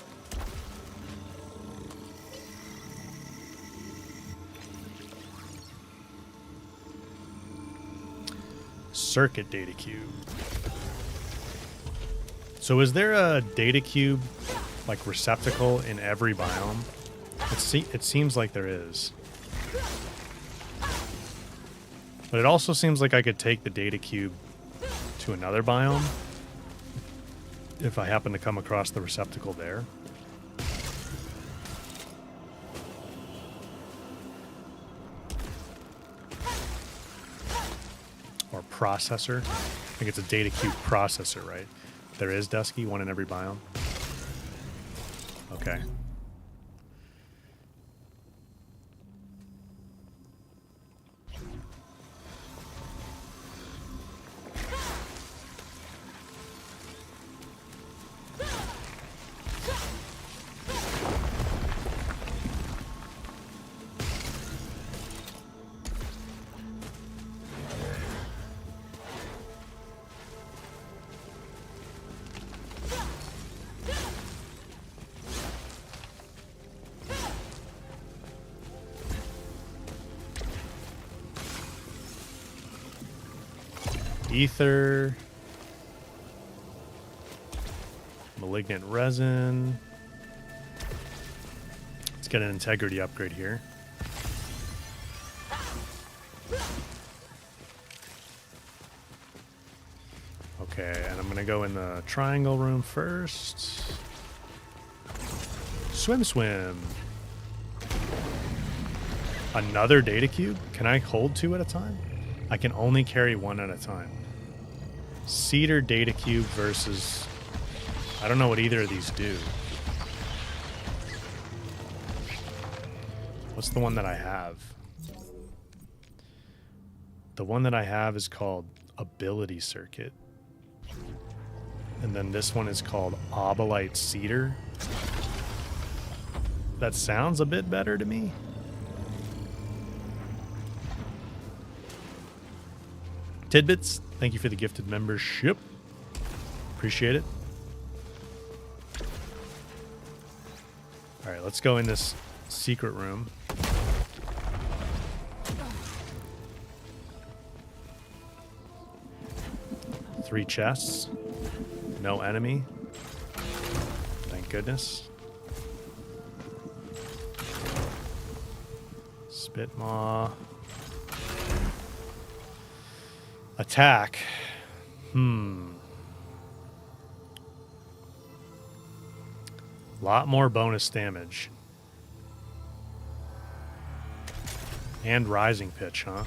Circuit data cube. So is there a data cube, like, receptacle in every biome? It seems like there is. But it also seems like I could take the data cube to another biome if I happen to come across the receptacle there. Or processor. I think it's a data cube processor, right? There is Dusky, one in every biome. Okay. ether. Malignant resin. Let's get an integrity upgrade here. Okay, and I'm gonna go in the triangle room first. Swim. Another data cube? Can I hold 2 at a time? I can only carry 1 at a time. Cedar data cube versus... I don't know what either of these do. What's the one that I have? The one that I have is called Ability Circuit. And then this one is called Obolite Cedar. That sounds a bit better to me. Tidbits, thank you for the gifted membership. Appreciate it. All right, let's go in this secret room. Three chests. No enemy. Thank goodness. Spitmaw. Attack. Lot more bonus damage. And rising pitch, huh?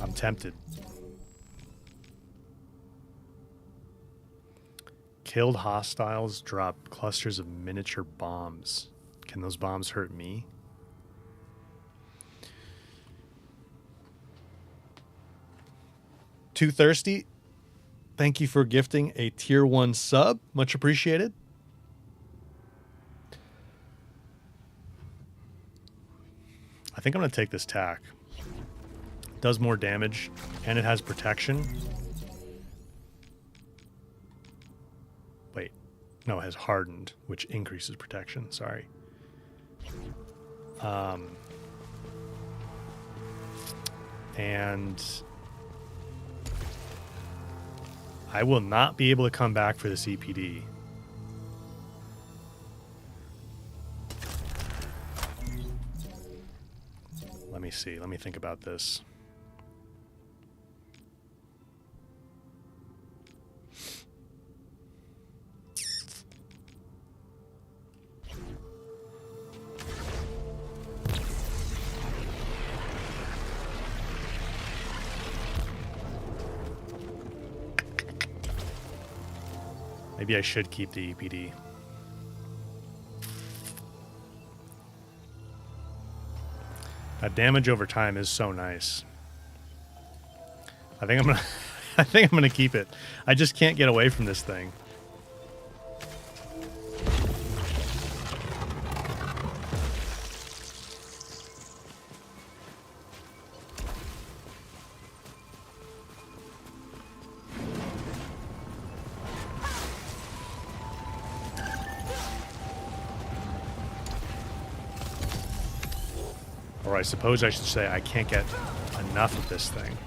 I'm tempted. Killed hostiles drop clusters of miniature bombs. Can those bombs hurt me? Too Thirsty, thank you for gifting a tier 1 sub. Much appreciated. I think I'm going to take this tack. Does more damage, and it has protection. Wait. No, it has hardened, which increases protection. Sorry. And... I will not be able to come back for this EPD. Let me see. Let me think about this. Maybe I should keep the EPD. That damage over time is so nice. I think I'm gonna keep it. I just can't get away from this thing. Or I suppose I should say I can't get enough of this thing.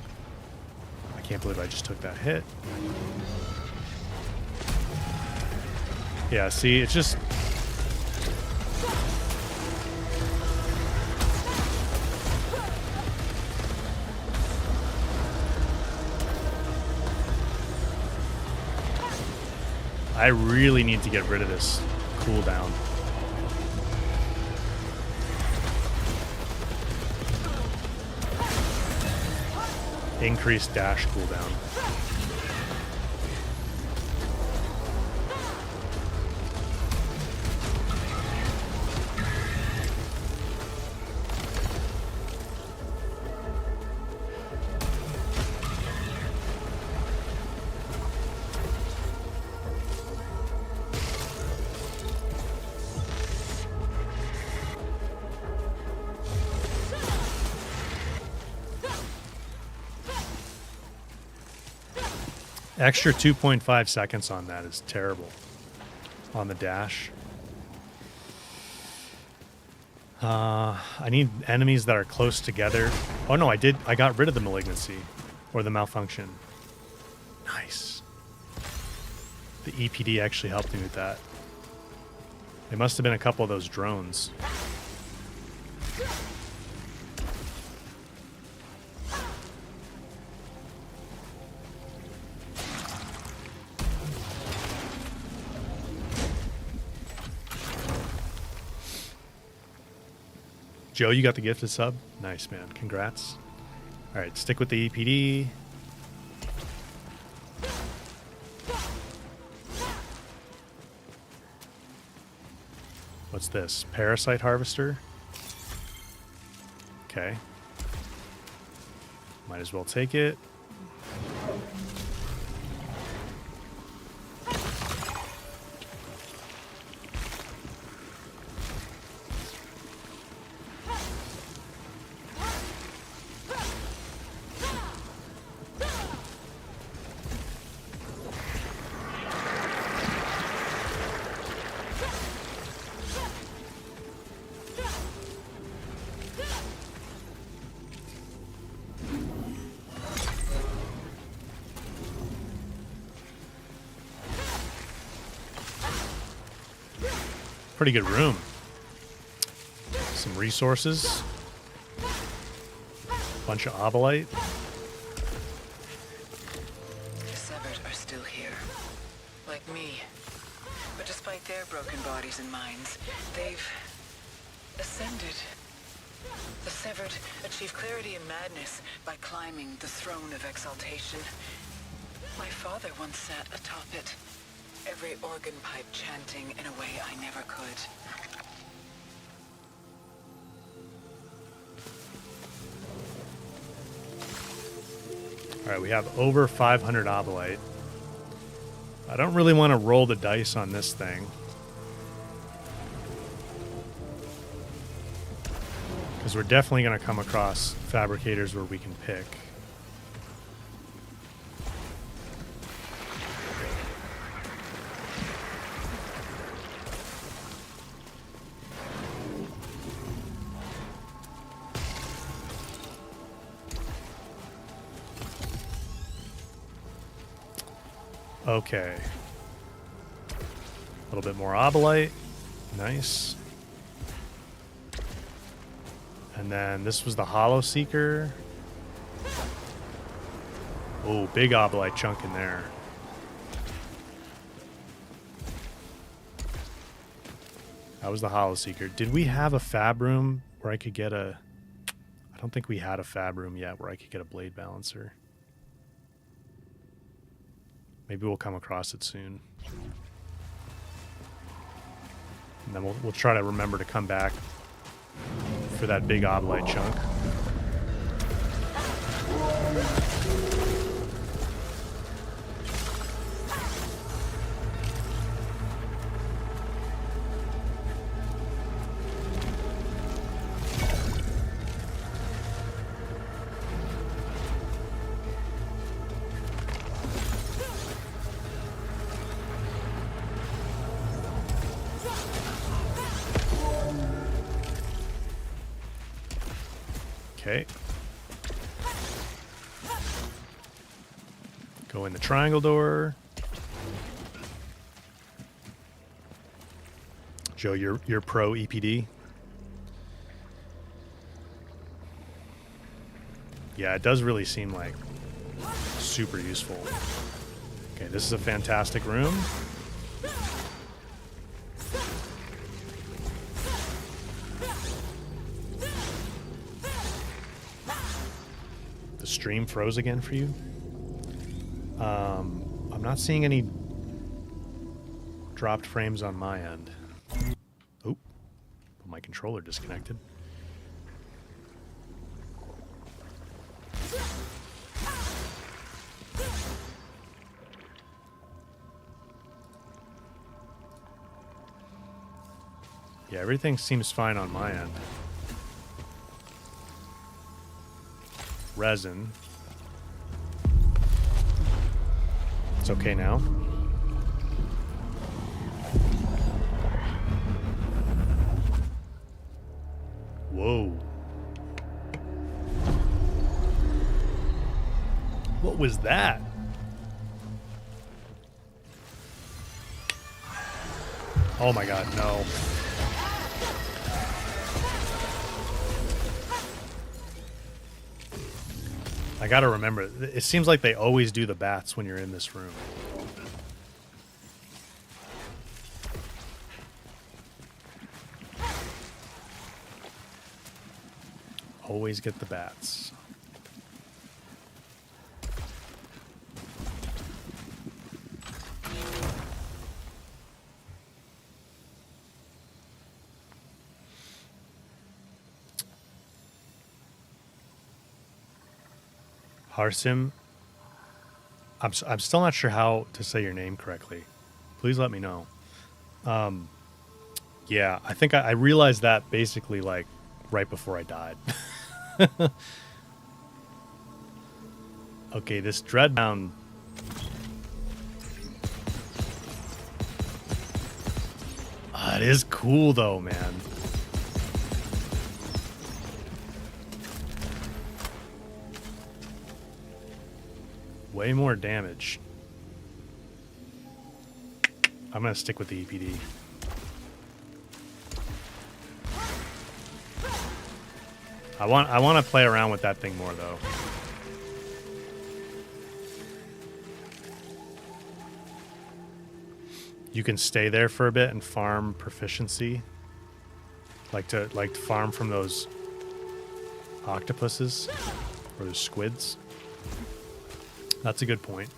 I can't believe I just took that hit. Yeah, see, it's just... I really need to get rid of this cooldown. Increased dash cooldown. Extra 2.5 seconds on that is terrible. On the dash. I need enemies that are close together. Oh no, I did. I got rid of the malignancy or the malfunction. Nice. The EPD actually helped me with that. It must have been a couple of those drones. Joe, you got the gifted sub? Nice, man. Congrats. All right, stick with the EPD. What's this? Parasite harvester? Okay. Might as well take it. Pretty good room. Some resources. Bunch of obolite. The severed are still here. Like me. But despite their broken bodies and minds, they've ascended. The severed achieve clarity and madness by climbing the throne of exaltation. My father once sat atop it. Every organ pipe chanting in a way I never could. All right, we have over 500 obolite. I don't really want to roll the dice on this thing. Because we're definitely going to come across fabricators where we can pick. Okay. A little bit more obolite. Nice. And then this was the Hollow Seeker. Oh, big obolite chunk in there. That was the Hollow Seeker. Did we have a fab room where I could get a... I don't think we had a fab room yet where I could get a blade balancer. Maybe we'll come across it soon. And then we'll try to remember to come back for that big obolite chunk. Okay. Go in the triangle door. Joe, you're pro EPD. Yeah, it does really seem like super useful. Okay, this is a fantastic room. Stream froze again for you. I'm not seeing any dropped frames on my end. Oh, my controller disconnected. Yeah, everything seems fine on my end. Resin. It's okay now. was that? Oh my god, no. I gotta remember, it seems like they always do the bats when you're in this room. Always get the bats. Harsim, I'm still not sure how to say your name correctly. Please let me know. Yeah, I think I realized that basically like right before I died. Okay, this Dreadbound. It is cool though, man. Way more damage. I'm gonna stick with the EPD. I want to play around with that thing more though. You can stay there for a bit and farm proficiency. Like to farm from those octopuses or those squids. That's a good point.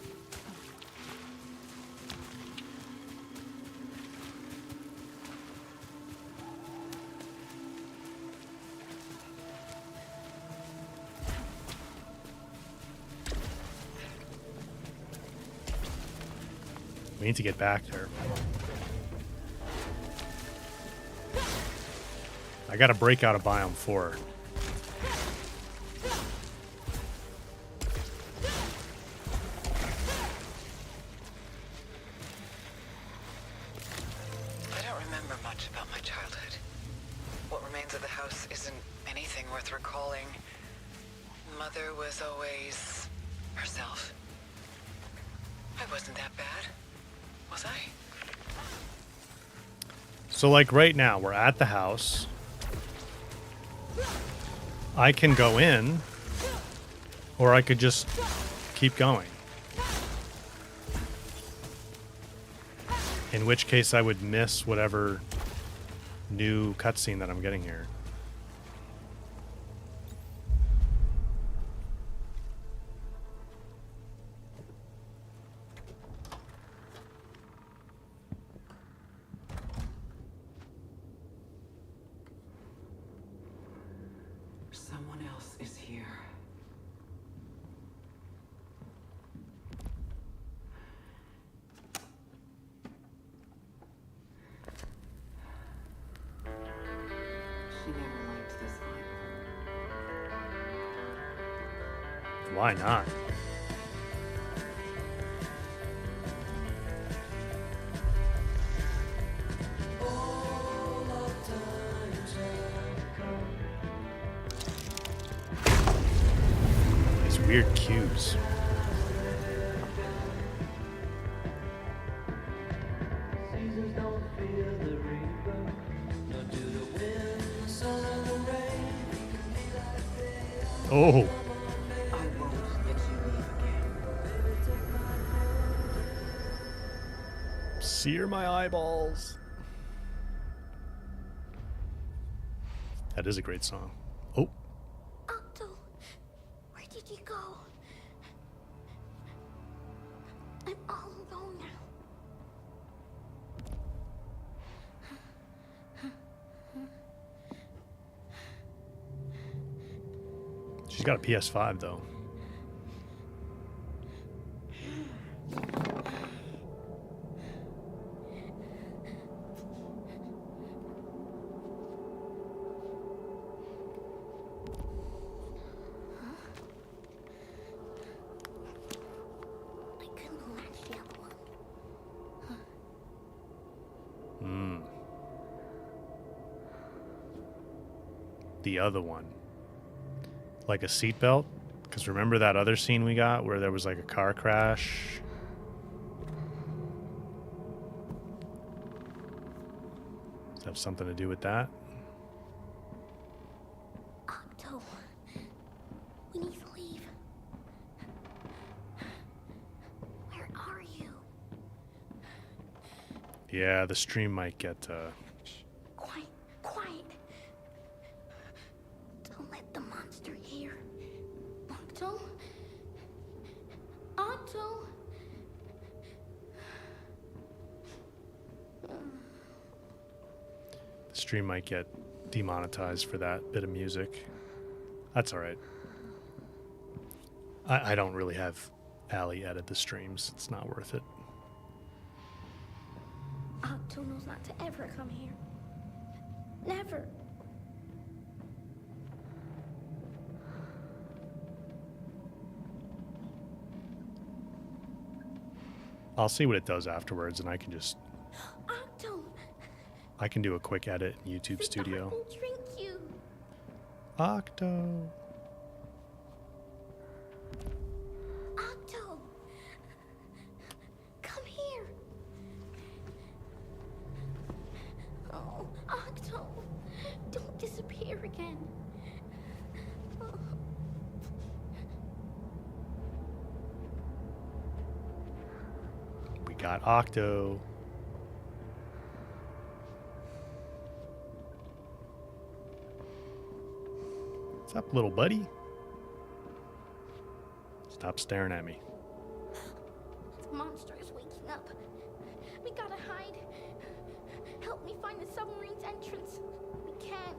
We need to get back there. I gotta break out of Biome 4. I don't remember much about my childhood. What remains of the house isn't anything worth recalling. Mother was always herself. I wasn't that bad. Was I? So like right now, we're at the house. I can go in, or I could just keep going. In which case I would miss whatever new cutscene that I'm getting here. Someone else is here. She never liked this eyeball. Why not? These weird cues. Oh, I won't let you leave again. sear my eyeballs. That is a great song. Oh, Octo, where did you go? I'm all alone now. she's got a PS5 though. I couldn't latch the other one. The other one. Like a seatbelt? Because remember that other scene we got where there was like a car crash? Does that have something to do with that? Octo, we need to leave. Where are you? Yeah, the stream might get... Shh, quiet, quiet. Don't let the monster hear. Octo? Octo? The stream might get demonetized for that bit of music. That's all right. I don't really have Allie edit the streams. It's not worth it. Octo knows not to ever come here. Never. I'll see what it does afterwards, and I can just... Octo! I can do a quick edit in YouTube The Studio. dog will drink you. Octo. Octo! Come here. Oh, Octo! Don't disappear again. Oh. We got Octo. What's up, little buddy? Stop staring at me. The monster is waking up. We gotta hide. Help me find the submarine's entrance. We can.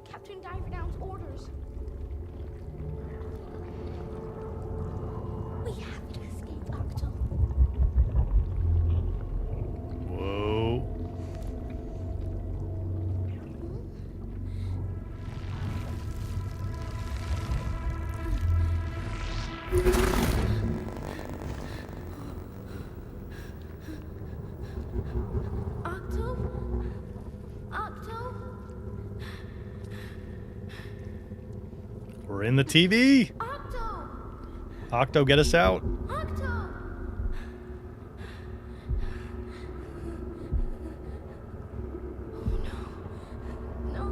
Captain Diver Down's orders. We have to escape, Octo. Whoa. Octo? Octo? We're in the TV. Octo! Octo, get us out. Octo! No.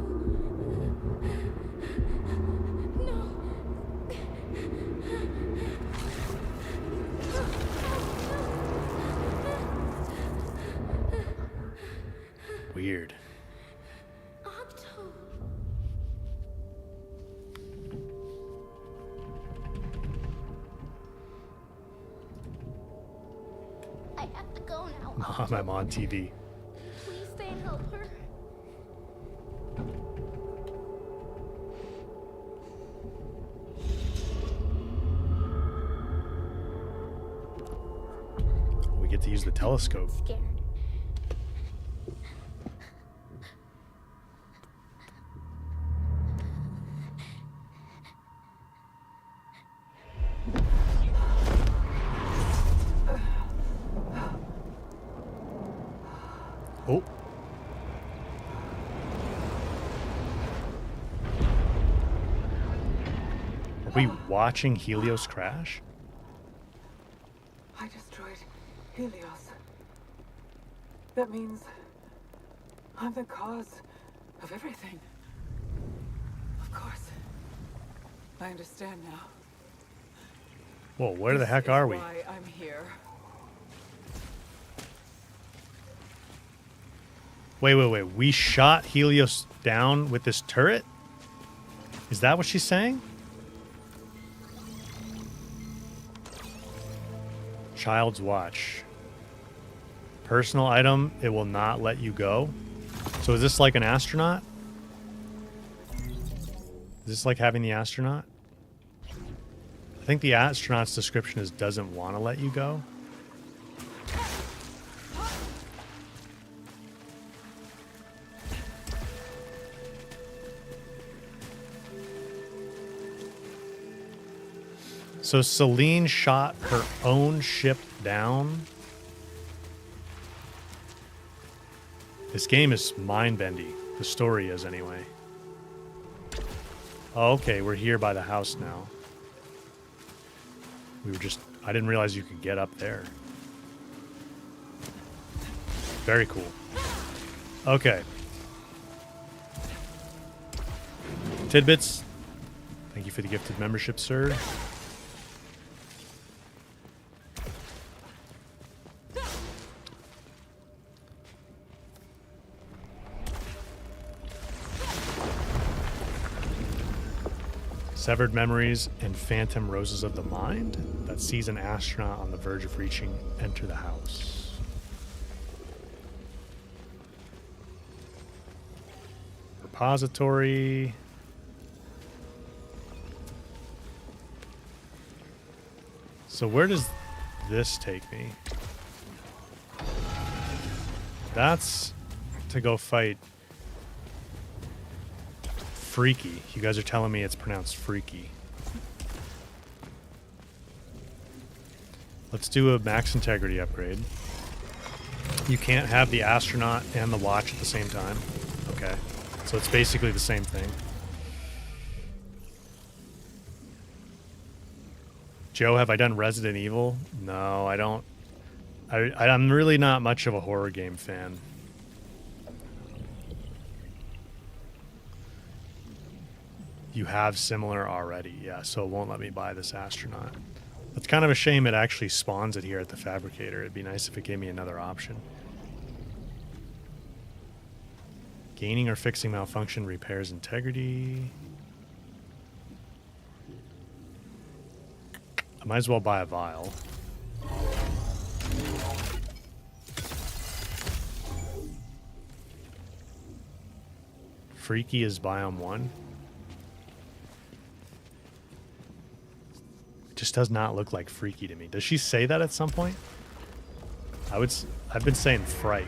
No. Weird. Octo! I have to go now. Mom, I'm on TV. Please stay and help her. We get to use the telescope. Scared. Oh. Are we watching Helios crash? I destroyed Helios. That means I'm the cause of everything. Of course. I understand now. Whoa, where the heck This are is we? Why I'm here. Wait. We shot Helios down with this turret? Is that what she's saying? Child's watch. Personal item, it will not let you go. So is this like an astronaut? Is this like having the astronaut? I think the astronaut's description is doesn't want to let you go. So Celine shot her own ship down. This game is mind-bendy. The story is, anyway. Oh, okay, we're here by the house now. I didn't realize you could get up there. Very cool. Okay. Tidbits. Thank you for the gifted membership, sir. Severed memories and phantom roses of the mind that sees an astronaut on the verge of reaching enter the house. Repository. So where does this take me? That's to go fight Freaky. You guys are telling me it's pronounced Freaky. Let's do a max integrity upgrade. You can't have the astronaut and the watch at the same time. Okay. So it's basically the same thing. Joe, have I done Resident Evil? No, I don't. I'm really not much of a horror game fan. You have similar already, yeah, so it won't let me buy this astronaut. It's kind of a shame it actually spawns it here at the fabricator. It'd be nice if it gave me another option. Gaining or fixing malfunction repairs integrity. I might as well buy a vial. Freaky is biome 1. Just does not look like Freaky to me. Does she say that at some point? I've been saying Frike.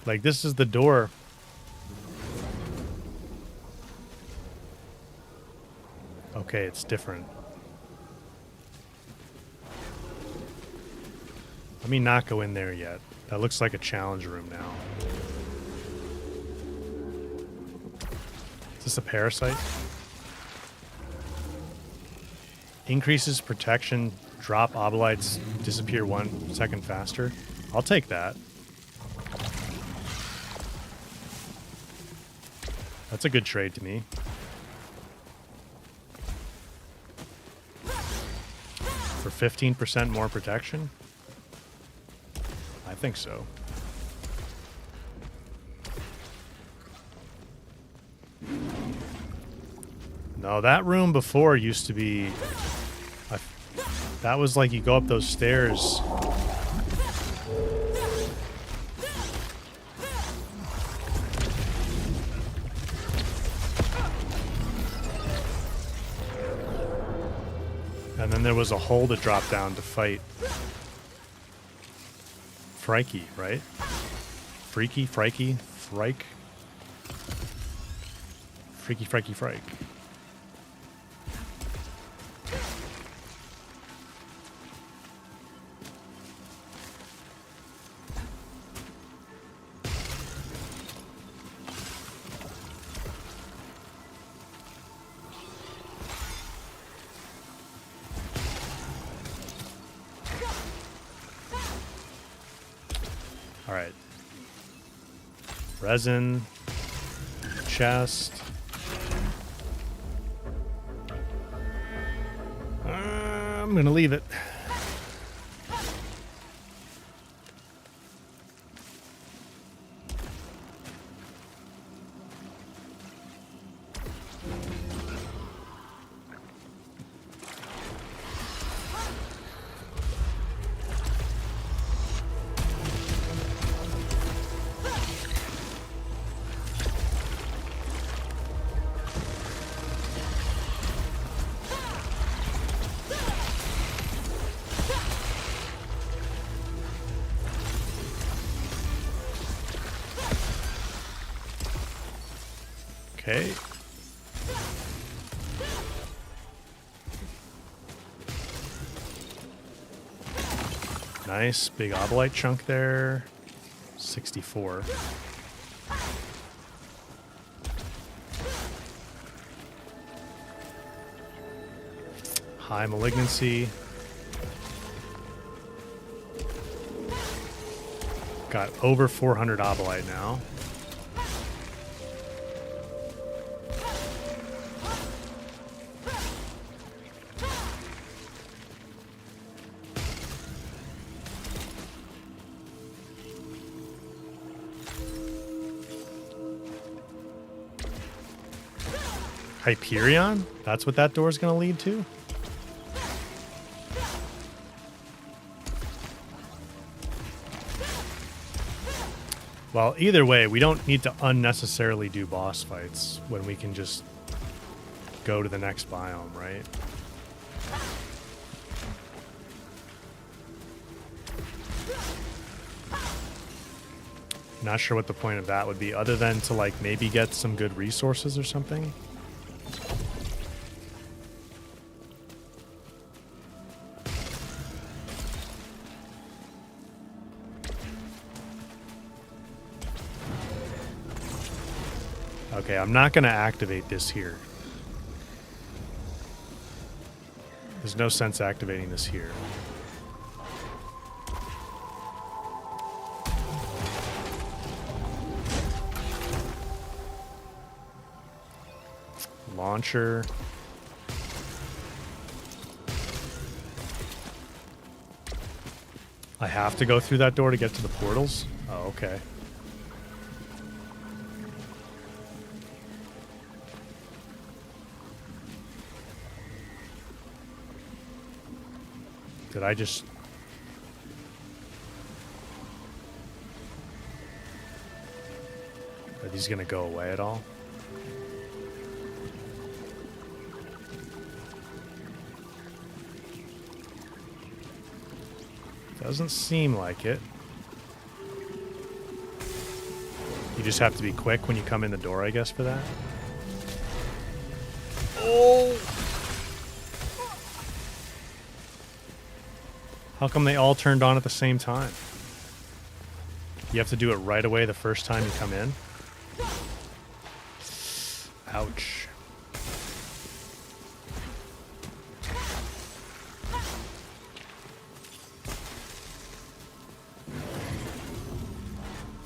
Like, this is the door. Okay, it's different. Let me not go in there yet. That looks like a challenge room now. Is this a parasite? Increases protection, drop obolites, disappear 1 second faster. I'll take that. That's a good trade to me. For 15% more protection? I think so. No, that room before used to be... that was like you go up those stairs... and then there was a hole to drop down to fight Frikey, right? Freaky, Frikey, Frike. Freaky, Frikey, Frike. Alright. Resin. Chest. I'm gonna leave it. Okay. Nice big obolite chunk there. 64. High malignancy. Got over 400 obolite now. Hyperion? That's what that door is going to lead to? Well, either way, we don't need to unnecessarily do boss fights when we can just go to the next biome, right? Not sure what the point of that would be, other than to, like, maybe get some good resources or something. Okay, I'm not going to activate this here. There's no sense activating this here. Launcher. I have to go through that door to get to the portals? Oh, okay. Did I just... Are these going to go away at all? Doesn't seem like it. You just have to be quick when you come in the door, I guess, for that. Oh! How come they all turned on at the same time? You have to do it right away the first time you come in? Ouch.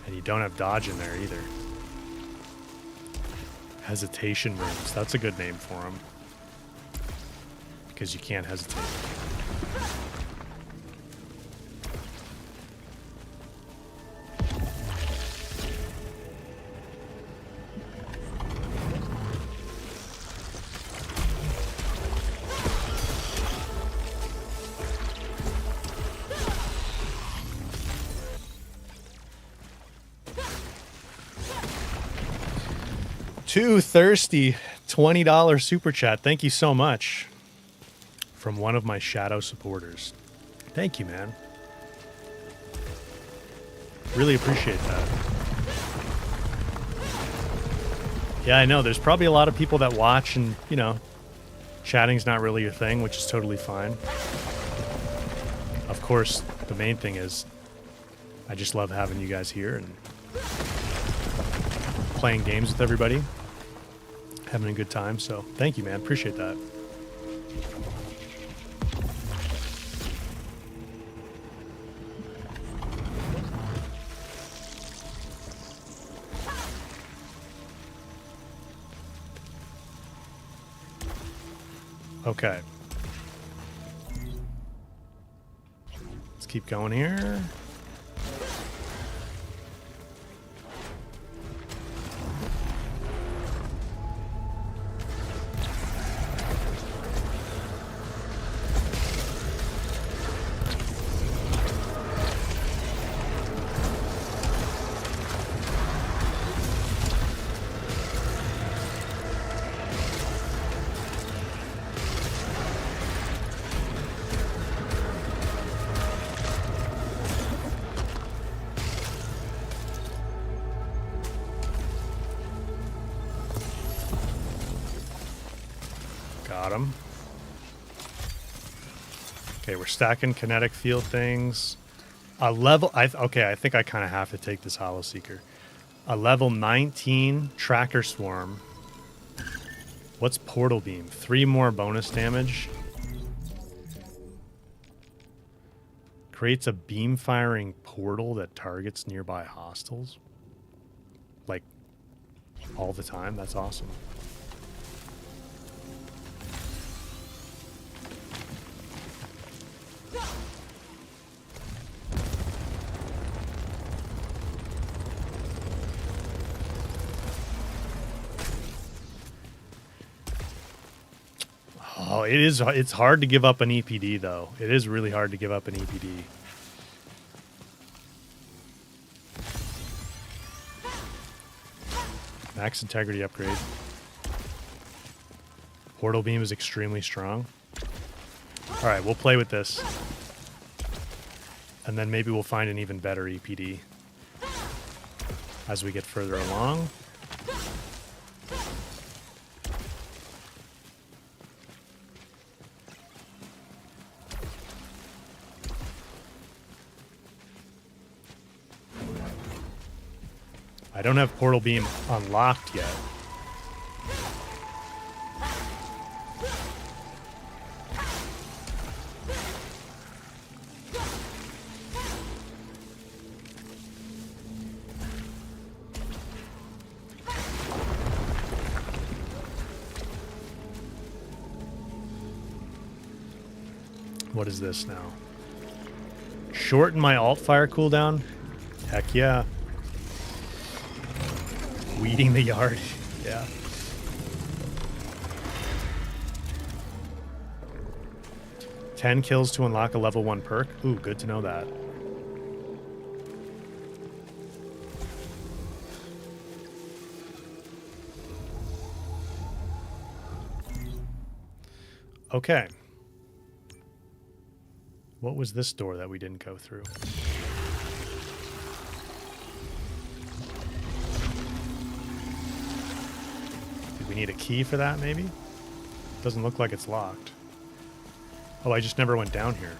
And you don't have dodge in there either. Hesitation rooms. That's a good name for them. Because you can't hesitate. Too thirsty. $20 super chat. Thank you so much. From one of my shadow supporters. Thank you, man. Really appreciate that. Yeah, I know. There's probably a lot of people that watch and, you know, chatting's not really your thing, which is totally fine. Of course, the main thing is I just love having you guys here and playing games with everybody. Having a good time, so thank you, man. Appreciate that. Okay. keep going here. Got him. Okay, we're stacking kinetic field things. A level... okay, I think I kind of have to take this Hollow Seeker. A level 19 Tracker Swarm. What's Portal Beam? 3 more bonus damage. Creates a beam-firing portal that targets nearby hostiles. Like, all the time? That's awesome. Oh, it's hard to give up an EPD, though. It is really hard to give up an EPD. Max integrity upgrade. Portal beam is extremely strong. Alright, we'll play with this. And then maybe we'll find an even better EPD as we get further along. I don't have Portal Beam unlocked yet. What is this now? Shorten my alt fire cooldown? Heck yeah. Weeding the yard. Yeah. Ten kills to unlock a level 1 perk. Ooh, good to know that. Okay. What was this door that we didn't go through? Did we need a key for that, maybe? Doesn't look like it's locked. Oh, I just never went down here.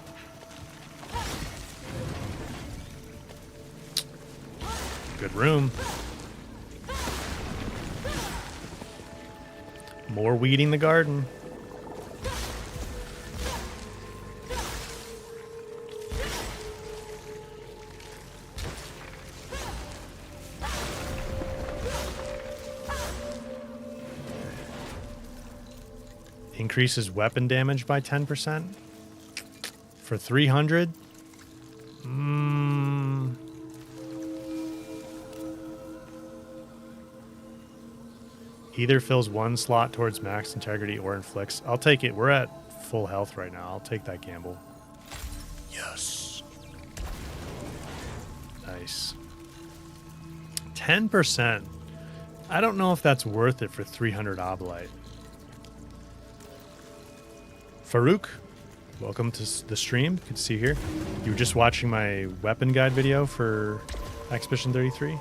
Good room. More weeding the garden. Increases weapon damage by 10%. For 300? Either fills 1 slot towards max integrity or inflicts. I'll take it. We're at full health right now. I'll take that gamble. Yes. Nice. 10%. I don't know if that's worth it for 300 Obolite. Farouk, welcome to the stream. Good to see you here. You were just watching my weapon guide video for Expedition 33.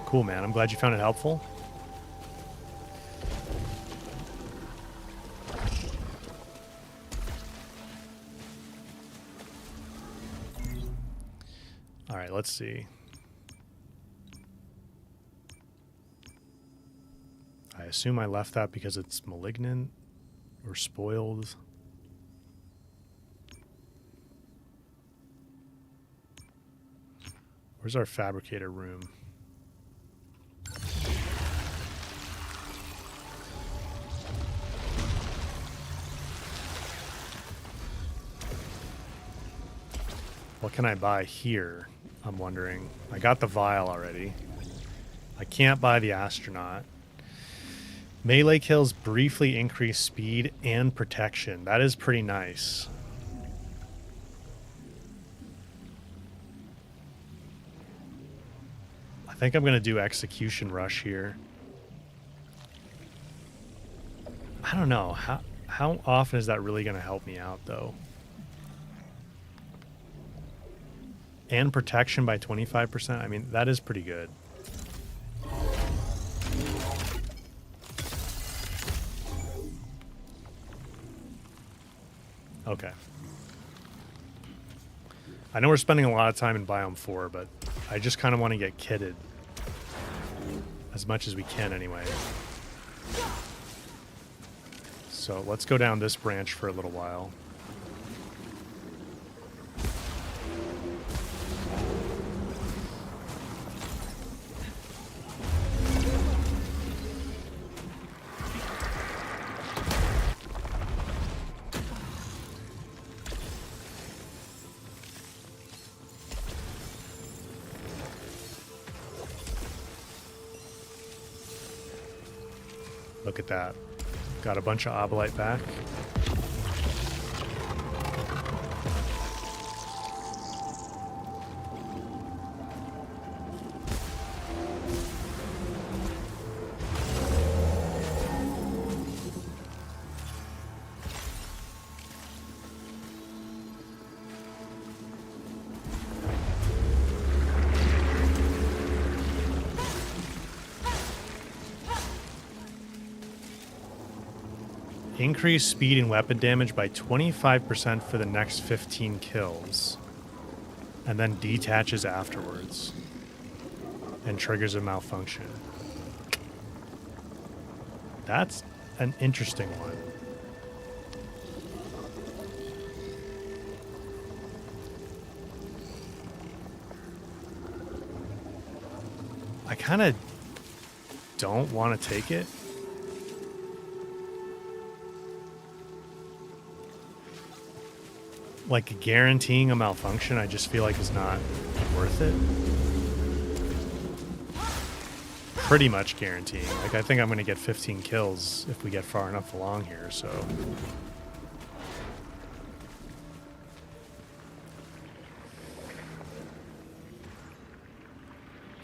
Cool, man. I'm glad you found it helpful. All right, let's see. I assume I left that because it's malignant. Or spoiled. Where's our fabricator room? What can I buy here? I'm wondering. I got the vial already. I can't buy the astronaut. Melee kills briefly increase speed and protection. That is pretty nice. I think I'm going to do execution rush here. I don't know. How often is that really going to help me out, though? And protection by 25%? I mean, that is pretty good. Okay. I know we're spending a lot of time in Biome 4, but I just kind of want to get kitted. As much as we can, anyway. So let's go down this branch for a little while. Look at that. Got a bunch of obolite back. Increase speed and weapon damage by 25% for the next 15 kills. And then detaches afterwards. And triggers a malfunction. That's an interesting one. I kind of don't want to take it. Like, guaranteeing a malfunction, I just feel like is not worth it. Pretty much guaranteeing. Like, I think I'm going to get 15 kills if we get far enough along here, so.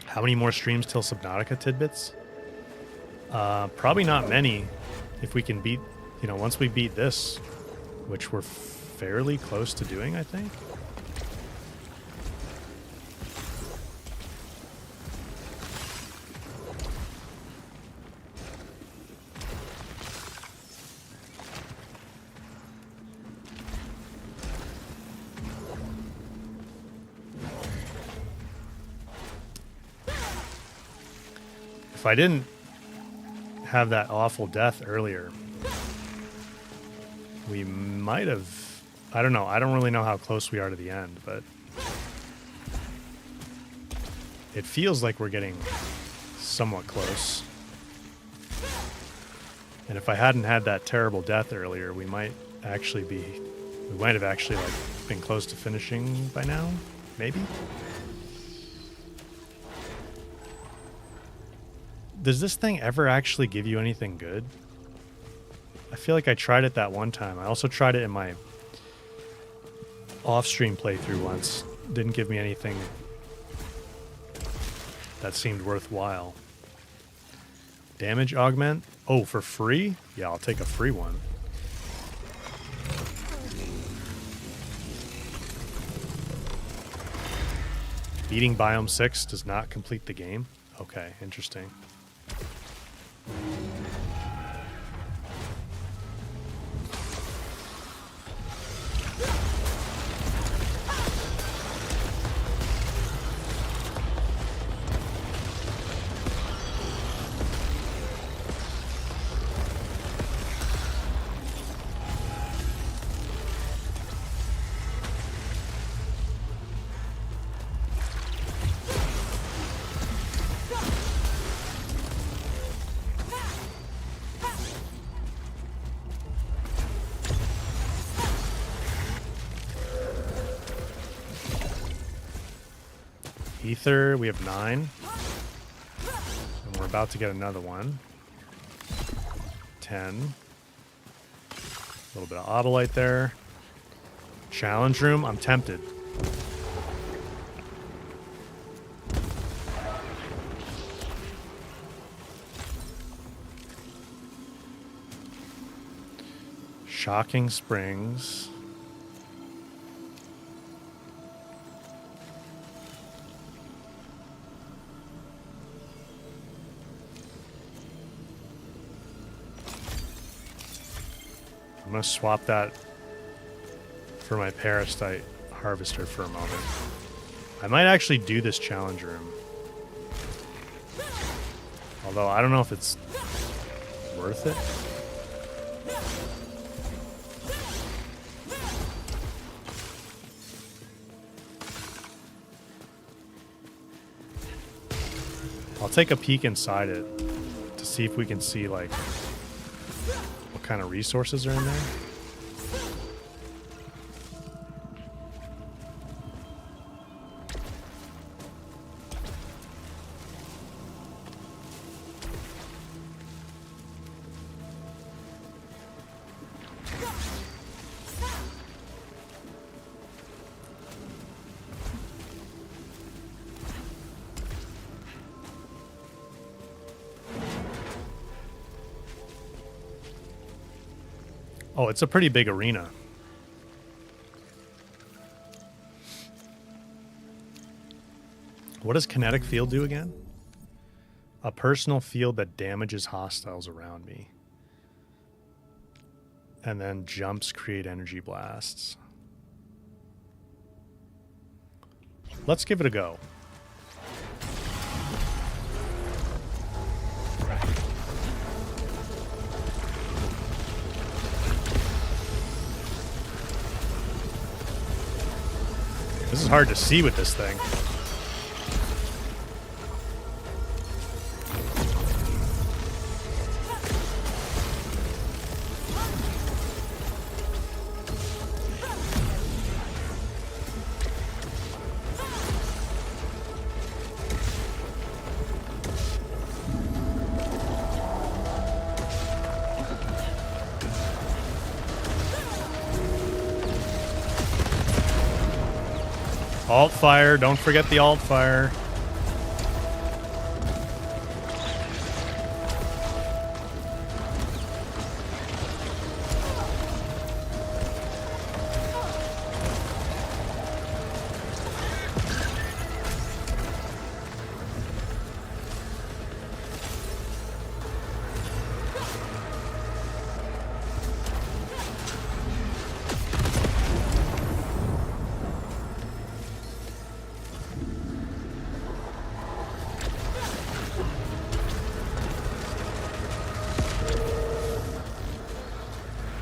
How many more streams till Subnautica tidbits? Probably not many. If we can beat, you know, once we beat this, which we're fairly close to doing, I think. If I didn't have that awful death earlier, we might have... I don't know. I don't really know how close we are to the end, but it feels like we're getting somewhat close. And if I hadn't had that terrible death earlier, we might have actually like been close to finishing by now, maybe. Does this thing ever actually give you anything good? I feel like I tried it that one time. I also tried it in my off-stream playthrough once. Didn't give me anything that seemed worthwhile. Damage augment? Oh, for free? Yeah, I'll take a free one. Beating Biome 6 does not complete the game? Okay, interesting. Ether, we have 9. And we're about to get another one. 10. A little bit of Autolite there. Challenge room, I'm tempted. Shocking Springs. I'm going to swap that for my parasite harvester for a moment. I might actually do this challenge room. Although I don't know if it's worth it. I'll take a peek inside it to see if we can see like what kind of resources are in there. Oh, it's a pretty big arena. What does kinetic field do again? A personal field that damages hostiles around me. And then jumps create energy blasts. Let's give it a go. This is hard to see with this thing. Alt fire, don't forget the alt fire.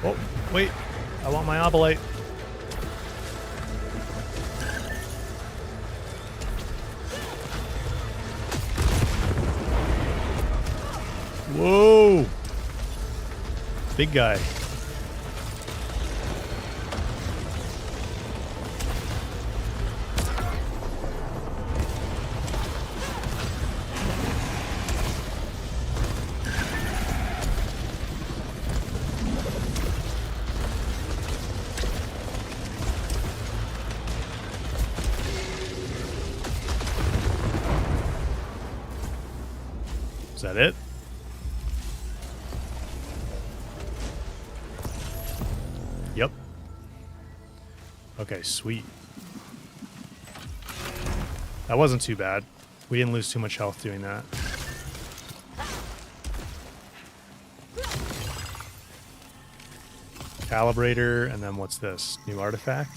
Oh, wait. I want my Obolite. Whoa. Big guy. Is that it? Yep. Okay, sweet. That wasn't too bad. We didn't lose too much health doing that. Calibrator, and then what's this? New artifact?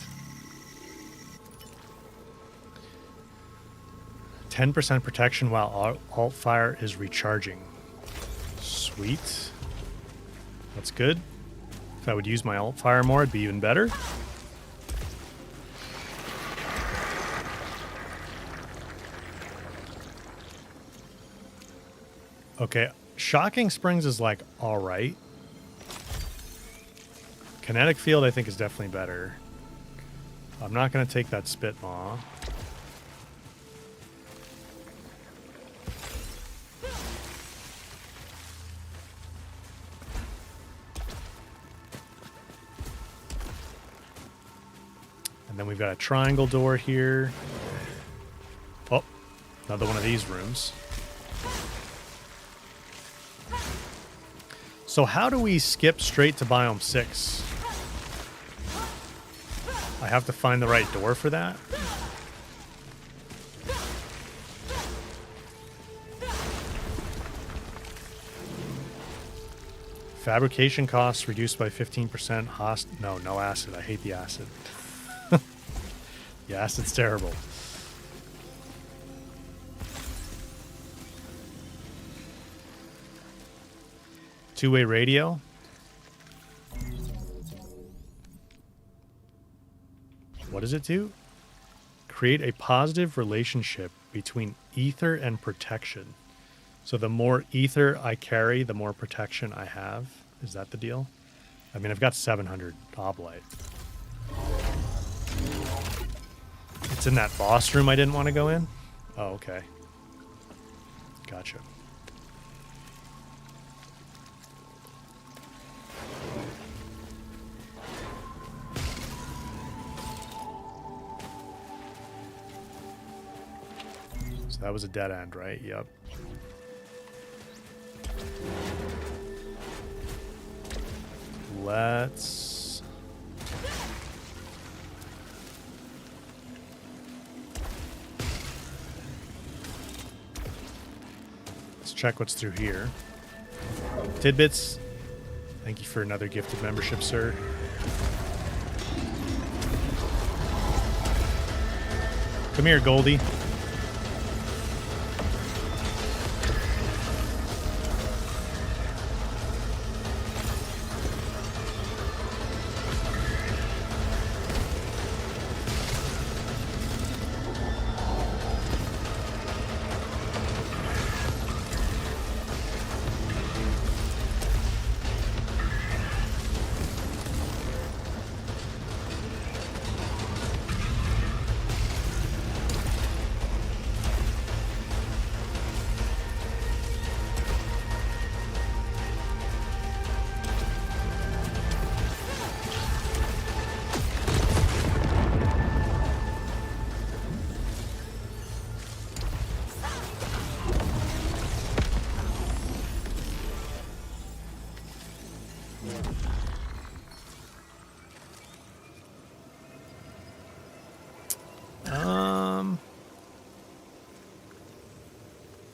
10% protection while alt fire is recharging. Sweet. That's good. If I would use my alt fire more, it'd be even better. Okay, Shocking Springs is like alright. Kinetic Field I think is definitely better. I'm not going to take that Spit Maw. then we've got a triangle door here. Oh, another one of these rooms. So how do we skip straight to biome 6? I have to find the right door for that. Fabrication costs reduced by 15%. No acid. I hate the acid. The acid's terrible. Two-way radio. What does it do? Create a positive relationship between ether and protection. So the more ether I carry, the more protection I have. Is that the deal? I mean, I've got 700 oblite. It's in that boss room I didn't want to go in? Oh, okay. Gotcha. So that was a dead end, right? Yep. Let's... check what's through here. Tidbits. Thank you for another gifted membership, sir. Come here, Goldie.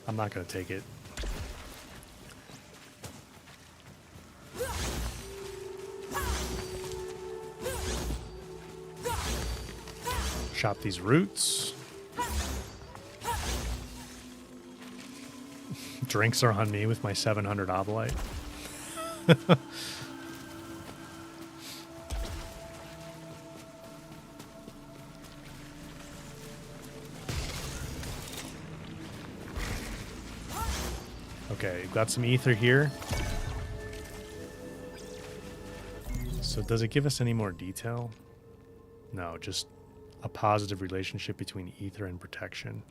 I'm not going to take it. Chop these roots. Drinks are on me with my 700 oblite. Okay, we've got some ether here. So does it give us any more detail? No, just a positive relationship between ether and protection.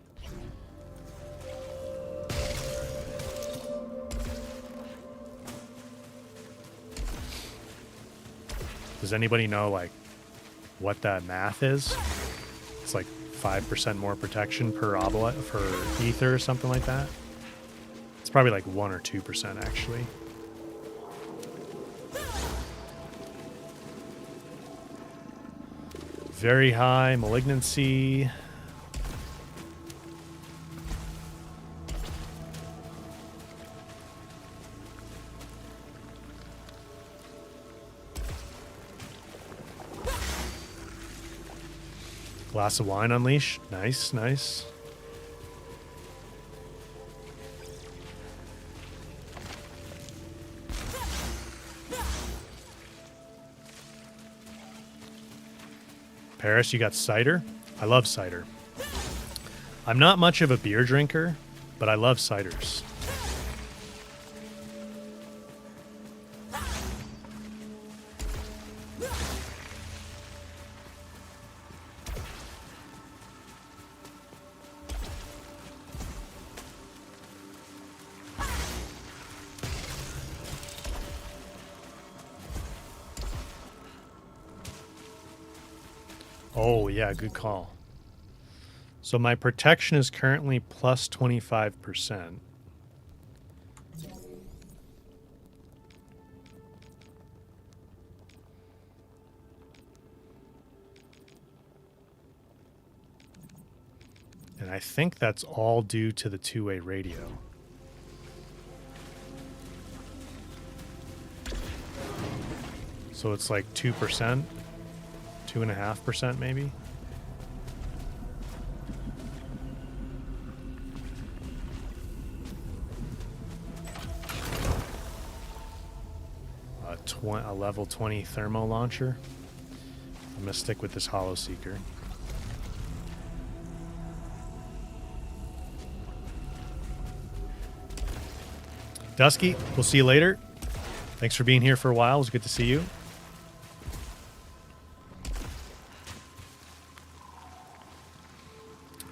Does anybody know, like, what that math is? It's like 5% more protection per oblite for ether or something like that. It's probably like 1 or 2% actually. Very high malignancy. Glass of wine unleashed. Nice, nice. Paris, you got cider? I love cider. I'm not much of a beer drinker, but I love ciders. Oh, yeah, good call. So my protection is currently plus 25%. And I think that's all due to the two-way radio. So it's like 2%, 2.5% maybe. A level 20 thermo launcher. I'm gonna stick with this Hollow Seeker. Dusky, we'll see you later. Thanks for being here for a while. It was good to see you.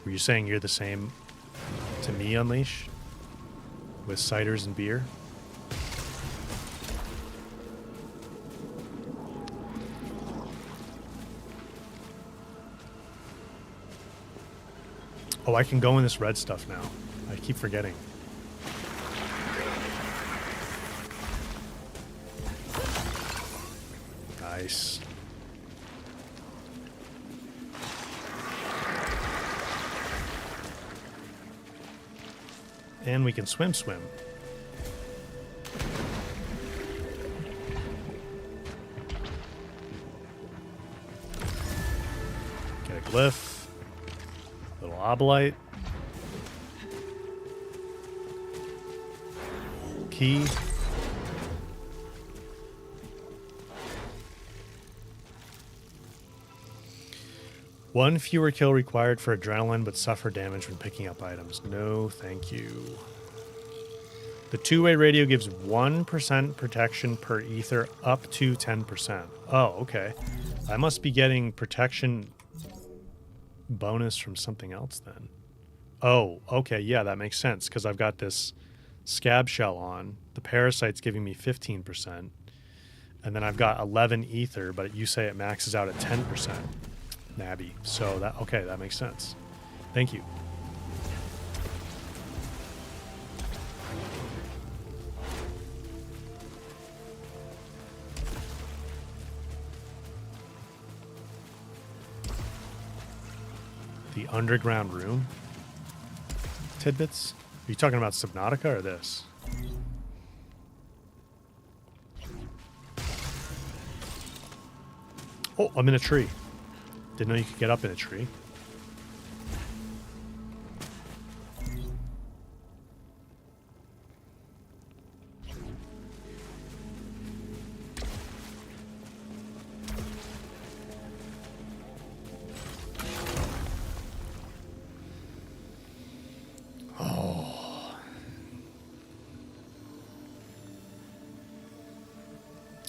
Were you saying you're the same to me, Unleash? With ciders and beer? Oh, I can go in this red stuff now. I keep forgetting. Nice. And we can swim. Get a glyph. Little obolite. Key. One fewer kill required for adrenaline, but suffer damage when picking up items. No, thank you. The two-way radio gives 1% protection per ether up to 10%. Oh, okay. I must be getting protection bonus from something else then. Oh, okay. Yeah, that makes sense because I've got this scab shell on. The parasite's giving me 15%. And then I've got 11 ether, but you say it maxes out at 10%. Nabby. So that, okay, that makes sense. Thank you. The underground room? Tidbits? Are you talking about Subnautica or this? Oh, I'm in a tree. Didn't know you could get up in a tree.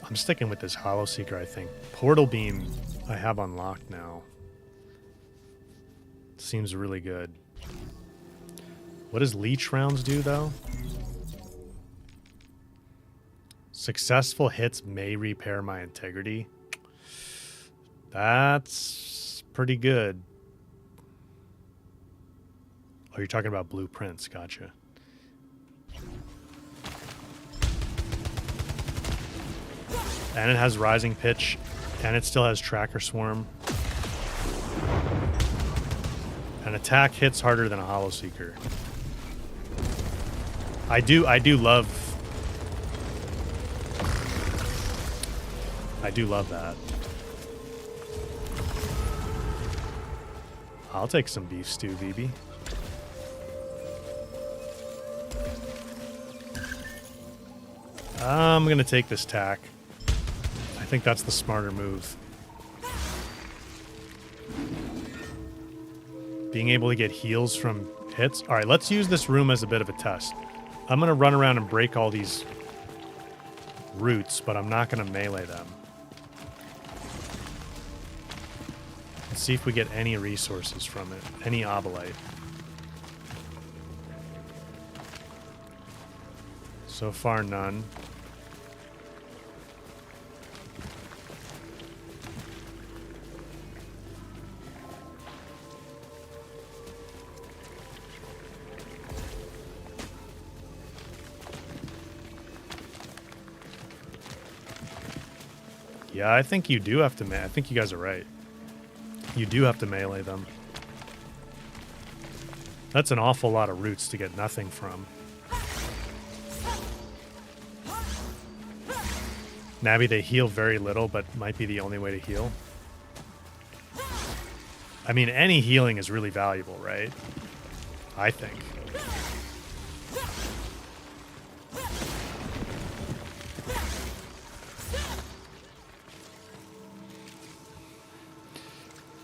I'm sticking with this Hollow Seeker, I think. Portal Beam I have unlocked now. Seems really good. What does Leech Rounds do, though? Successful hits may repair my integrity. That's pretty good. Oh, you're talking about blueprints. Gotcha. And it has Rising Pitch, and it still has Tracker Swarm. An attack hits harder than a Hollow Seeker. I do love that. I'll take some beef stew, BB. I'm gonna take this tack. I think that's the smarter move. Being able to get heals from hits. All right, let's use this room as a bit of a test. I'm going to run around and break all these roots, but I'm not going to melee them. Let's see if we get any resources from it. Any obolite. So far, none. Yeah, I think you do have to I think you guys are right. You do have to melee them. That's an awful lot of roots to get nothing from. Nabby, they heal very little, but might be the only way to heal. I mean, any healing is really valuable, right? I think.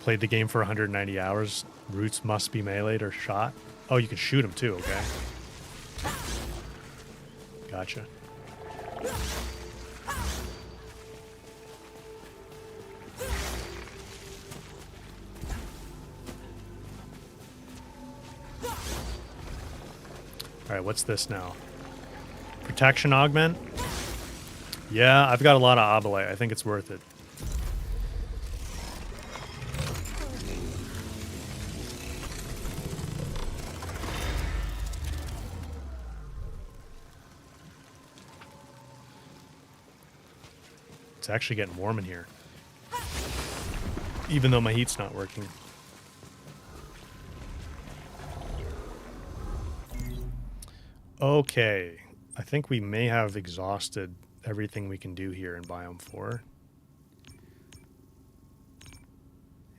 Played the game for 190 hours. Roots must be meleeed or shot. Oh, you can shoot them too, okay. Gotcha. Alright, what's this now? Protection augment? Yeah, I've got a lot of obolite. I think it's worth it. It's actually getting warm in here. Even though my heat's not working. Okay. I think we may have exhausted everything we can do here in Biome 4.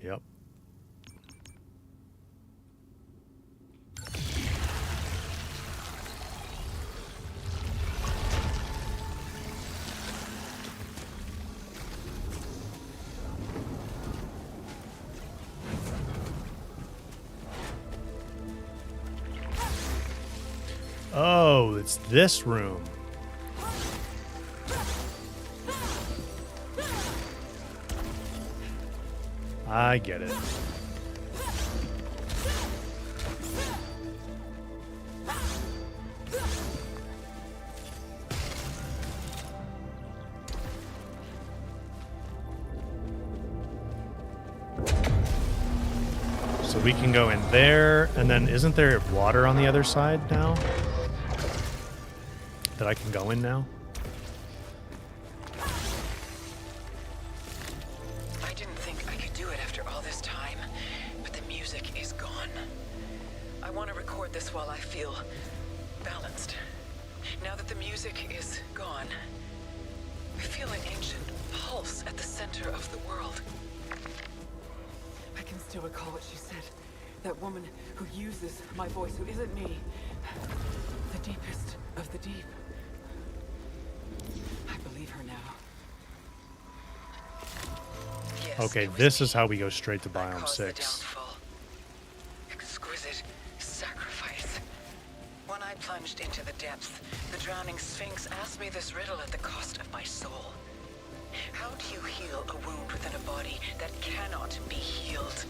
Yep. Oh, it's this room. I get it. So we can go in there, and then isn't there water on the other side now? That I can go in now? I didn't think I could do it after all this time, but the music is gone. I want to record this while I feel balanced. Now that the music is gone, I feel an ancient pulse at the center of the world. I can still recall what she said. That woman who uses my voice, who isn't me. The deepest of the deep. I believe her now. Yes, Okay, it was this me. is how we go straight to I Biome caused the 6. downfall. Exquisite sacrifice. When I plunged into the depths, the drowning Sphinx asked me this riddle at the cost of my soul. How do you heal a wound within a body that cannot be healed?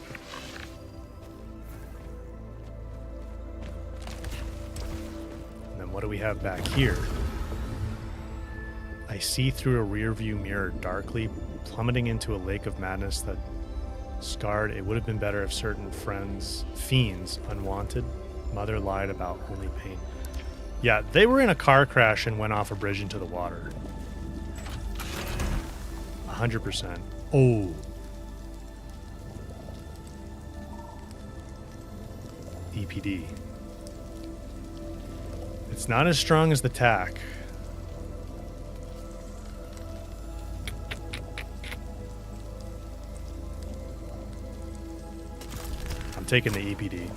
And then what do we have back here? I see through a rear view mirror darkly, plummeting into a lake of madness that scarred. It would have been better if certain fiends, unwanted. Mother lied about only pain. Yeah, they were in a car crash and went off a bridge into the water. 100%. Oh. EPD. It's not as strong as the TAC. I'm taking the EPD.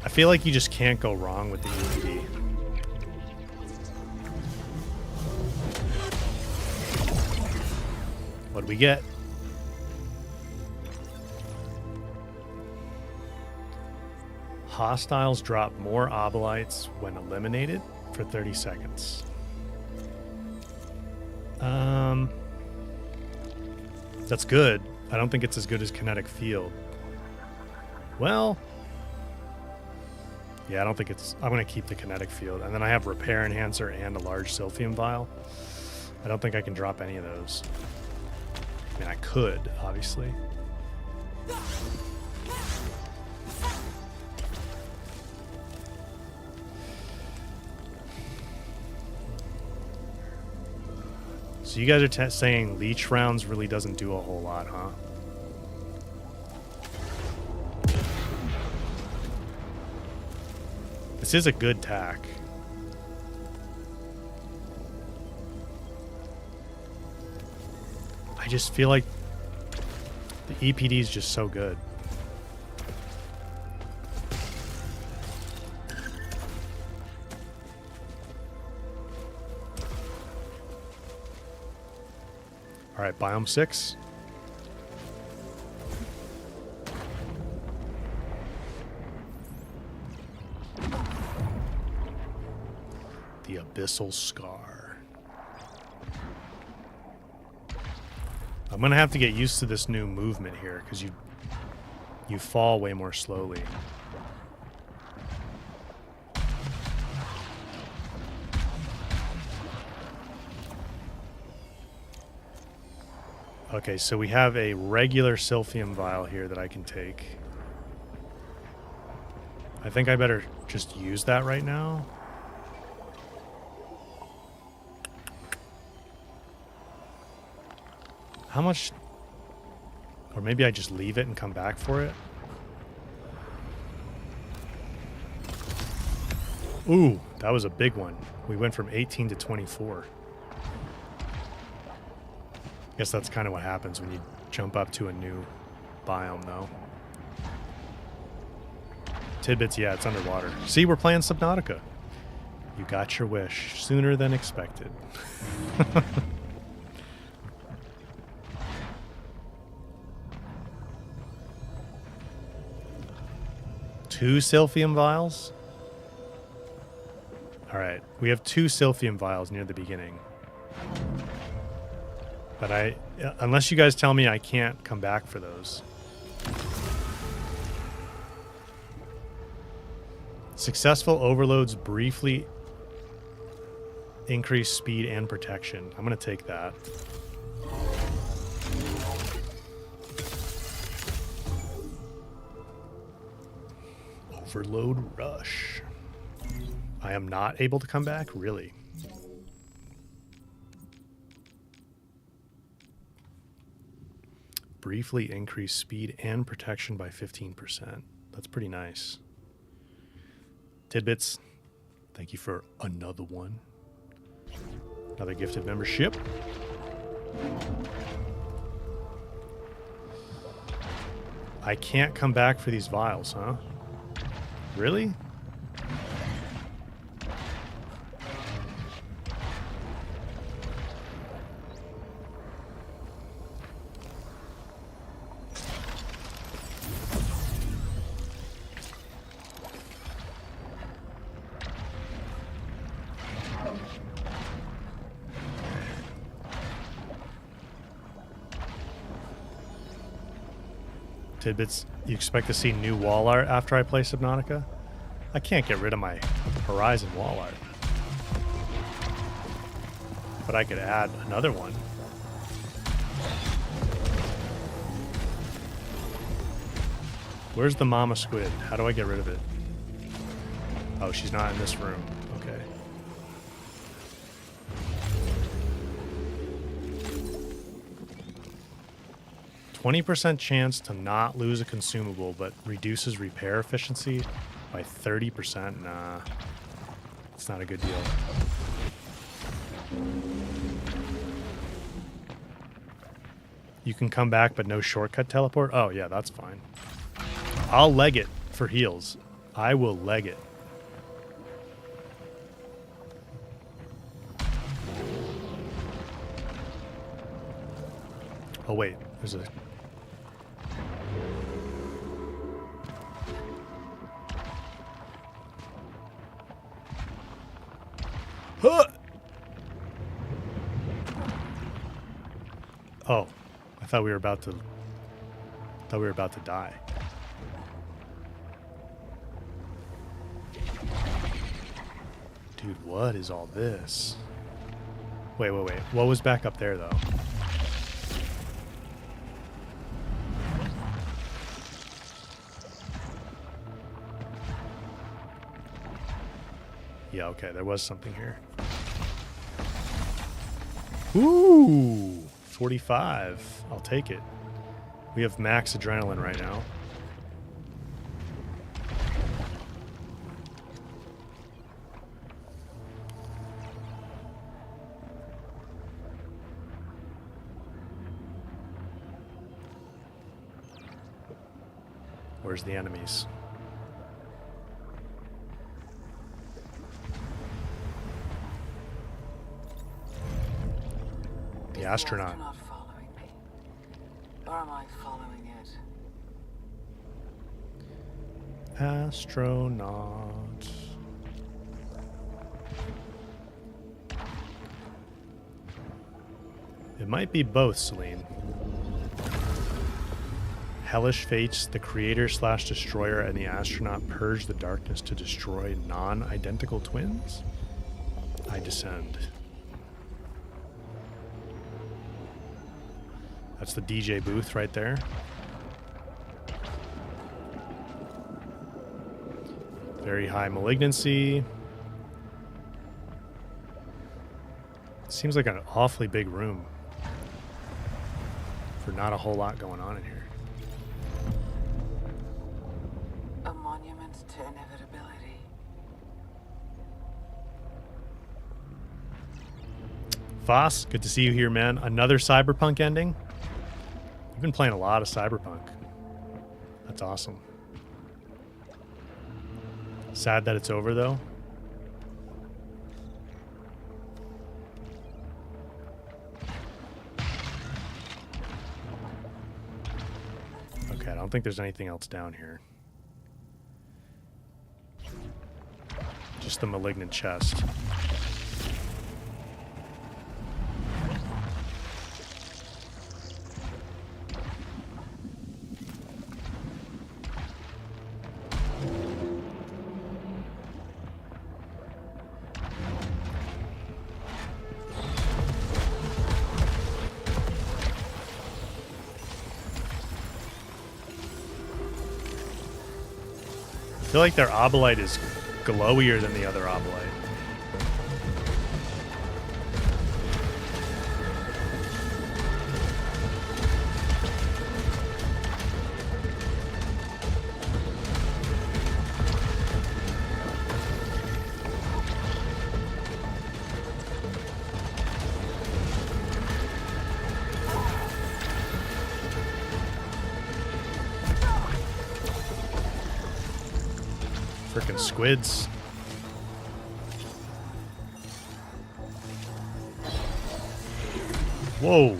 I feel like you just can't go wrong with the EPD. What do we get? Hostiles drop more obolites when eliminated for 30 seconds. That's good. I don't think it's as good as Kinetic Field. Well, yeah, I don't think it's... I'm going to keep the Kinetic Field. And then I have Repair Enhancer and a large Silphium Vial. I don't think I can drop any of those. I mean, I could, obviously. So you guys are saying leech rounds really doesn't do a whole lot, huh? This is a good tack. I just feel like the EPD is just so good. All right, biome 6. The Abyssal Scar. I'm gonna have to get used to this new movement here because you fall way more slowly. Okay, so we have a regular Silphium vial here that I can take. I think I better just use that right now. How much? Or maybe I just leave it and come back for it. Ooh, that was a big one. We went from 18 to 24. Guess that's kind of what happens when you jump up to a new biome, though. Tidbits, yeah, it's underwater. See, we're playing Subnautica. You got your wish sooner than expected. Two Silphium vials? Alright, we have two Silphium vials near the beginning. But unless you guys tell me I can't come back for those. Successful overloads briefly increase speed and protection. I'm going to take that. Overload rush. I am not able to come back? Really? Briefly increase speed and protection by 15%. That's pretty nice. Tidbits, thank you for another one. Another gifted membership. I can't come back for these vials, huh? Really? Tidbits, you expect to see new wall art after I play Subnautica? I can't get rid of my Horizon wall art. But I could add another one. Where's the mama squid? How do I get rid of it? Oh, she's not in this room. Okay. %20 chance to not lose a consumable, but reduces repair efficiency by 30%. Nah, it's not a good deal. You can come back, but no shortcut teleport? Oh, yeah, that's fine. I'll leg it for heals. I will leg it. Oh, wait, there's a... Huh! Oh, I thought we were about to die. Dude, what is all this? Wait. What was back up there, though? Yeah, okay, there was something here. Ooh, 45. I'll take it. We have max adrenaline right now. Where's the enemies? The astronaut. Is the astronaut following me? Or am I following it? Astronaut. It might be both, Celine. Hellish fates, the creator/destroyer and the astronaut purge the darkness to destroy non-identical twins? I descend. That's the DJ booth right there. Very high malignancy. Seems like an awfully big room for not a whole lot going on in here. A monument to inevitability. Voss, good to see you here, man. Another Cyberpunk ending? You've been playing a lot of Cyberpunk. That's awesome. Sad that it's over, though. Okay, I don't think there's anything else down here. Just the malignant chest. I feel like their obolite is glowier than the other obolite. Frickin' squids. Whoa. I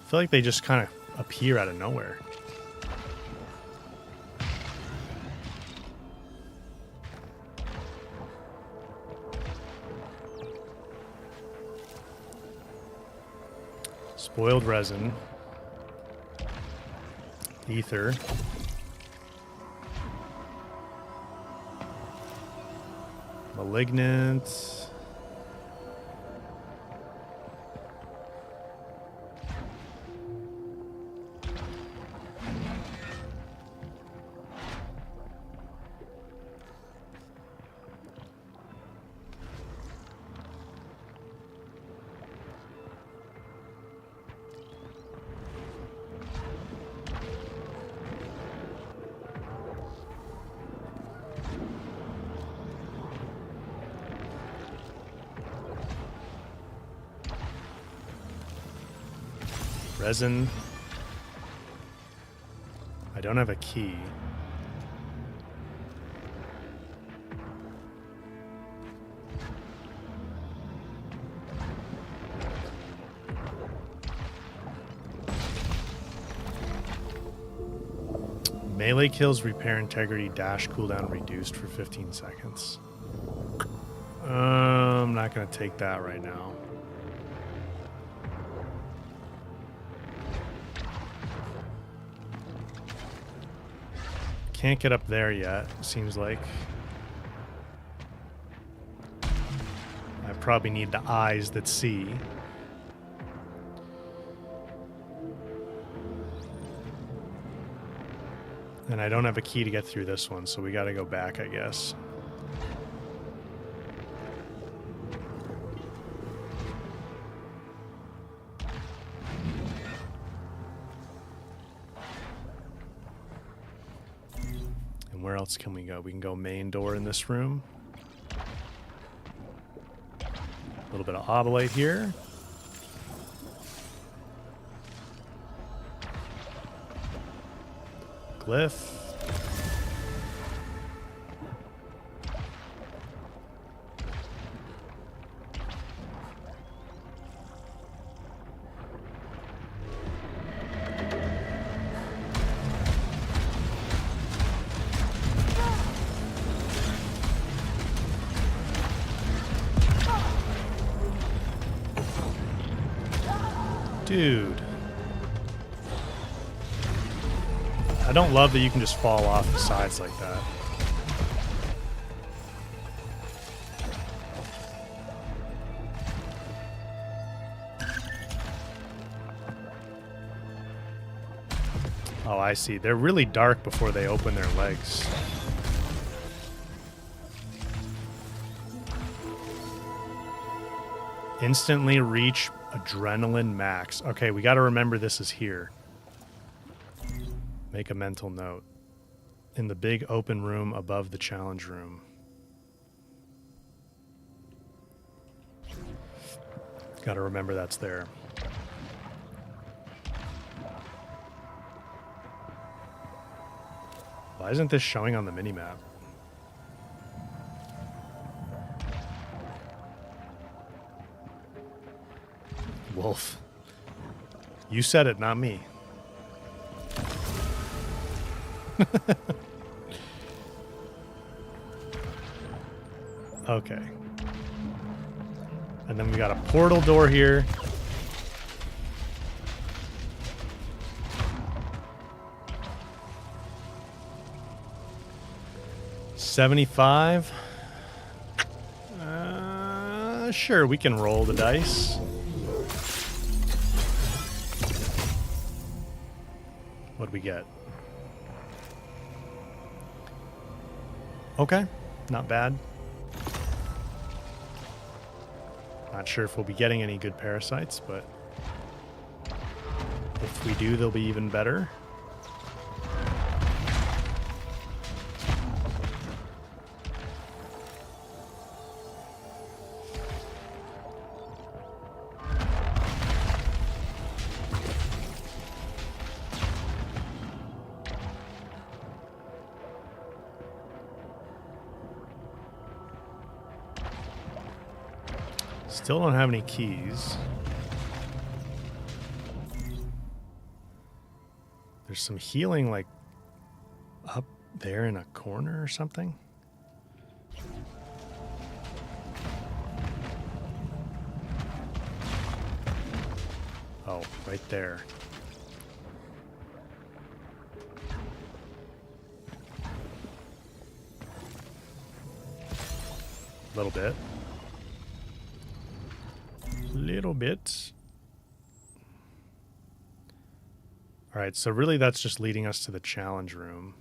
feel like they just kind of appear out of nowhere. Spoiled resin. Ether. Malignant. Resin. I don't have a key. Melee kills repair integrity dash cooldown reduced for 15 seconds. I'm not going to take that right now. Can't get up there yet, seems like. I probably need the eyes that see. And I don't have a key to get through this one, so we got to go back, I guess. And where else can we go? We can go main door in this room. A little bit of oblate here. Glyph. Dude. I don't love that you can just fall off the sides like that. Oh, I see. They're really dark before they open their legs. Instantly reach adrenaline max. Okay, we got to remember this is here. Make a mental note. In the big open room above the challenge room. Got to remember that's there. Why isn't this showing on the minimap? Wolf. You said it, not me. Okay. And then we got a portal door here. $75. Sure, we can roll the dice. What'd we get? Okay, not bad. Not sure if we'll be getting any good parasites, but if we do, they'll be even better. Still don't have any keys. There's some healing like up there in a corner or something. Oh, right there. A little bit. Little bit. All right, so really that's just leading us to the challenge room.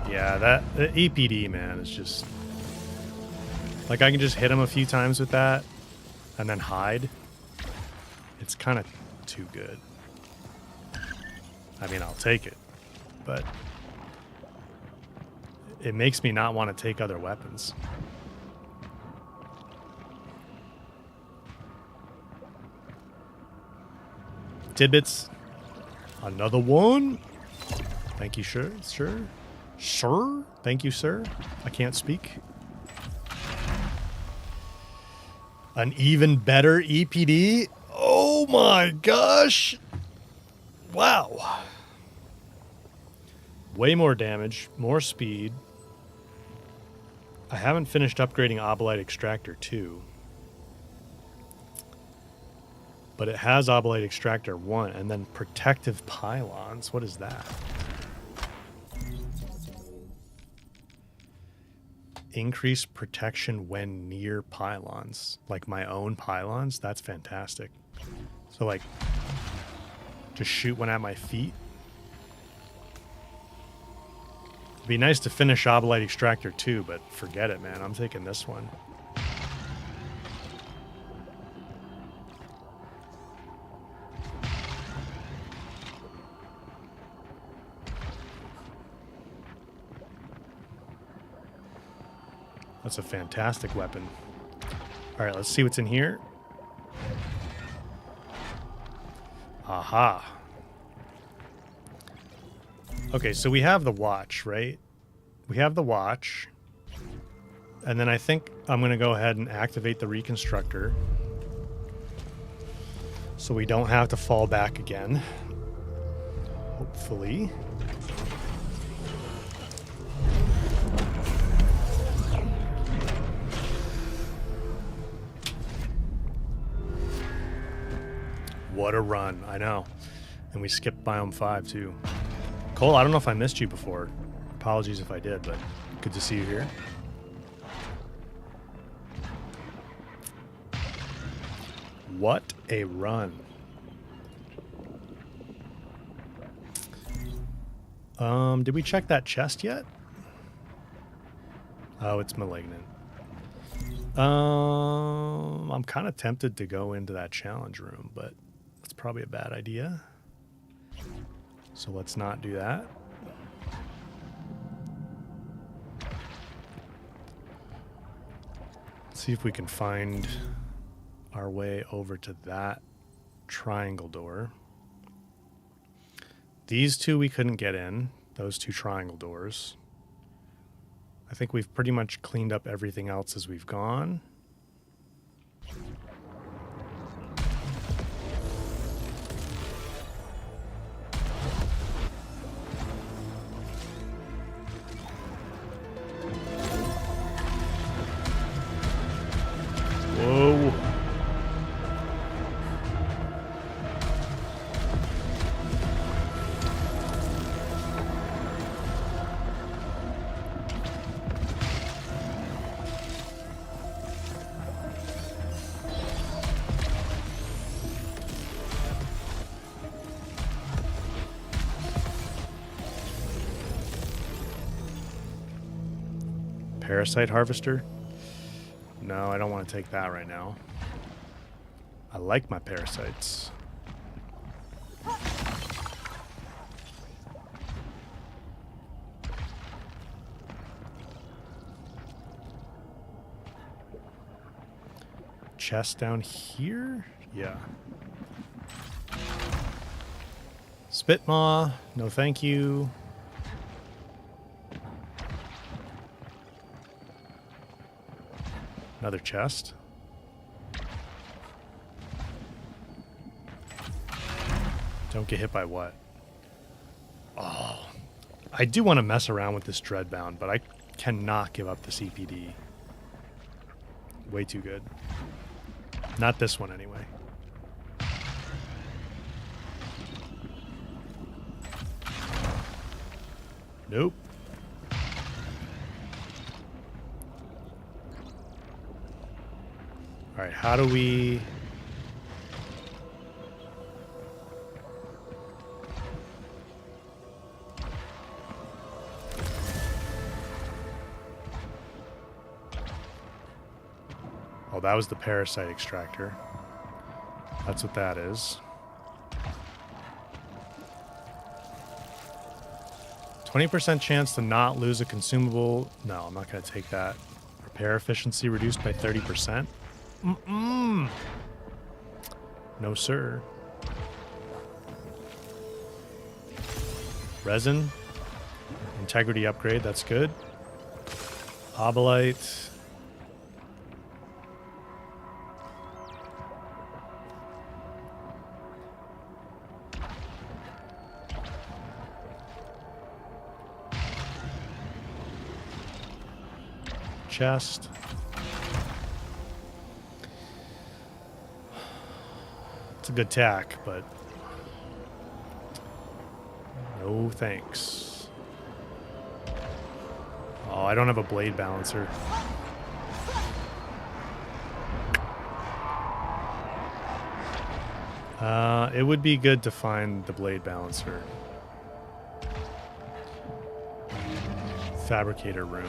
Yeah, the EPD, man, is just... Like, I can just hit him a few times with that and then hide. It's kind of too good. I mean, I'll take it, but it makes me not want to take other weapons. Tidbits. Another one. Thank you, sir. Sure. Sir? Thank you, sir. I can't speak. An even better EPD? Oh my gosh. Wow. Way more damage, more speed. I haven't finished upgrading Obolite Extractor 2. But it has Obolite Extractor 1 and then Protective Pylons. What is that? Increase protection when near pylons. Like my own pylons? That's fantastic. So like, just shoot one at my feet. It'd be nice to finish Obolite Extractor 2, but forget it, man. I'm taking this one. That's a fantastic weapon. All right, let's see what's in here. Aha. Okay, so we have the watch, right? We have the watch. And then I think I'm going to go ahead and activate the reconstructor. So we don't have to fall back again. Hopefully. What a run. I know. And we skipped Biome 5, too. Cole, I don't know if I missed you before. Apologies if I did, but good to see you here. What a run. Did we check that chest yet? Oh, it's malignant. I'm kind of tempted to go into that challenge room, but that's probably a bad idea. So let's not do that. Let's see if we can find our way over to that triangle door. These two we couldn't get in, those two triangle doors. I think we've pretty much cleaned up everything else as we've gone. Whoa. Parasite harvester? No, I don't want to take that right now. I like my parasites. Chest down here? Yeah. Spitmaw, no thank you. Another chest. Don't get hit by what? Oh. I do want to mess around with this Dreadbound, but I cannot give up the CPD. Way too good. Not this one, anyway. Nope. All right, how do we... Oh, that was the parasite extractor. That's what that is. 20% chance to not lose a consumable. No, I'm not going to take that. Repair efficiency reduced by 30%. Mm-mm. No, sir. Resin. Integrity upgrade. That's good. Obolite. chest. It's a good tack, but no thanks. Oh, I don't have a blade balancer. It would be good to find the blade balancer. Fabricator room.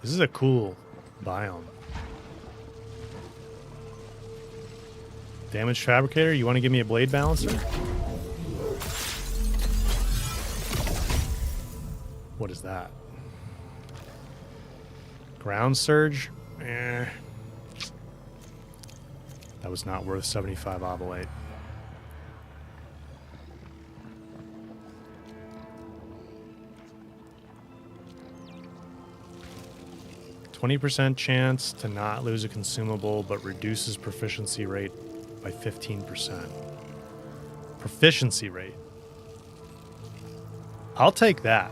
This is a cool biome. Damaged fabricator, you want to give me a blade balancer? What is that? Ground surge? Eh. That was not worth 75 ovolite. %20 chance to not lose a consumable, but reduces proficiency rate by 15%. Proficiency rate. I'll take that.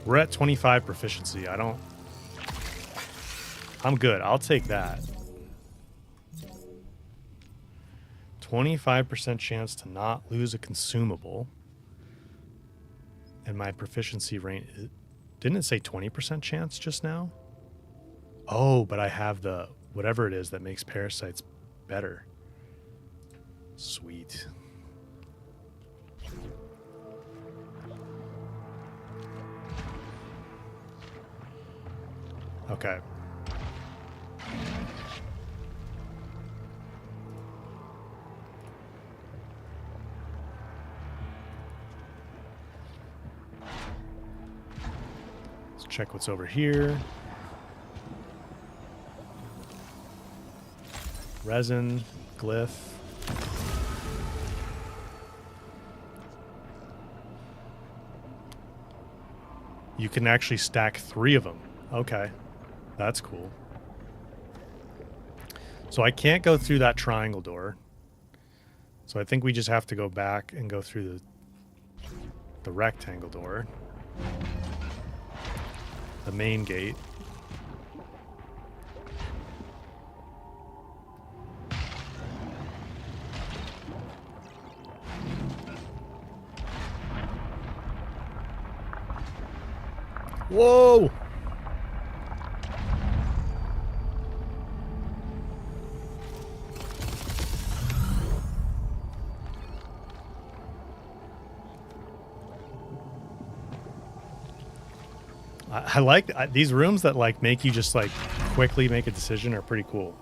We're at 25 proficiency. I'm good. I'll take that. 25% chance to not lose a consumable. And my proficiency rate, didn't it say 20% chance just now? Oh, but I have the whatever it is that makes parasites better. Sweet. Okay. Let's check what's over here. Resin, glyph. You can actually stack 3 of them. Okay. That's cool. So I can't go through that triangle door. So I think we just have to go back and go through the rectangle door. The main gate. Whoa! I like these rooms that like make you just like quickly make a decision are pretty cool.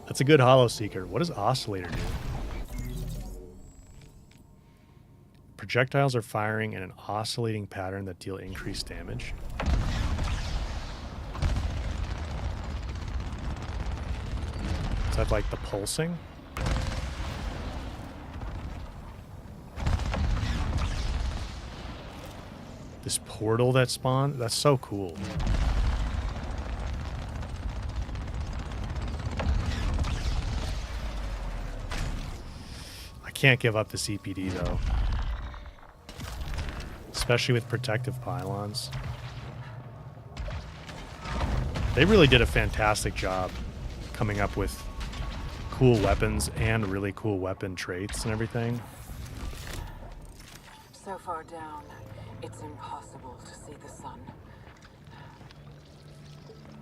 That's a good hollow seeker. What does oscillator do? Projectiles are firing in an oscillating pattern that deal increased damage. Is that like the pulsing? This portal that spawned, that's so cool. I can't give up the CPD though. Especially with protective pylons. They really did a fantastic job coming up with cool weapons and really cool weapon traits and everything. So far down, it's impossible to see the sun.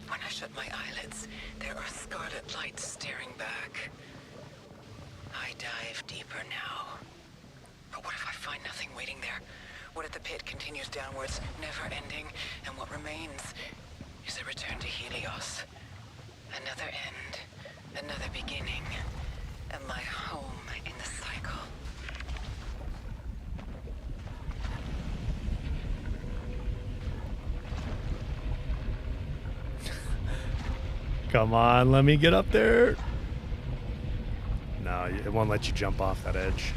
When I shut my eyelids, there are scarlet lights staring back. I dive deeper now. But what if I find nothing waiting there? What if the pit continues downwards, never ending, and what remains is a return to Helios? Another end, another beginning, and my home in the cycle. Come on, let me get up there. No, it won't let you jump off that edge.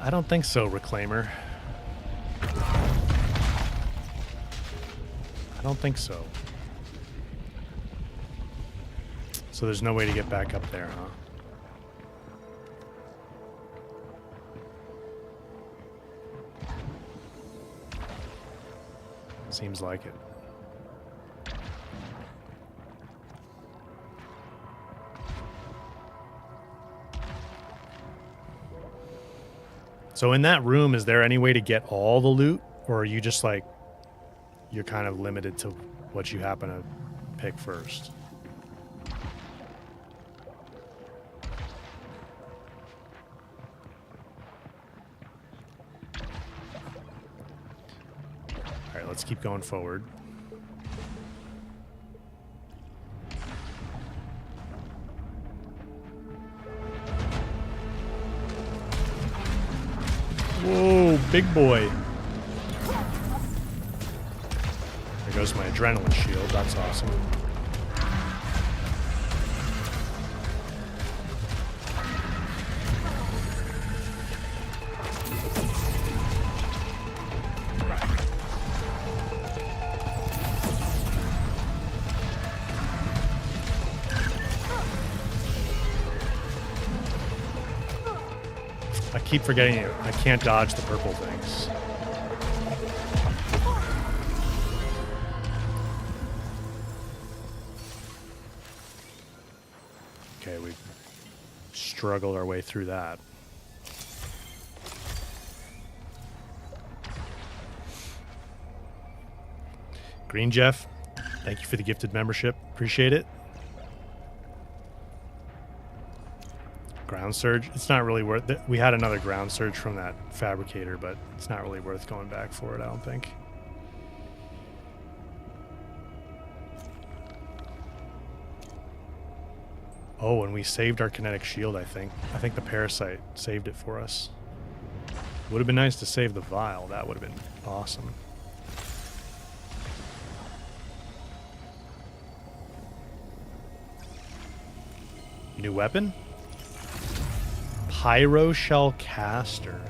I don't think so, Reclaimer. I don't think so. So there's no way to get back up there, huh? Seems like it. So in that room, is there any way to get all the loot? Or are you just like, you're kind of limited to what you happen to pick first? All right, let's keep going forward. Whoa, big boy. There goes my adrenaline shield. That's awesome. I keep forgetting it. I can't dodge the purple things. Okay, we struggled our way through that. Green Jeff, thank you for the gifted membership. Appreciate it. Ground surge. It's not really worth it. We had another ground surge from that fabricator, but it's not really worth going back for it, I don't think. Oh, and we saved our kinetic shield, I think. I think the parasite saved it for us. Would have been nice to save the vial. That would have been awesome. New weapon? Pyro Shell Caster.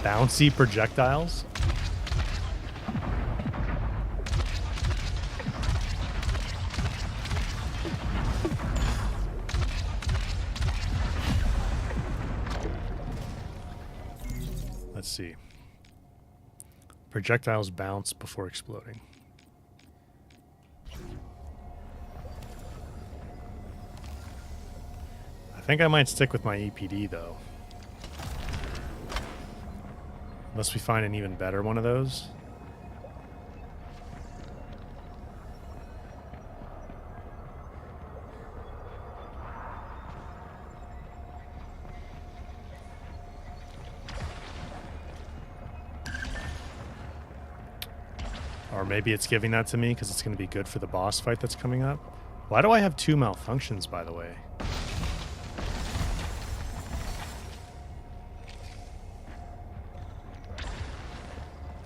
Bouncy projectiles? Let's see. Projectiles bounce before exploding. I think I might stick with my EPD though. Unless we find an even better one of those. Or maybe it's giving that to me because it's going to be good for the boss fight that's coming up. Why do I have 2 malfunctions, by the way?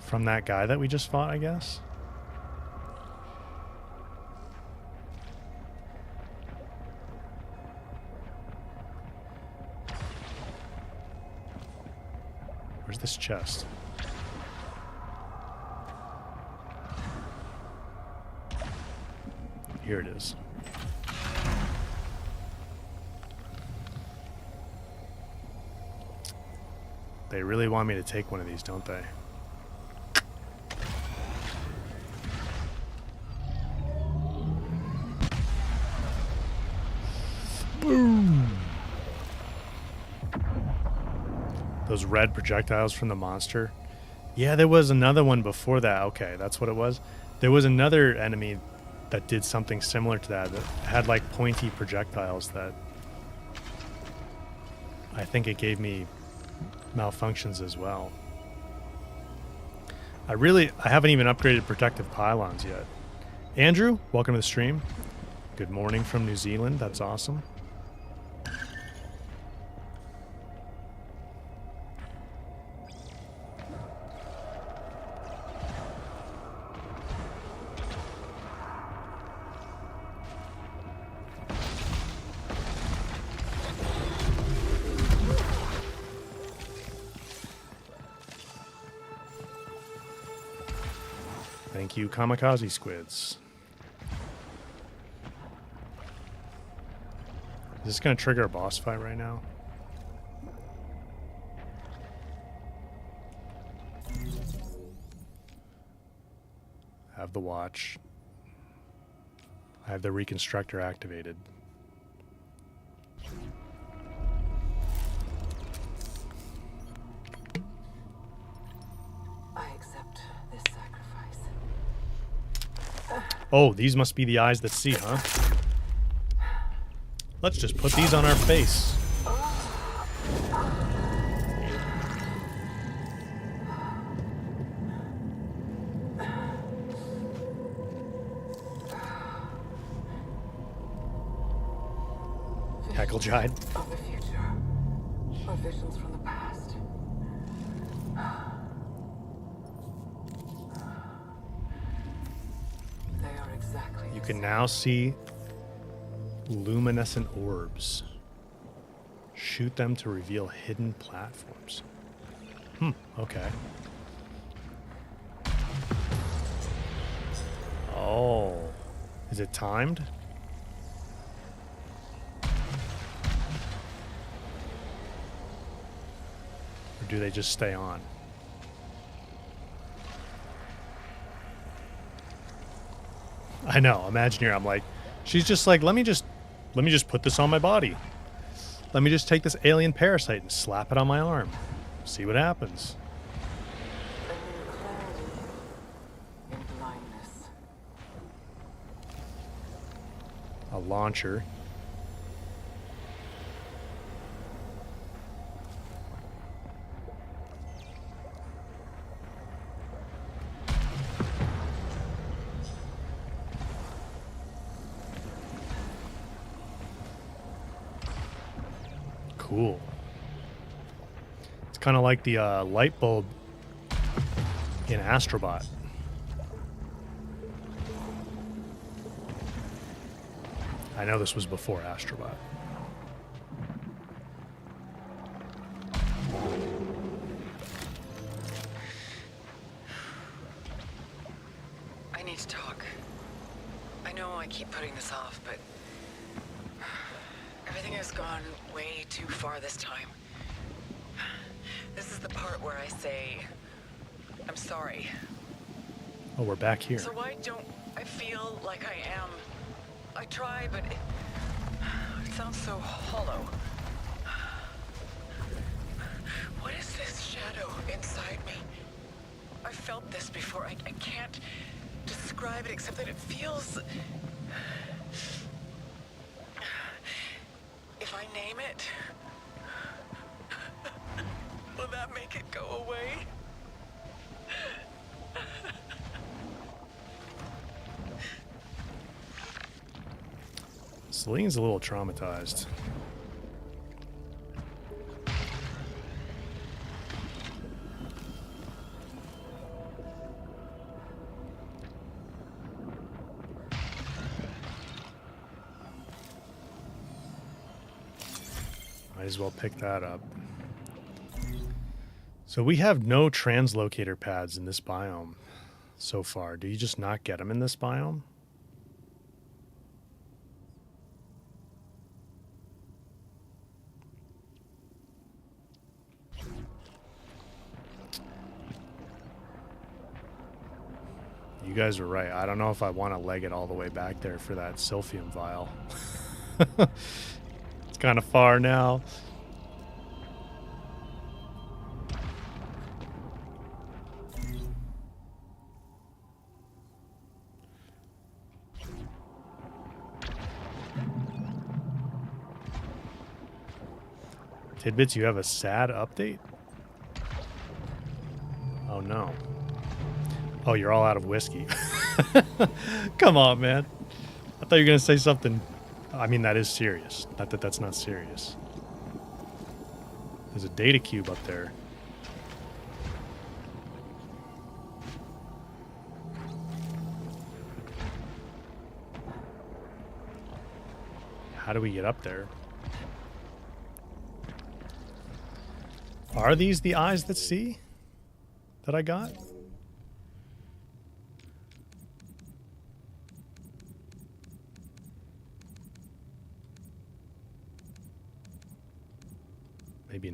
From that guy that we just fought, I guess? Where's this chest? Here it is. They really want me to take one of these, don't they? Boom! Those red projectiles from the monster. Yeah, there was another one before that. Okay, that's what it was. There was another enemy that did something similar to that had like pointy projectiles that I think it gave me malfunctions as well. I haven't even upgraded protective pylons yet. Andrew, welcome to the stream. Good morning from New Zealand. That's awesome. Thank you, kamikaze squids. Is this going to trigger a boss fight right now? I have the watch. I have the reconstructor activated. I accept this sacrifice. Oh, these must be the eyes that see, huh? Let's just put these on our face. Heckle Jide. Of the future, or visions from the past. They are exactly. You the can same. now see luminescent orbs. Shoot them to reveal hidden platforms. Okay. Oh. Is it timed? Or do they just stay on? I know. Imagine here, I'm like, she's just like, let me just put this on my body. Let me just take this alien parasite and slap it on my arm. See what happens. A new clarity in blindness. A launcher. Cool. It's kind of like the light bulb in Astrobot. I know this was before Astrobot. I need to talk. I know I keep putting this off, but everything has gone way too far this time. This is the part where I say, I'm sorry. Oh, we're back here. So why don't I feel like I am? I try, but it sounds so hollow. What is this shadow inside me? I've felt this before. I can't describe it except that it feels... If I name it, will that make it go away? Celine's a little traumatized. Might as well pick that up. So we have no translocator pads in this biome so far. Do you just not get them in this biome? You guys are right. I don't know if I want to leg it all the way back there for that Sylphium vial. It's kind of far now. Tidbits, you have a sad update? Oh no. Oh, you're all out of whiskey. Come on, man. I thought you were going to say something. I mean, that is serious. Not that that's not serious. There's a data cube up there. How do we get up there? Are these the eyes that see that I got?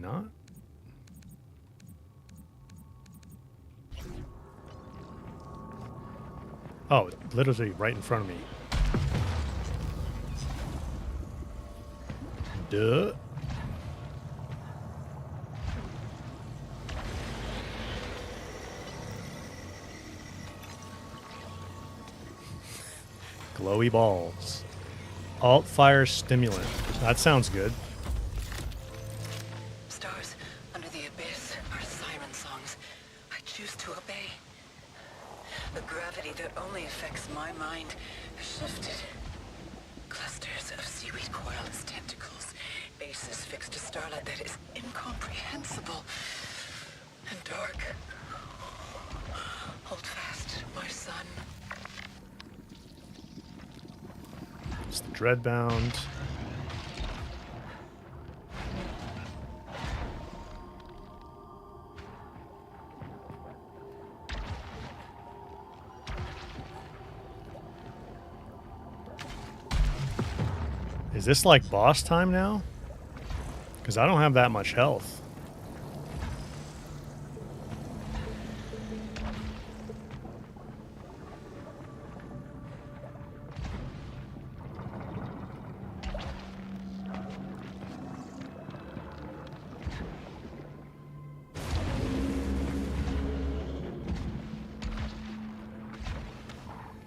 not. Oh, literally right in front of me. Duh. Glowy balls. Alt fire stimulant. That sounds good. Stars under the abyss are siren songs. I choose to obey. The gravity that only affects my mind has shifted. Clusters of seaweed coil as tentacles. Bases fixed to starlight that is incomprehensible and dark. Hold fast, my son. It's the Dreadbound. Is this like boss time now? Because I don't have that much health.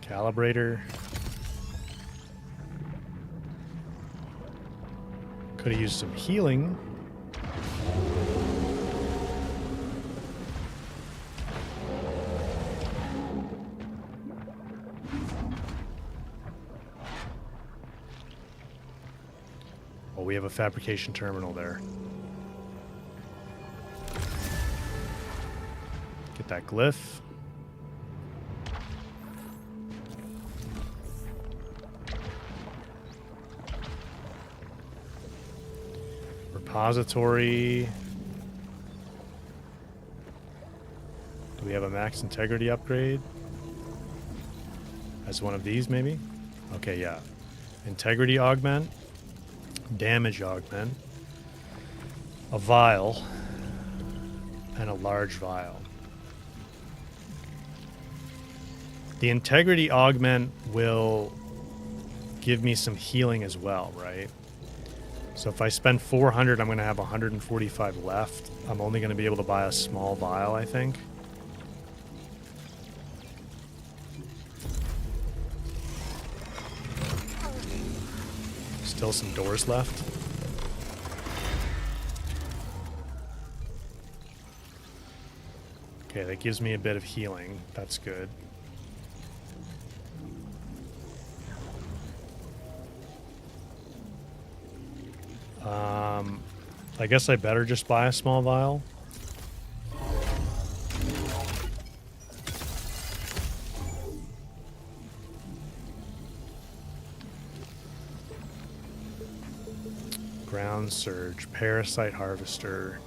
Calibrator. Could have used some healing. Oh, we have a fabrication terminal there. Get that glyph. Repository. Do we have a max integrity upgrade? As one of these, maybe? Okay, yeah. Integrity augment. Damage augment. A vial. And a large vial. The integrity augment will give me some healing as well, right? So if I spend 400, I'm going to have 145 left. I'm only going to be able to buy a small vial, I think. Still some doors left. Okay, that gives me a bit of healing. That's good. I guess I better just buy a small vial. Ground surge, parasite harvester.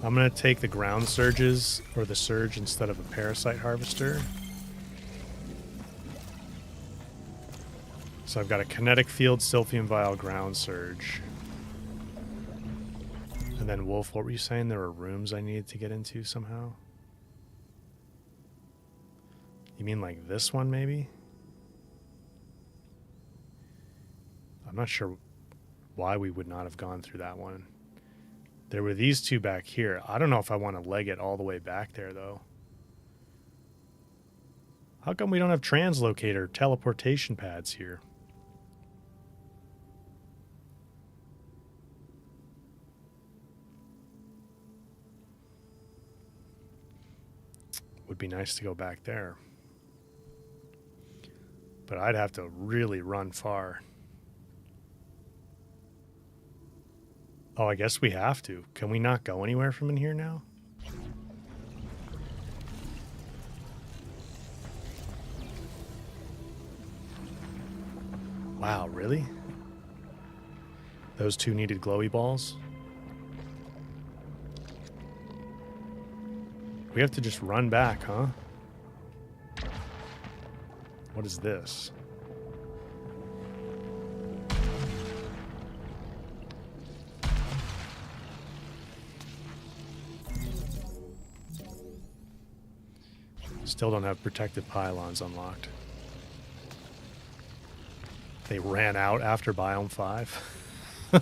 I'm gonna take the ground surges or the surge instead of a parasite harvester. So I've got a kinetic field, Sylphium vial, ground surge. And then Wolf, what were you saying? There were rooms I needed to get into somehow? You mean like this one, maybe? I'm not sure why we would not have gone through that one. There were these two back here. I don't know if I want to leg it all the way back there, though. How come we don't have translocator teleportation pads here? Would be nice to go back there. But I'd have to really run far. Oh, I guess we have to. Can we not go anywhere from in here now? Wow, really? Those two needed glowy balls? We have to just run back, huh? What is this? Still don't have protective pylons unlocked. They ran out after Biome 5.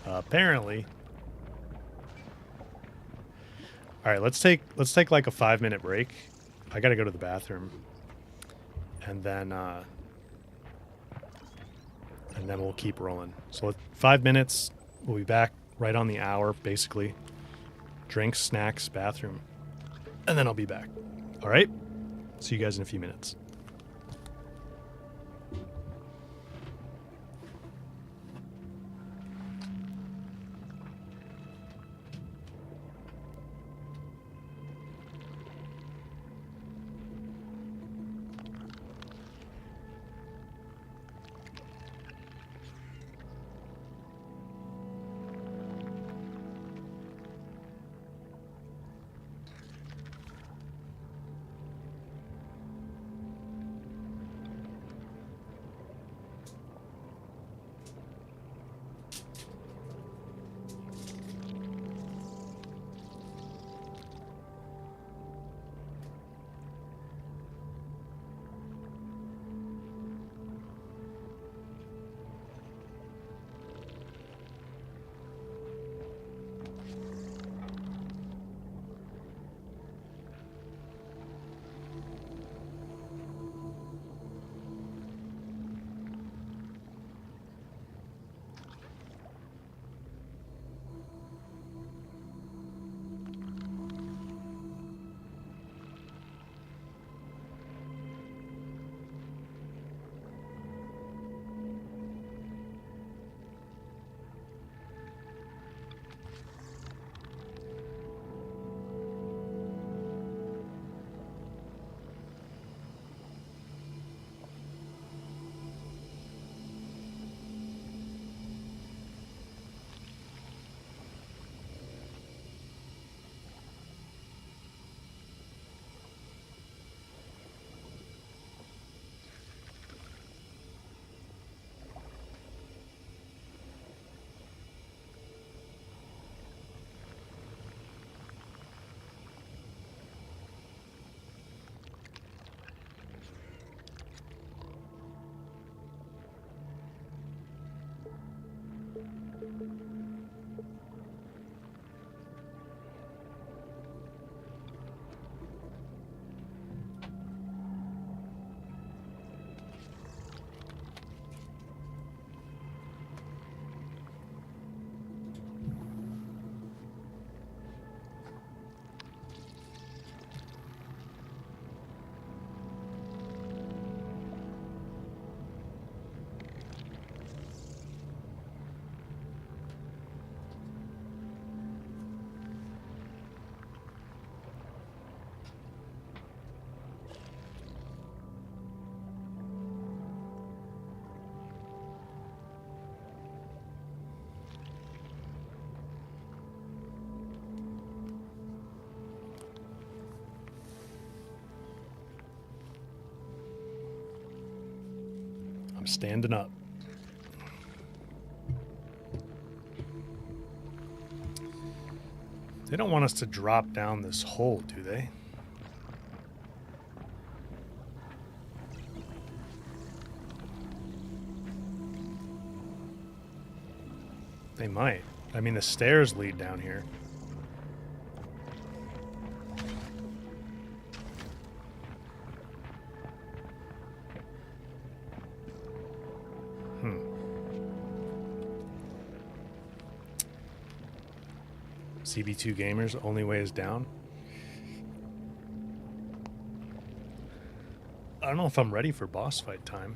Apparently. All right, let's take like a 5-minute break. I got to go to the bathroom. And then we'll keep rolling. So 5 minutes, we'll be back right on the hour basically. Drinks, snacks, bathroom. And then I'll be back. All right? See you guys in a few minutes. Standing up. They don't want us to drop down this hole, do they? They might. I mean, the stairs lead down here. CB2 gamers, only way is down. I don't know if I'm ready for boss fight time.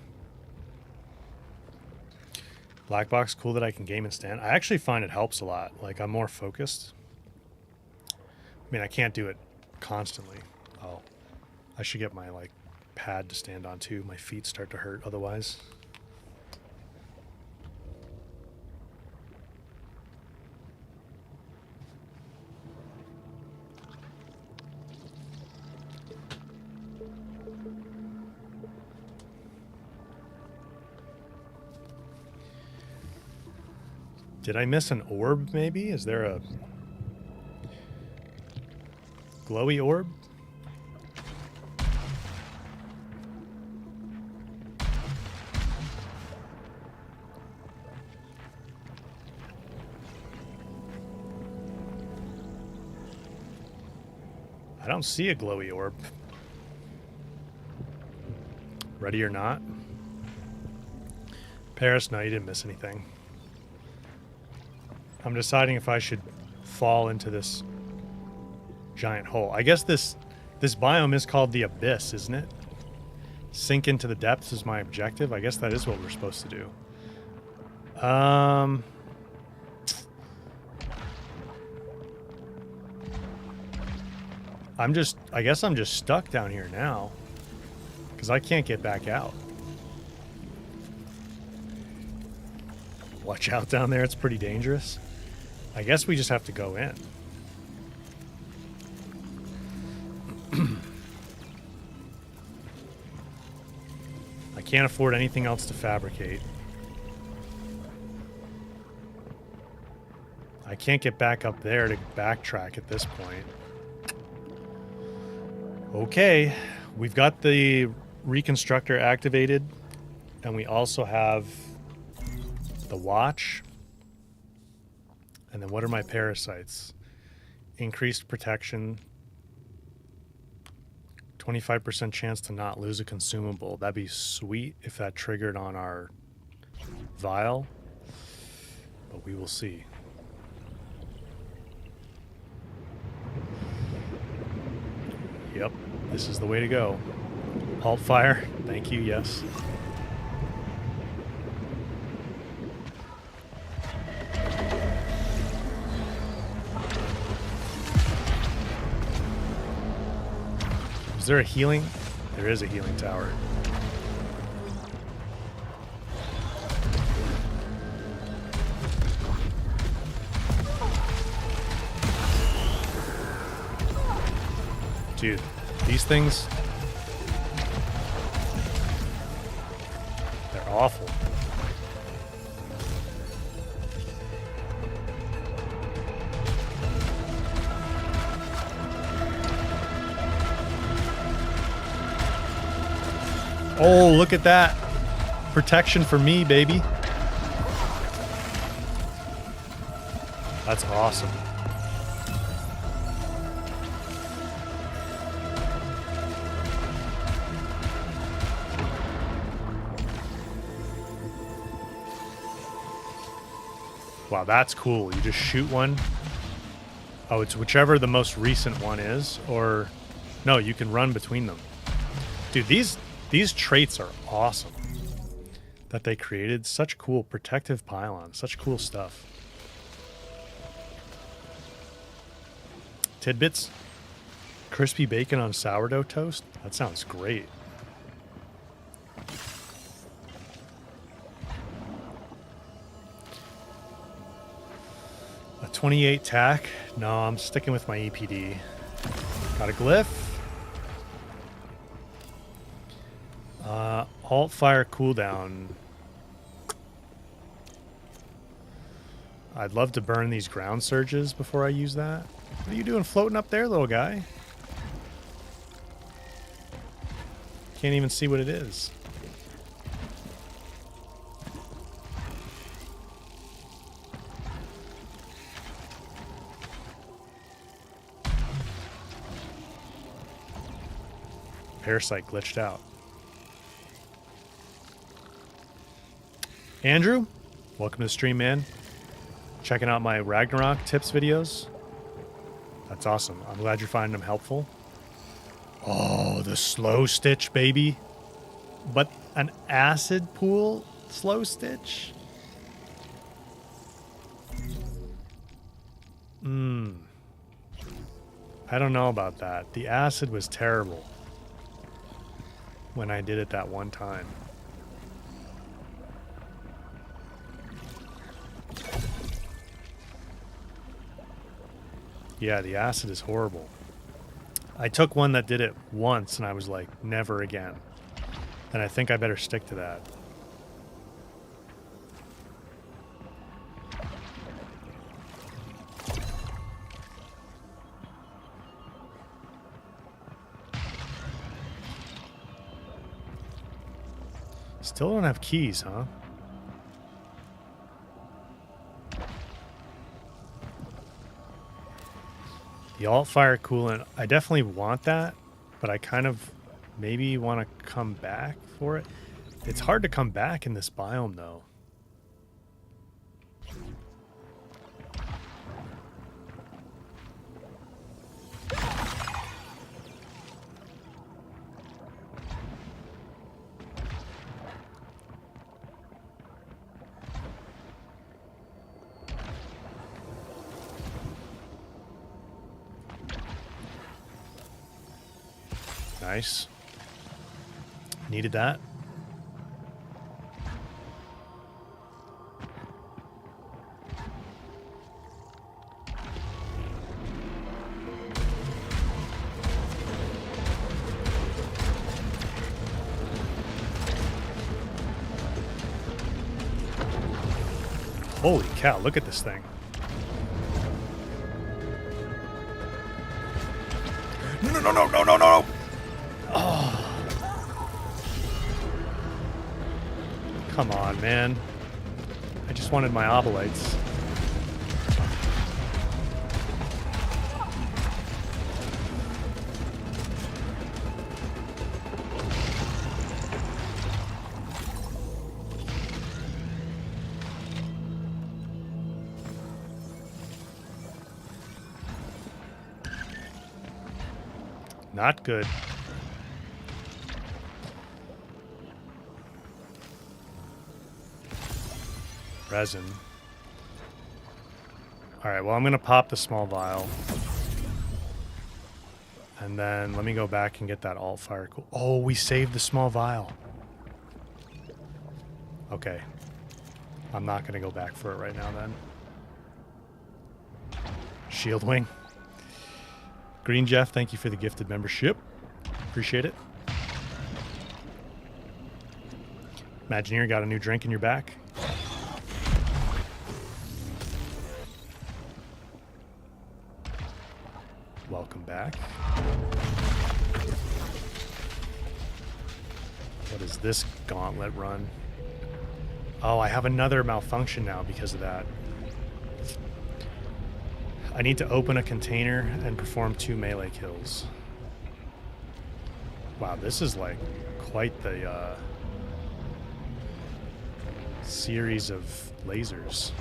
Black box, cool that I can game and stand. I actually find it helps a lot. Like, I'm more focused. I mean, I can't do it constantly. Oh, I should get my, like, pad to stand on too. My feet start to hurt otherwise. Did I miss an orb, maybe? Is there a glowy orb? I don't see a glowy orb. Ready or not? Paris, no, you didn't miss anything. I'm deciding if I should fall into this giant hole. I guess this biome is called the Abyss, isn't it? Sink into the depths is my objective. I guess that is what we're supposed to do. I guess I'm just stuck down here now. Because I can't get back out. Watch out down there, it's pretty dangerous. I guess we just have to go in. I can't afford anything else to fabricate. I can't get back up there to backtrack at this point. Okay, we've got the reconstructor activated, and we also have the watch. And then what are my parasites? Increased protection. 25% chance to not lose a consumable. That'd be sweet if that triggered on our vial. But we will see. Yep, this is the way to go. Alt fire. Thank you, yes. Is there a healing? There is a healing tower. Dude, these things, they're awful. Oh, look at that. Protection for me, baby. That's awesome. Wow, that's cool. You just shoot one. Oh, it's whichever the most recent one is, or no, you can run between them. Dude, these traits are awesome that they created. Such cool protective pylons, such cool stuff. Tidbits, crispy bacon on sourdough toast. That sounds great. A 28 tack. No, I'm sticking with my EPD. Got a glyph. Alt fire cooldown. I'd love to burn these ground surges before I use that. What are you doing floating up there, little guy? Can't even see what it is. Parasite glitched out. Andrew, welcome to the stream, man. Checking out my Ragnarok tips videos. That's awesome. I'm glad you're finding them helpful. Oh, the slow stitch, baby. But an acid pool slow stitch? I don't know about that. The acid was terrible when I did it that one time. Yeah, the acid is horrible. I took one that did it once and I was like, never again. And I think I better stick to that. Still don't have keys, huh? The alt-fire coolant, I definitely want that, but I kind of maybe want to come back for it. It's hard to come back in this biome, though. Nice. Needed that. Holy cow, look at this thing. No, no, no, no, no, no. Oh. Come on, man. I just wanted my obolites. Not good. Resin. Alright, well, I'm going to pop the small vial. And then let me go back and get that alt fire. Oh, we saved the small vial. Okay. I'm not going to go back for it right now then. Shield wing. Green Jeff, thank you for the gifted membership. Appreciate it. Imagineer, got a new drink in your back. Welcome back. What is this gauntlet run? Oh, I have another malfunction now because of that. I need to open a container and perform 2 melee kills. Wow, this is like quite the series of lasers.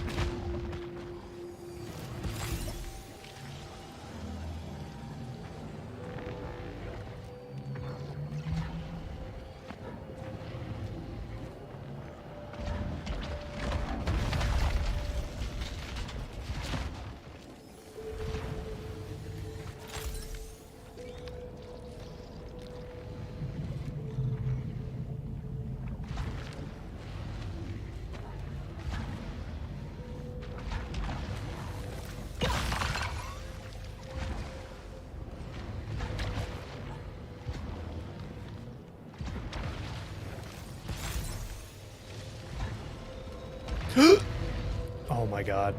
Oh my god.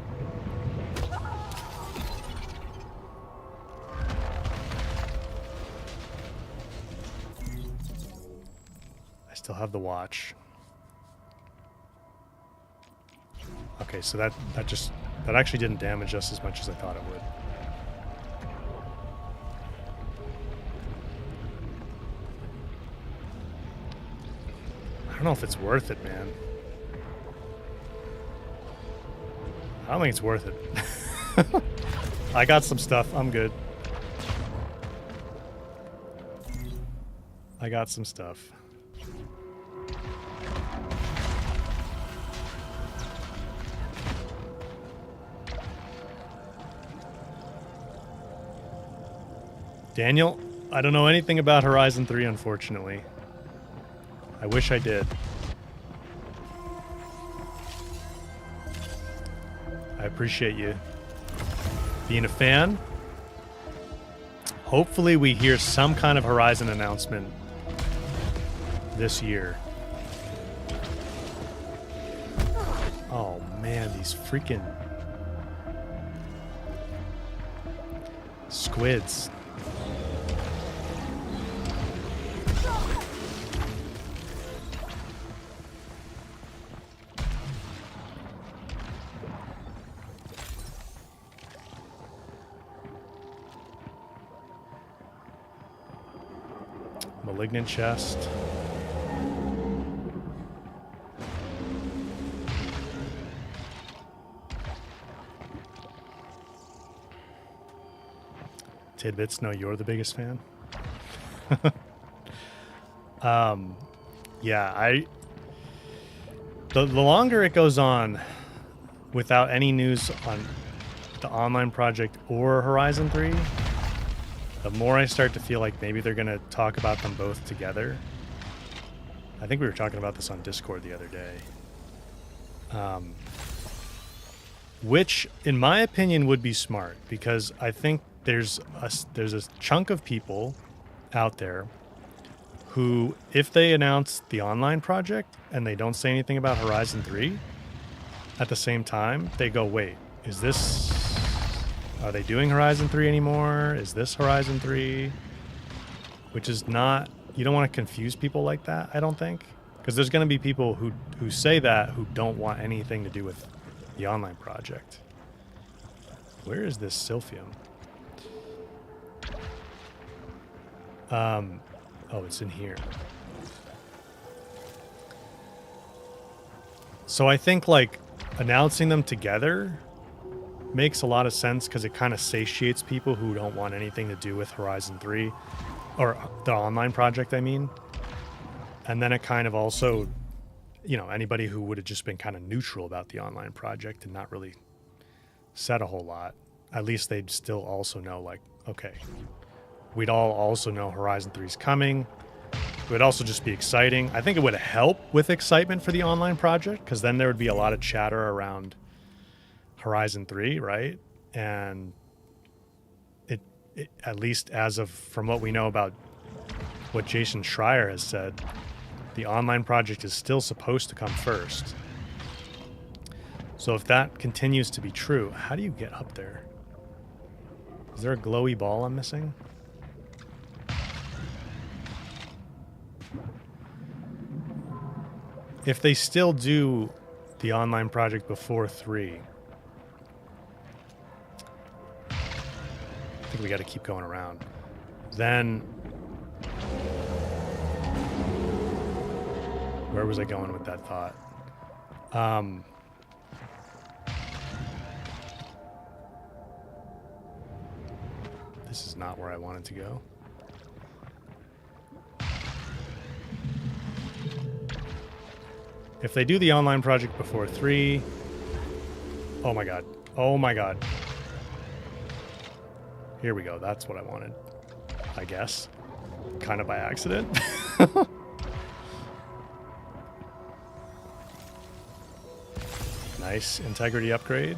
I still have the watch. Okay, so that actually didn't damage us as much as I thought it would. I don't know if it's worth it, man. I don't think it's worth it. I got some stuff. I'm good. I got some stuff. Daniel, I don't know anything about Horizon 3, unfortunately. I wish I did. I appreciate you being a fan. Hopefully we hear some kind of Horizon announcement this year. Oh man, these freaking squids. Malignant chest. Tidbits know you're the biggest fan. Yeah, the longer it goes on without any news on the online project or Horizon 3, the more I start to feel like maybe they're going to talk about them both together. I think we were talking about this on Discord the other day. Which, in my opinion, would be smart, because I think there's a chunk of people out there who, if they announce the online project and they don't say anything about Horizon 3, at the same time, they go, wait, are they doing Horizon 3 anymore? Is this Horizon 3? Which is not, you don't want to confuse people like that, I don't think. Because there's going to be people who say that who don't want anything to do with the online project. Where is this Sylphium? Oh, it's in here. So I think, like, announcing them together makes a lot of sense, because it kind of satiates people who don't want anything to do with Horizon 3, or the online project, I mean. And then it kind of also, you know, anybody who would have just been kind of neutral about the online project and not really said a whole lot, at least they'd still also know, like, okay, we'd all also know Horizon 3 is coming. It would also just be exciting. I think it would help with excitement for the online project, because then there would be a lot of chatter around Horizon 3, right? And it at least as of from what we know about what Jason Schreier has said, the online project is still supposed to come first. So if that continues to be true, how do you get up there? Is there a glowy ball I'm missing? If they still do the online project before 3, I think we got to keep going around. Then, where was I going with that thought? This is not where I wanted to go. If they do the online project before 3, oh my god. Oh my god. Here we go. That's what I wanted, I guess. Kind of by accident. Nice integrity upgrade.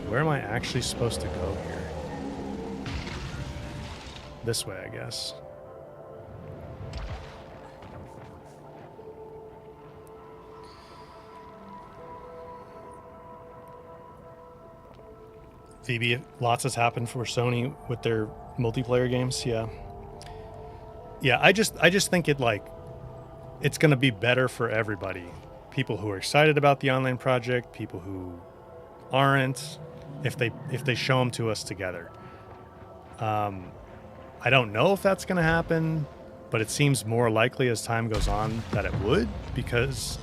Where am I actually supposed to go here? This way, I guess. Phoebe, lots has happened for Sony with their multiplayer games. Yeah. I just think it's going to be better for everybody. People who are excited about the online project, people who aren't, if they show them to us together. I don't know if that's going to happen, but it seems more likely as time goes on that it would, because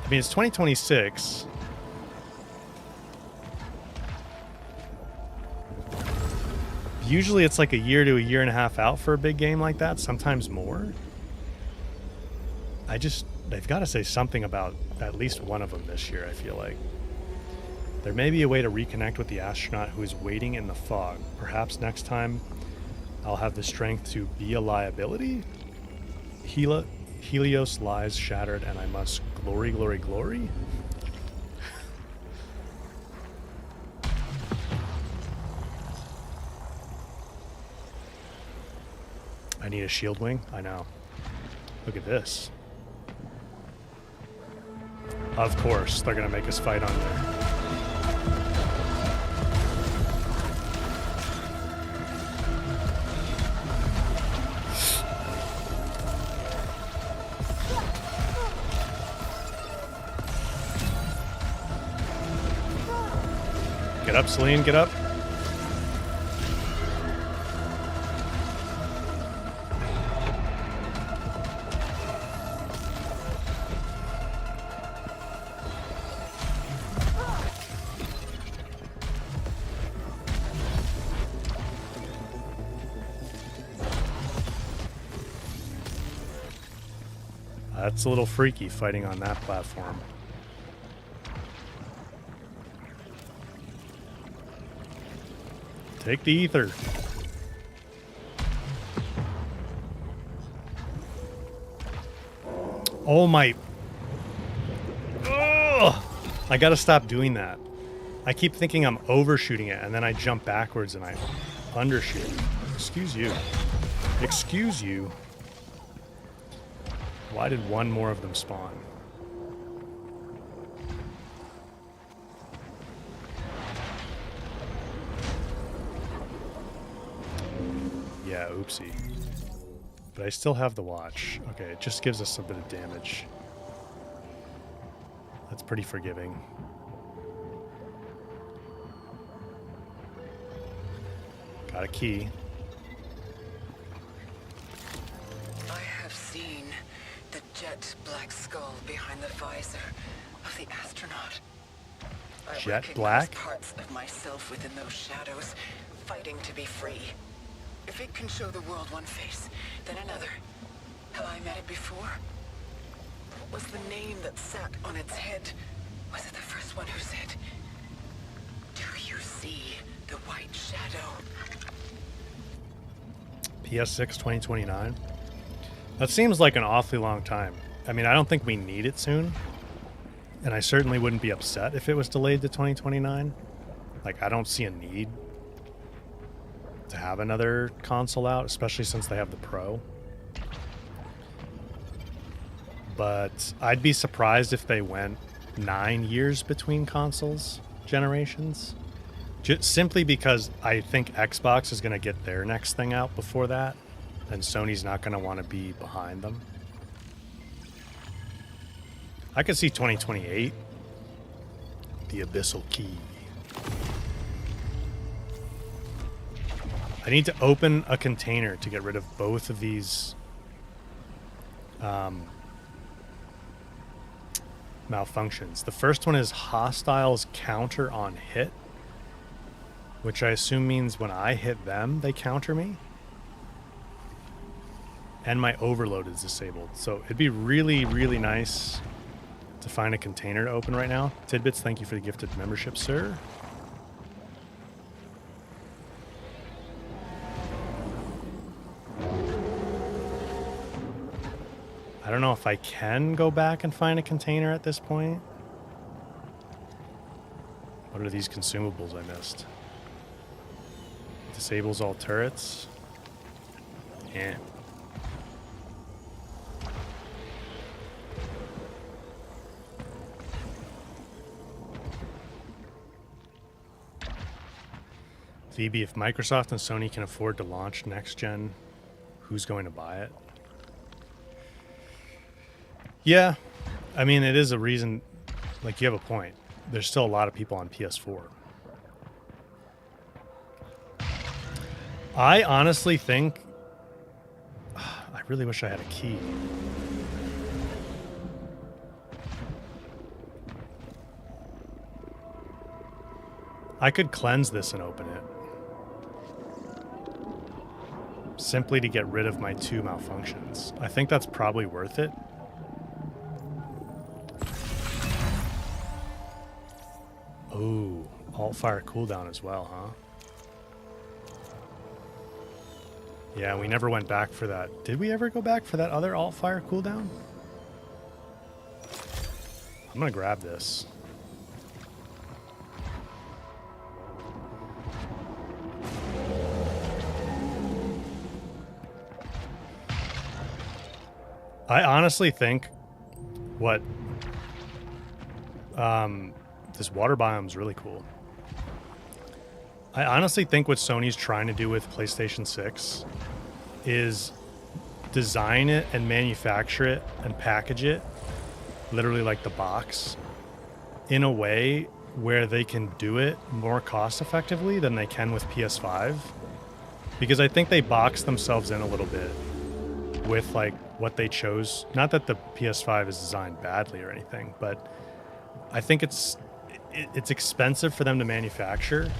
I mean, it's 2026. Usually it's like a year to a year and a half out for a big game like that, sometimes more. They've got to say something about at least one of them this year, I feel like. There may be a way to reconnect with the astronaut who is waiting in the fog. Perhaps next time I'll have the strength to be a liability? Helios lies shattered and I must glory, glory, glory? I need a shield wing? I know. Look at this. Of course, they're going to make us fight on there. Get up, Celine, get up. That's a little freaky fighting on that platform. Take the ether. Oh my. Ugh! I gotta stop doing that. I keep thinking I'm overshooting it, and then I jump backwards and I undershoot. Excuse you. Excuse you. Why did one more of them spawn? Yeah, oopsie. But I still have the watch. Okay, it just gives us a bit of damage. That's pretty forgiving. Got a key. I have seen the jet black skull behind the visor of the astronaut. I Jet recognize black? parts of myself within those shadows, fighting to be free. If it can show the world one face, then another. Have I met it before? What was the name that sat on its head? Was it the first one who said, "Do you see the white shadow?" PS6 2029. That seems like an awfully long time. I mean, I don't think we need it soon. And I certainly wouldn't be upset if it was delayed to 2029. Like, I don't see a need to have another console out, especially since they have the Pro. But I'd be surprised if they went 9 years between consoles generations. Just simply because I think Xbox is going to get their next thing out before that, and Sony's not going to want to be behind them. I could see 2028. The Abyssal Key. I need to open a container to get rid of both of these malfunctions. The first one is hostiles counter on hit, which I assume means when I hit them, they counter me. And my overload is disabled. So it'd be really, really nice to find a container to open right now. Tidbits, thank you for the gifted membership, sir. I don't know if I can go back and find a container at this point. What are these consumables I missed? Disables all turrets. Yeah. VB, if Microsoft and Sony can afford to launch next gen, who's going to buy it? Yeah, I mean, it is a reason. Like, you have a point. There's still a lot of people on PS4. I honestly think... I really wish I had a key. I could cleanse this and open it. Simply to get rid of my 2 malfunctions. I think that's probably worth it. Oh, alt fire cooldown as well, huh? Yeah, we never went back for that. Did we ever go back for that other alt fire cooldown? I'm gonna grab this. I honestly think what this water biome is really cool. I honestly think what Sony's trying to do with PlayStation 6 is design it and manufacture it and package it, literally like the box, in a way where they can do it more cost effectively than they can with PS5, because I think they box themselves in a little bit with like what they chose. Not that the PS5 is designed badly or anything, but I think it's expensive for them to manufacture,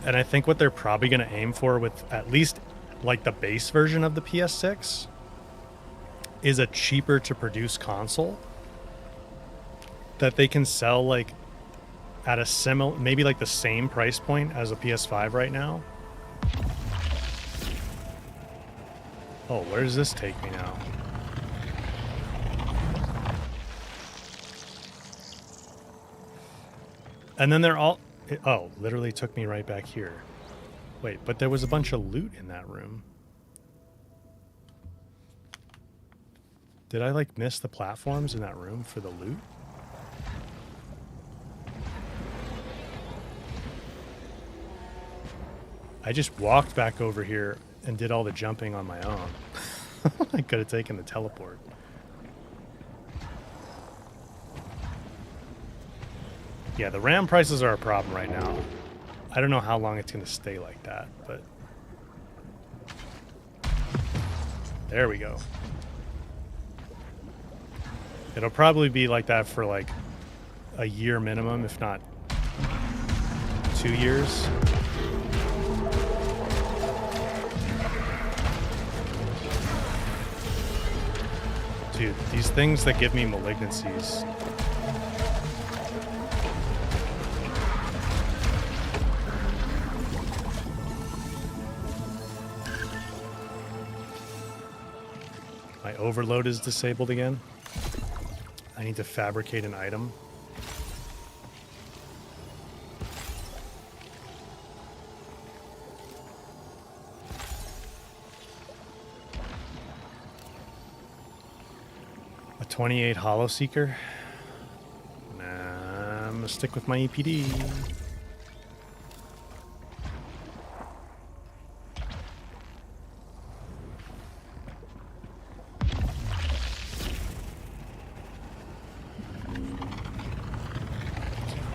and I think what they're probably going to aim for with at least like the base version of the PS6 is a cheaper to produce console that they can sell like at a similar, maybe like the same price point as a PS5 right now. Oh, where does this take me now? And then they're all... Oh, literally took me right back here. Wait, but there was a bunch of loot in that room. Did I, like, miss the platforms in that room for the loot? I just walked back over here and did all the jumping on my own. I could have taken the teleport. Yeah, the RAM prices are a problem right now. I don't know how long it's going to stay like that, but... There we go. It'll probably be like that for like a year minimum, if not 2 years. Dude, these things that give me malignancies. My overload is disabled again. I need to fabricate an item. A 28 Hollow Seeker. Nah, I'm gonna stick with my EPD.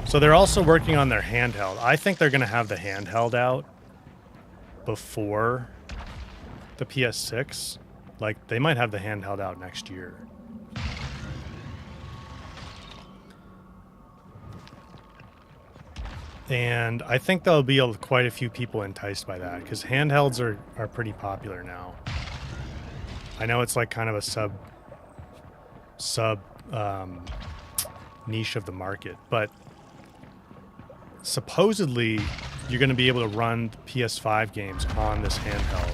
So they're also working on their handheld. I think they're going to have the handheld out before the PS6. Like, they might have the handheld out next year. And I think there'll be quite a few people enticed by that, because handhelds are pretty popular now. I know it's like kind of a sub niche of the market, but supposedly you're going to be able to run PS5 games on this handheld.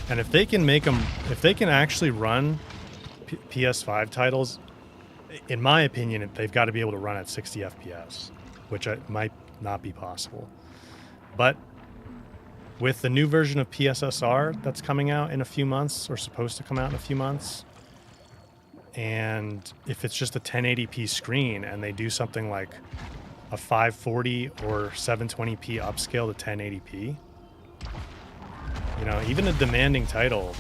And if they can make them, if they can actually run PS5 titles, in my opinion, they've got to be able to run at 60 FPS, which might not be possible. But with the new version of PSSR that's coming out in a few months, or supposed to come out in a few months, and if it's just a 1080p screen and they do something like a 540 or 720p upscale to 1080p, you know, even a demanding title,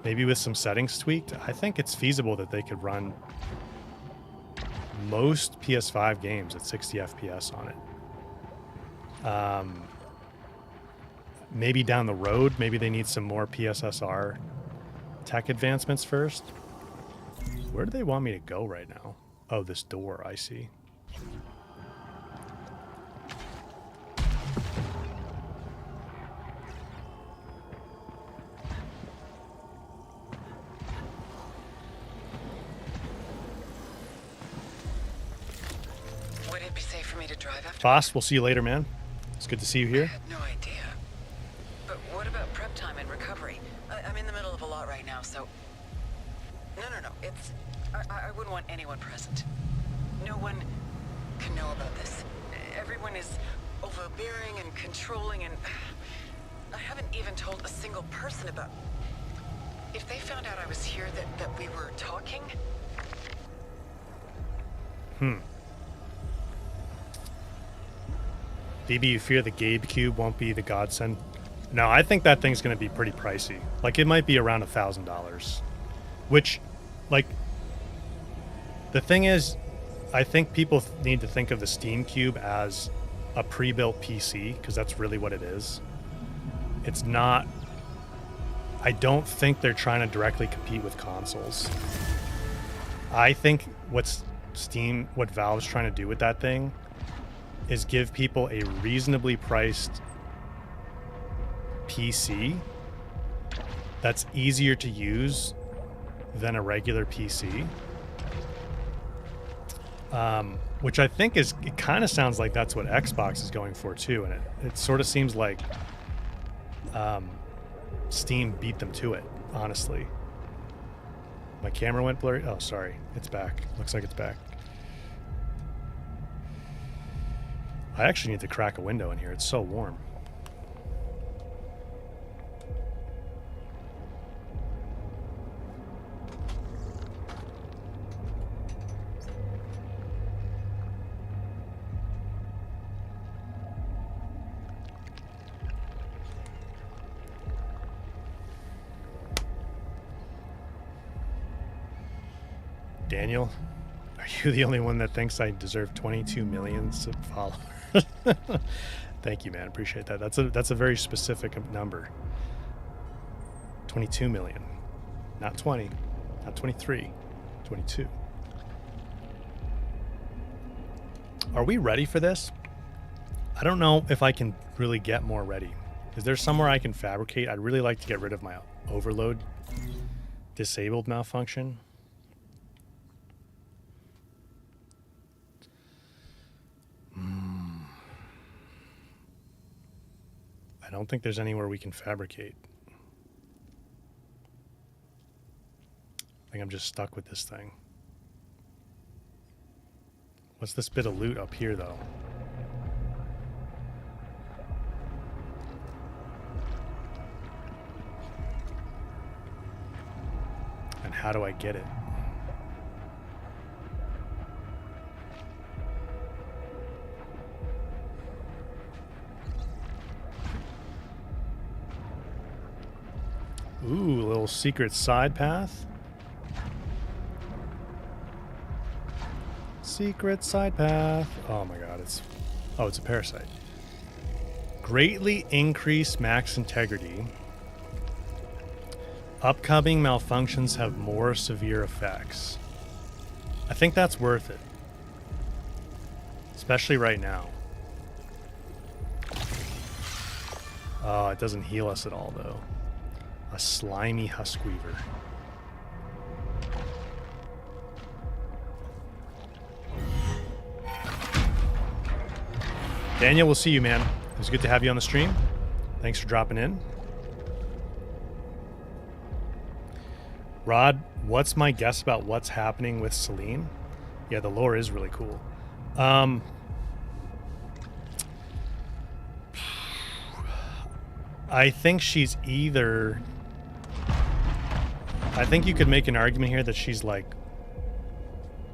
maybe with some settings tweaked, I think it's feasible that they could run most PS5 games at 60 FPS on it. Maybe down the road, maybe they need some more PSSR tech advancements first. Where do they want me to go right now? Oh, this door, I see. Would it be safe for me to drive after? Boss, we'll see you later, man. It's good to see you I here. had no idea. But what about prep time and recovery? I'm in the middle of a lot right now, so... No. It's... I wouldn't want anyone present. No one can know about this. Everyone is overbearing and controlling, and... I haven't even told a single person about... If they found out I was here, that we were talking... DB, you fear the Gabe Cube won't be the godsend? No, I think that thing's going to be pretty pricey. Like, it might be around $1,000. Which, like, the thing is, I think people need to think of the Steam Cube as a pre-built PC, because that's really what it is. It's not... I don't think they're trying to directly compete with consoles. I think what Valve's trying to do with that thing is give people a reasonably priced PC that's easier to use than a regular PC. Which I think it kind of sounds like that's what Xbox is going for too, and it sort of seems like Steam beat them to it, honestly. My camera went blurry. Oh, sorry. It's back. Looks like it's back. I actually need to crack a window in here. It's so warm. Daniel, are you the only one that thinks I deserve 22 million followers? Thank you, man. Appreciate that. That's a very specific number. 22 million. Not 20. Not 23. 22. Are we ready for this? I don't know if I can really get more ready. Is there somewhere I can fabricate? I'd really like to get rid of my overload disabled malfunction. I don't think there's anywhere we can fabricate. I think I'm just stuck with this thing. What's this bit of loot up here, though? And how do I get it? Ooh, a little secret side path. Secret side path. Oh my god, it's a parasite. Greatly increase max integrity. Upcoming malfunctions have more severe effects. I think that's worth it. Especially right now. Oh, it doesn't heal us at all though. A slimy huskweaver. Daniel, we'll see you, man. It was good to have you on the stream. Thanks for dropping in. Rod, what's my guess about what's happening with Celine? Yeah, the lore is really cool. I think she's either... I think you could make an argument here that she's like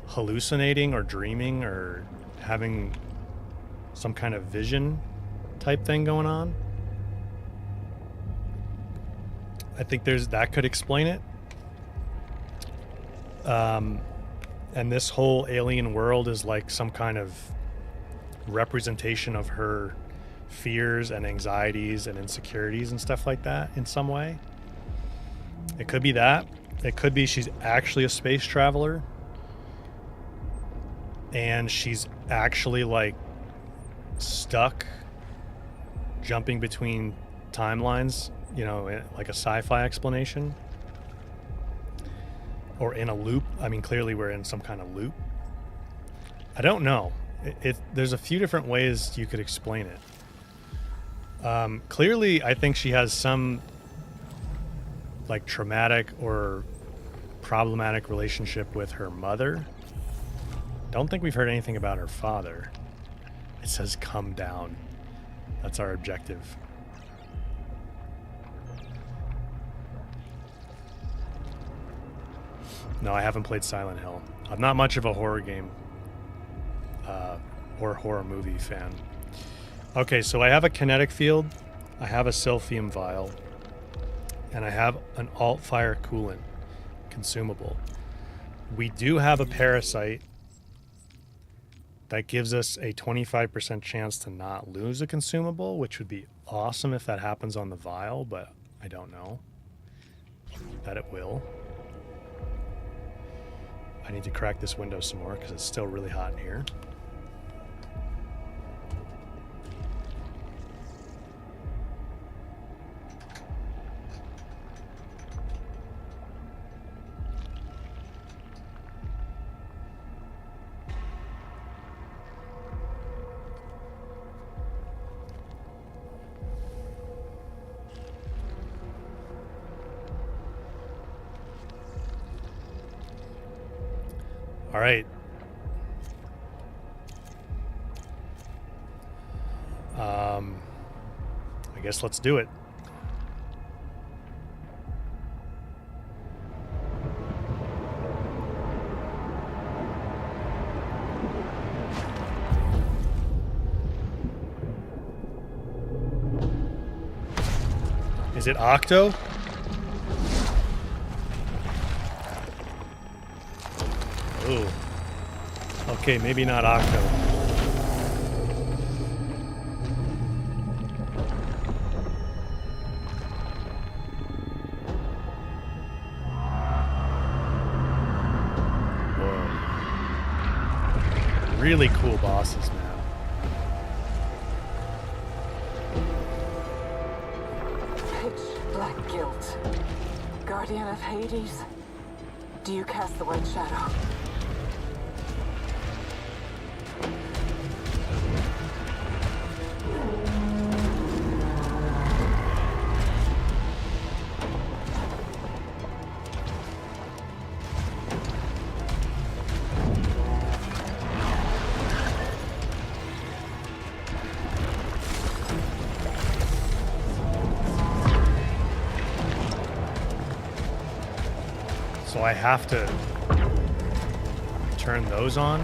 hallucinating or dreaming or having some kind of vision type thing going on. I think that could explain it. And this whole alien world is like some kind of representation of her fears and anxieties and insecurities and stuff like that in some way. It could be that. It could be she's actually a space traveler and she's actually like stuck jumping between timelines, you know, like a sci-fi explanation, or in a loop. I mean, clearly we're in some kind of loop. I don't know. There's a few different ways you could explain it. Clearly, I think she has some like traumatic or problematic relationship with her mother. Don't think we've heard anything about her father. It says come down. That's our objective. No, I haven't played Silent Hill. I'm not much of a horror game or horror movie fan. Okay, so I have a kinetic field, I have a silphium vial, and I have an alt fire coolant consumable. We do have a parasite That gives us a 25% chance to not lose a consumable, which would be awesome if that happens on the vial, but I don't know that it will. I need to crack this window some more because it's still really hot in here. All right. I guess let's do it. Is it Octo? Ooh. Okay, maybe not Octo. Whoa. Really cool bosses now. Pitch black guilt. Guardian of Hades. Do you cast the White Shadow? So I have to turn those on.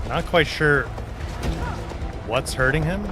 Not quite sure what's hurting him.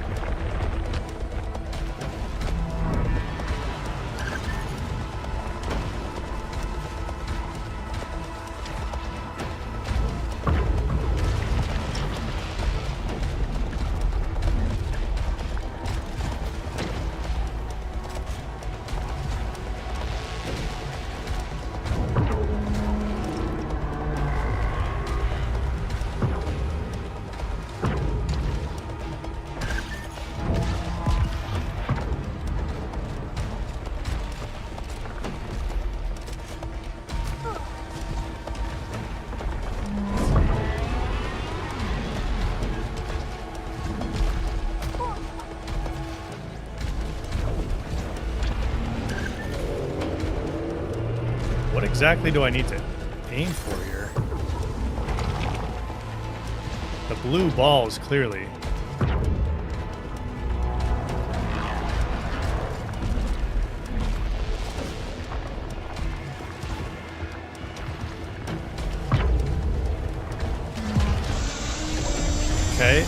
What exactly do I need to aim for here? The blue balls, clearly. Okay.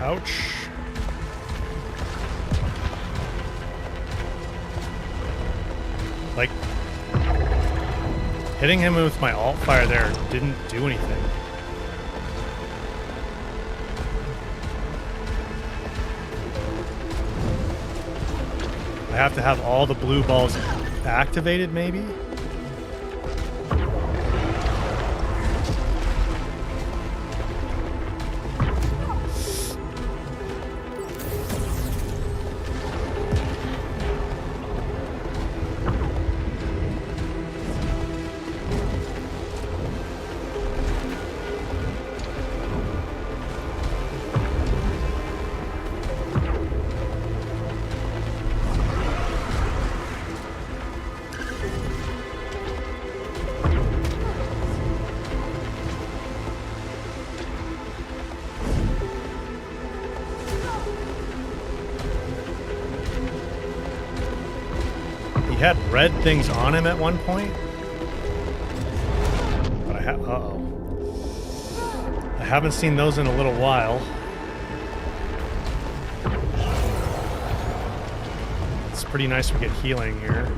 Ouch. Like, hitting him with my alt fire there didn't do anything. I have to have all the blue balls activated, maybe? had red things on him at one point. But I haven't seen those in a little while. It's pretty nice we get healing here.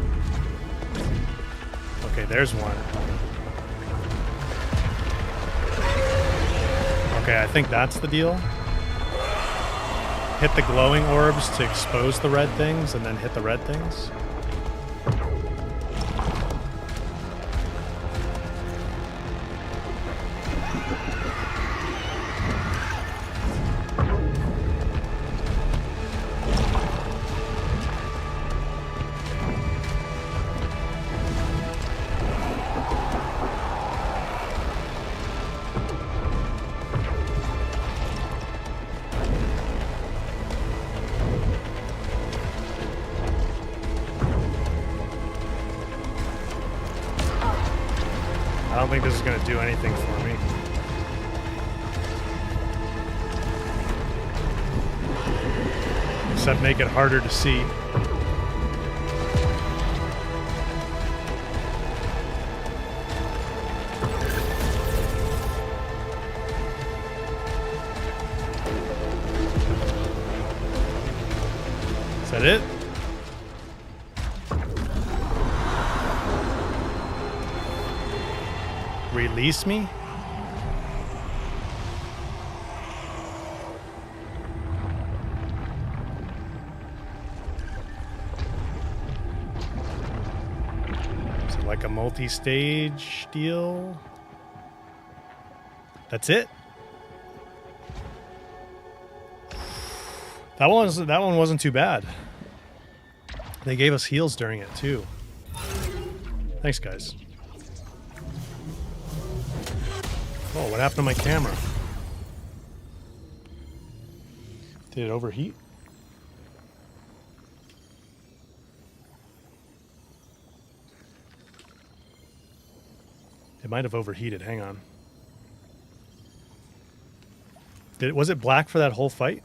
Okay, there's one. Okay, I think that's the deal. Hit the glowing orbs to expose the red things, and then hit the red things. I don't think this is going to do anything for me. Except make it harder to see. Is that it? Release me? Is it like a multi-stage deal? That's it? That one wasn't too bad. They gave us heals during it too. Thanks, guys. Oh, what happened to my camera? Did it overheat? It might have overheated. Hang on. Was it black for that whole fight?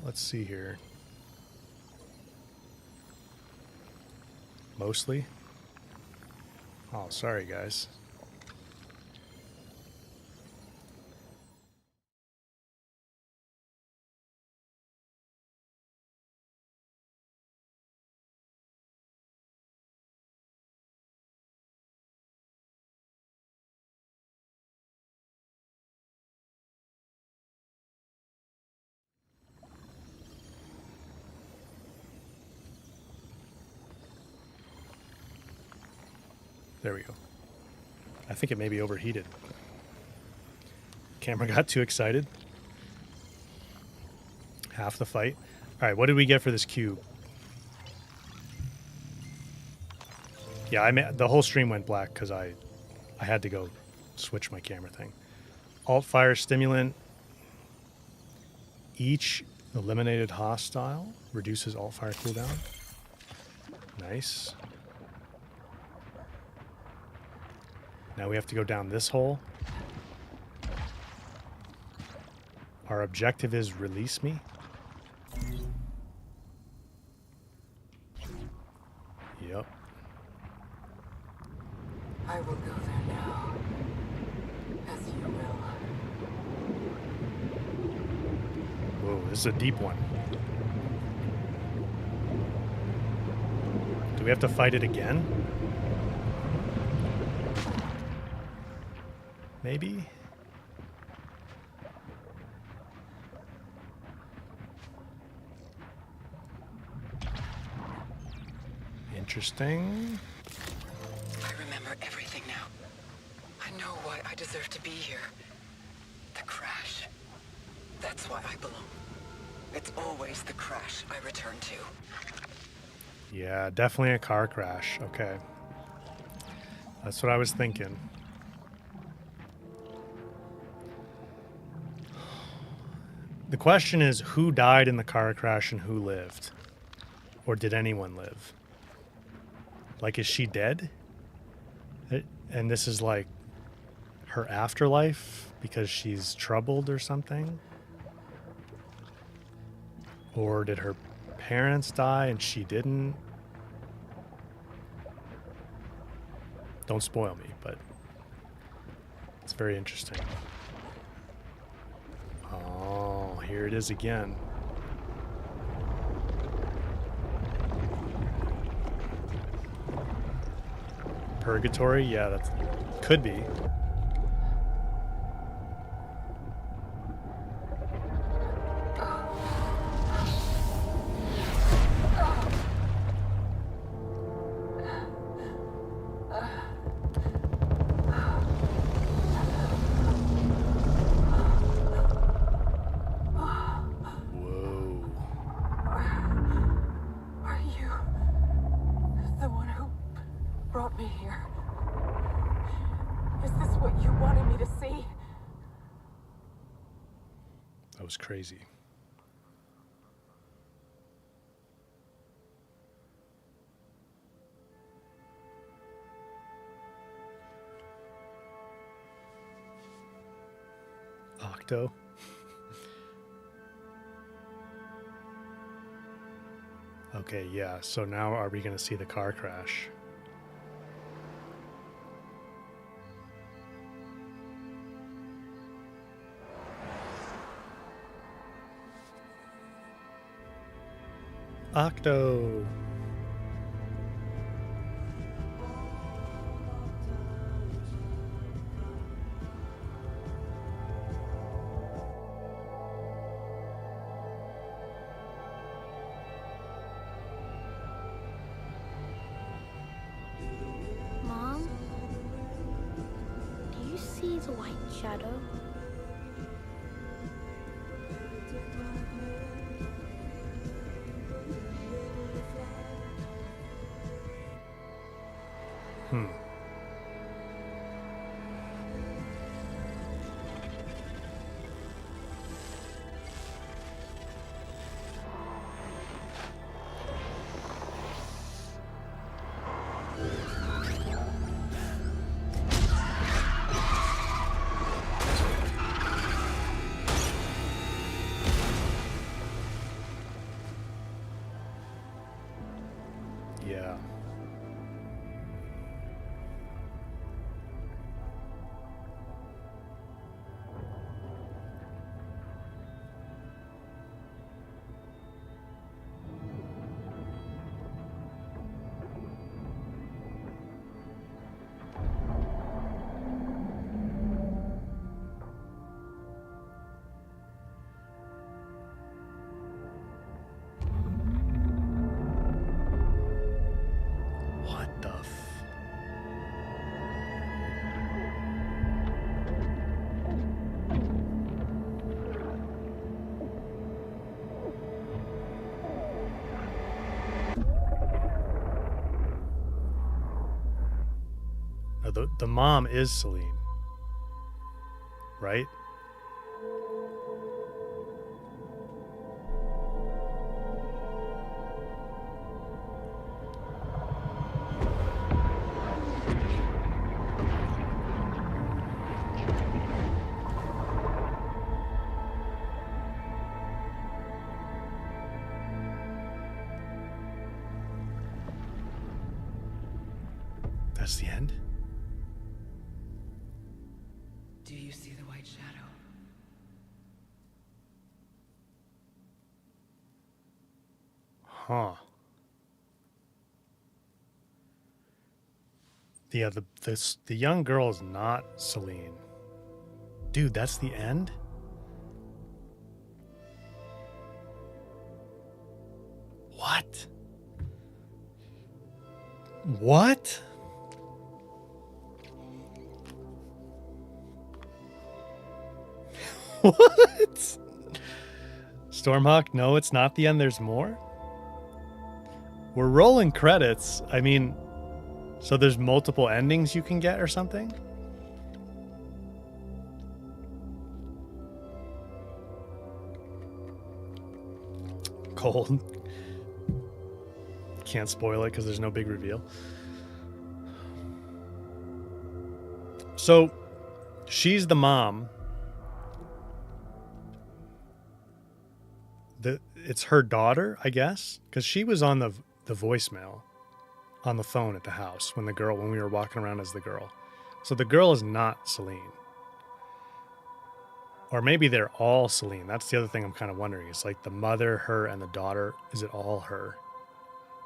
Let's see here. Mostly. Oh, sorry, guys. There we go. I think it may be overheated. Camera got too excited. Half the fight. All right, what did we get for this cube? Yeah, the whole stream went black because I had to go switch my camera thing. Alt fire stimulant. Each eliminated hostile reduces alt fire cooldown. Nice. Now we have to go down this hole. Our objective is release me. Yep. I will go there now. As you will. Whoa, this is a deep one. Do we have to fight it again? Maybe? Interesting. I remember everything now. I know why I deserve to be here. The crash. That's why I belong. It's always the crash I return to. Yeah, definitely a car crash. Okay. That's what I was thinking. The question is, who died in the car crash and who lived? Or did anyone live? Like, is she dead? And this is like her afterlife because she's troubled or something? Or did her parents die and she didn't? Don't spoil me, but it's very interesting. Oh, here it is again. Purgatory? Yeah, that could be. Are you the one who brought me here? Is this what you wanted me to see? That was crazy. Octo. Okay, yeah. So now are we going to see the car crash? Octo. Mom? Do you see the white shadow? Yeah. What the No, the mom is Celine, right? That's the end? Do you see the white shadow? Huh. Yeah, the young girl is not Celine. Dude, that's the end? What? What? What? Stormhawk, no, it's not the end. There's more? We're rolling credits. I mean, so there's multiple endings you can get or something? Cold. Can't spoil it because there's no big reveal. So, She's the mom. It's her daughter, I guess, because she was on the voicemail on the phone at the house when we were walking around as the girl. So the girl is not Celine. Or maybe they're all Celine. That's the other thing I'm kind of wondering. It's like the mother, her, and the daughter. Is it all her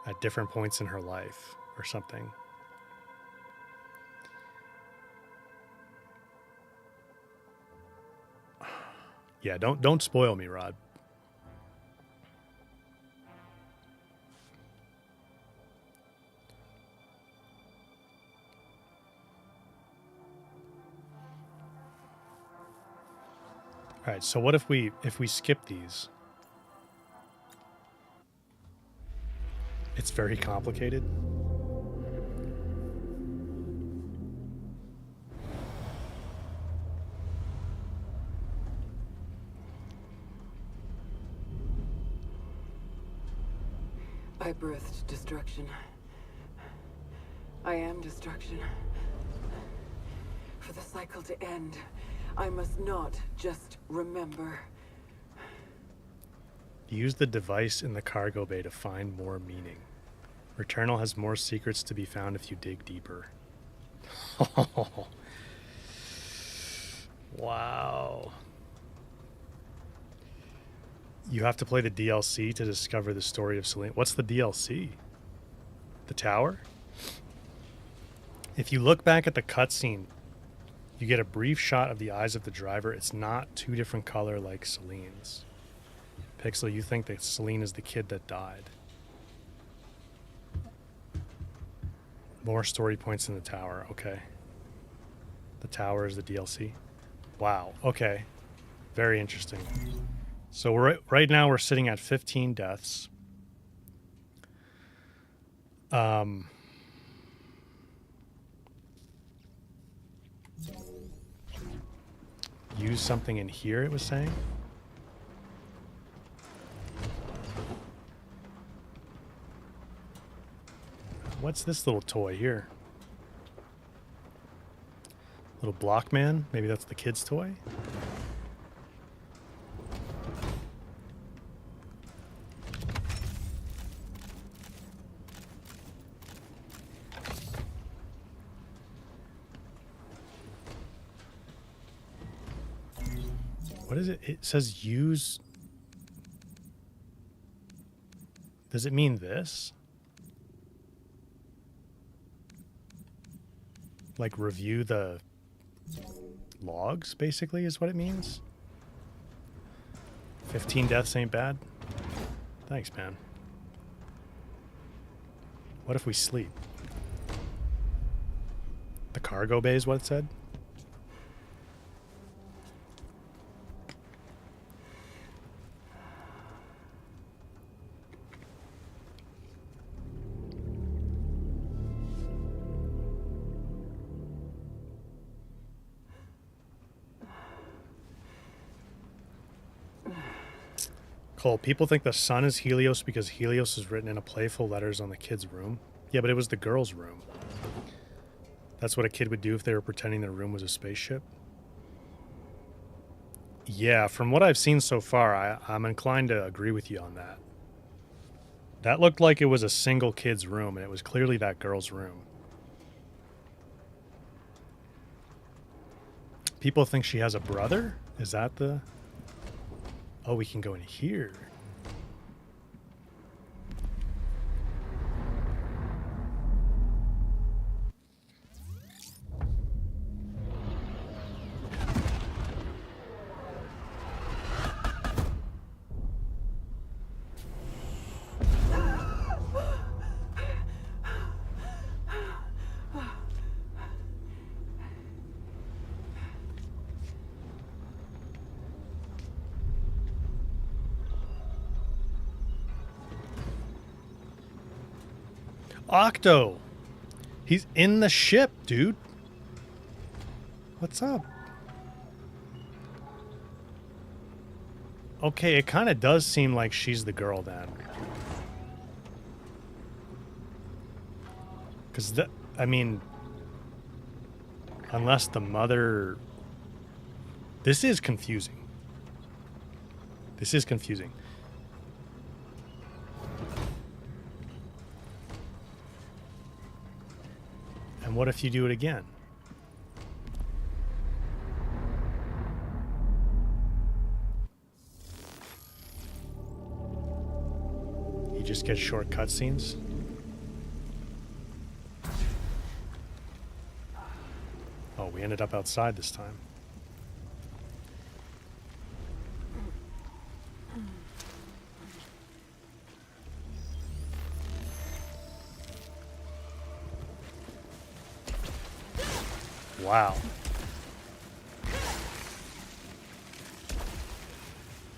at different points in her life or something? Yeah, don't spoil me, Rod. All right, so what if we skip these? It's very complicated. I birthed destruction. I am destruction. For the cycle to end, I must not just remember. Use the device in the cargo bay to find more meaning. Returnal has more secrets to be found if you dig deeper. Wow. You have to play the DLC to discover the story of Celine. What's the DLC? The tower? If you look back at the cutscene, you get a brief shot of the eyes of the driver. It's not two different color like Celine's. Pixel, you think that Celine is the kid that died. More story points in the tower. Okay. The tower is the DLC. Wow. Okay. Very interesting. So right now we're sitting at 15 deaths. Use something in here, it was saying. What's this little toy here? Little block man? Maybe that's the kid's toy? What is it? It says use. Does it mean this? Like review the logs, basically, is what it means? 15 deaths ain't bad. Thanks, man. What if we sleep? The cargo bay is what it said? Cole, people think the sun is Helios because Helios is written in a playful letters on the kid's room. Yeah, but it was the girl's room. That's what a kid would do if they were pretending their room was a spaceship. Yeah, from what I've seen so far, I'm inclined to agree with you on that. That looked like it was a single kid's room, and it was clearly that girl's room. People think she has a brother? Is that the... Oh, we can go in here. Octo! He's in the ship, dude. What's up? Okay, it kind of does seem like she's the girl then. Because, I mean, unless the mother This is confusing. This is confusing. And what if you do it again? You just get short cutscenes? Oh, we ended up outside this time. Wow.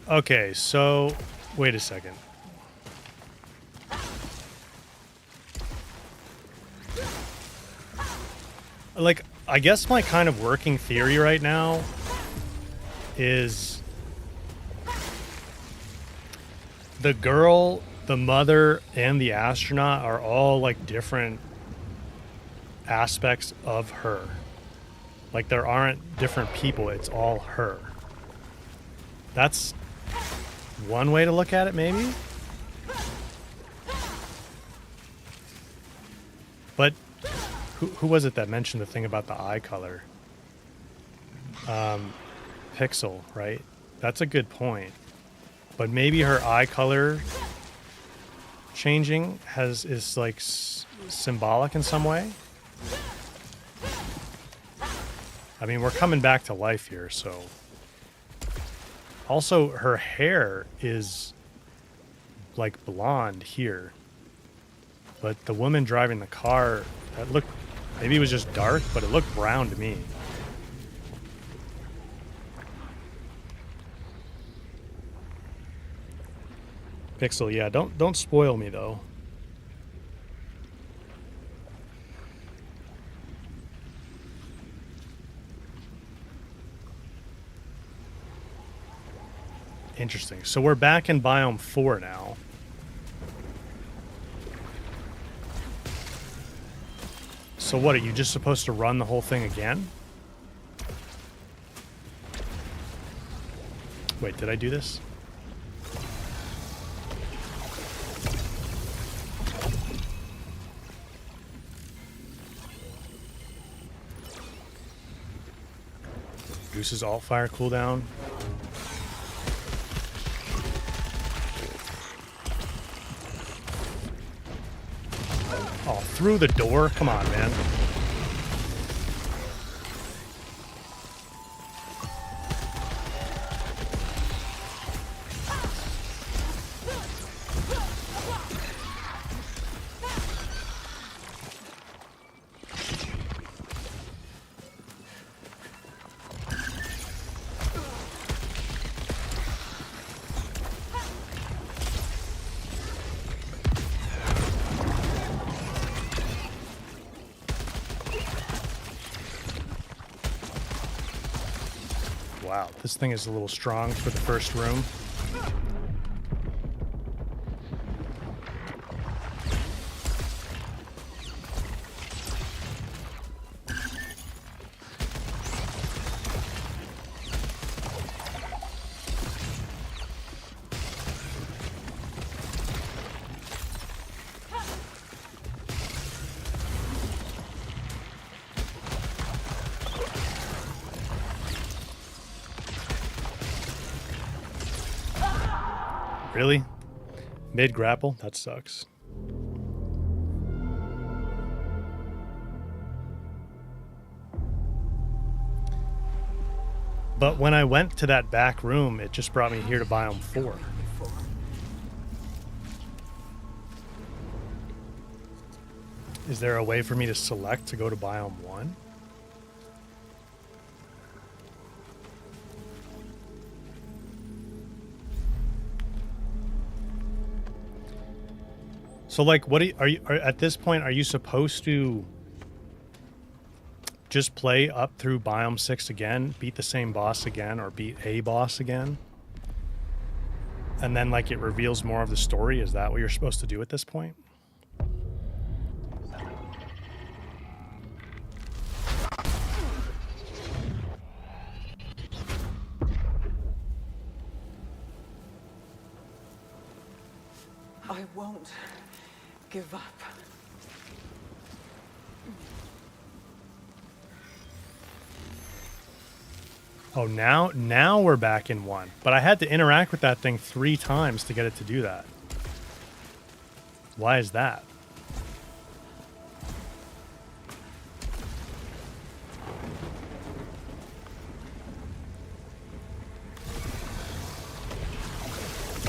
Okay, so wait a second. Like, I guess my kind of working theory right now is the girl, the mother, and the astronaut are all like different aspects of her. Like, there aren't different people, it's all her. That's one way to look at it, maybe? But who was it that mentioned the thing about the eye color? Pixel, right? That's a good point. But maybe her eye color changing is like symbolic in some way? I mean, we're coming back to life here, so... Also, her hair is, like, blonde here. But the woman driving the car, that looked... Maybe it was just dark, but it looked brown to me. Pixel, yeah, don't spoil me, though. Interesting. So we're back in biome 4 now. So what, are you just supposed to run the whole thing again? Wait, did I do this? Goose's alt fire cooldown. Oh, through the door? Come on, man. Wow, this thing is a little strong for the first room. Really? Mid grapple? That sucks. But when I went to that back room, it just brought me here to biome 4. Is there a way for me to select to go to biome 1? So, like, what are you at this point? Are you supposed to just play up through biome 6 again, beat the same boss again, or beat a boss again, and then like it reveals more of the story? Is that what you're supposed to do at this point? I won't give up. Oh, now we're back in 1. But I had to interact with that thing 3 times to get it to do that. Why is that?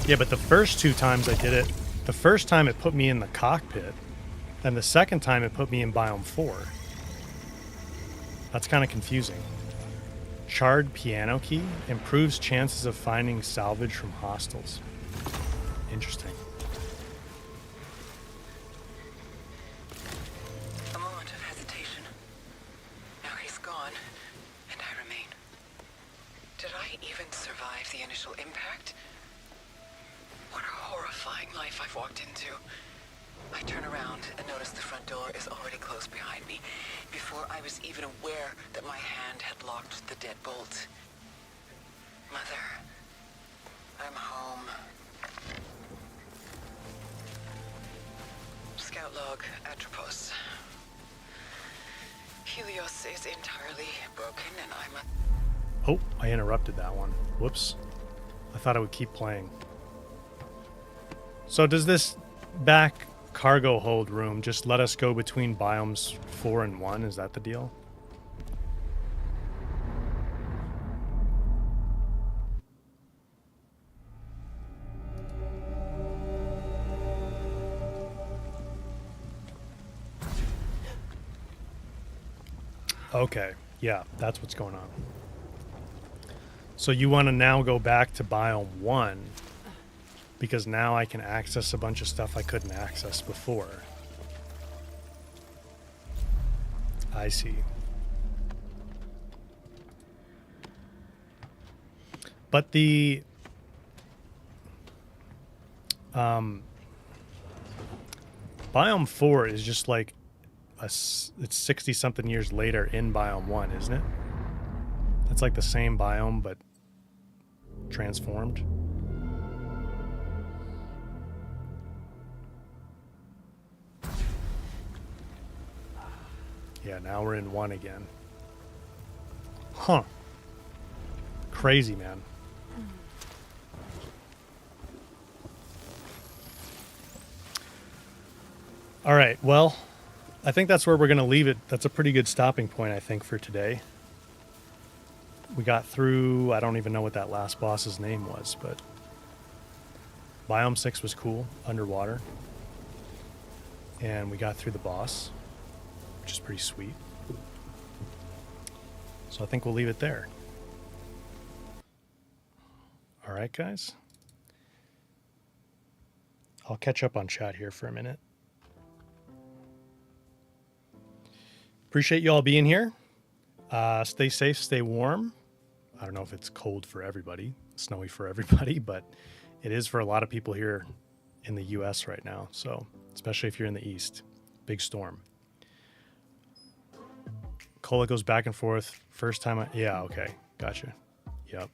Yeah, but the first 2 times I did it, the first time it put me in the cockpit, and the second time it put me in biome 4. That's kind of confusing. Charred piano key improves chances of finding salvage from hostiles. Interesting. A moment of hesitation. Now he's gone, and I remain. Did I even survive the initial impact? What a horrifying life I've walked into. I turn around and notice the front door is already closed behind me, before I was even aware that my hand had locked the deadbolt. Mother, I'm home. Scout log, Atropos. Helios is entirely broken, and I'm a... Oh, I interrupted that one. Whoops. I thought I would keep playing. So does this back cargo hold room just let us go between biomes 4 and 1? Is that the deal? Okay, yeah, that's what's going on. So you want to now go back to biome 1 because now I can access a bunch of stuff I couldn't access before. I see. But the biome 4 is just like it's 60 something years later in biome 1, isn't it? It's like the same biome but transformed. Yeah, now we're in 1 again. Huh. Crazy, man. All right, well, I think that's where we're going to leave it. That's a pretty good stopping point, I think, for today. We got through, I don't even know what that last boss's name was, but Biome 6 was cool, underwater. And we got through the boss, which is pretty sweet. So I think we'll leave it there. All right, guys. I'll catch up on chat here for a minute. Appreciate you all being here. Stay safe, stay warm. I don't know if it's cold for everybody, snowy for everybody, but it is for a lot of people here in the US right now. So, especially if you're in the East, big storm. Cola goes back and forth. First time yeah, okay. Gotcha. Yep.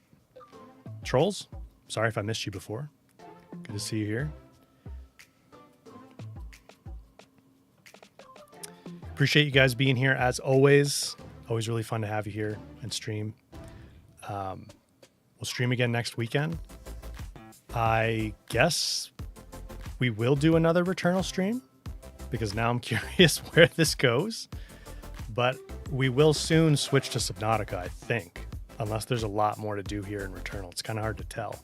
Trolls, sorry if I missed you before. Good to see you here. Appreciate you guys being here as always. Always really fun to have you here and stream. We'll stream again next weekend. I guess we will do another Returnal stream because now I'm curious where this goes. But we will soon switch to Subnautica, I think, unless there's a lot more to do here in Returnal. It's kind of hard to tell.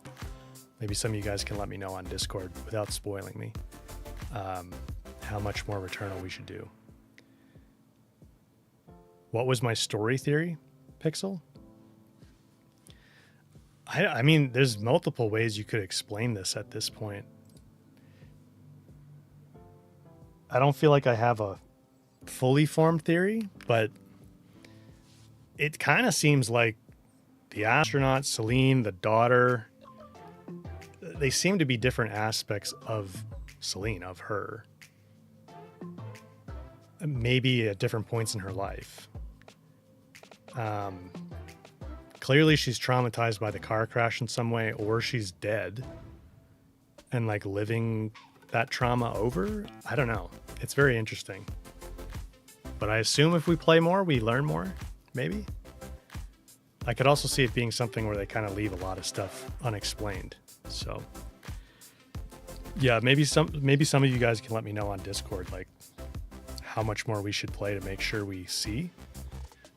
Maybe some of you guys can let me know on Discord without spoiling me how much more Returnal we should do. What was my story theory, Pixel? I mean, there's multiple ways you could explain this at this point. I don't feel like I have a fully formed theory, but it kind of seems like the astronaut, Celine, the daughter, they seem to be different aspects of Celine, of her. Maybe at different points in her life. Clearly she's traumatized by the car crash in some way, or she's dead and like living that trauma over? I don't know. It's very interesting. But I assume if we play more, we learn more, maybe? I could also see it being something where they kind of leave a lot of stuff unexplained. So yeah, maybe some of you guys can let me know on Discord, like how much more we should play to make sure we see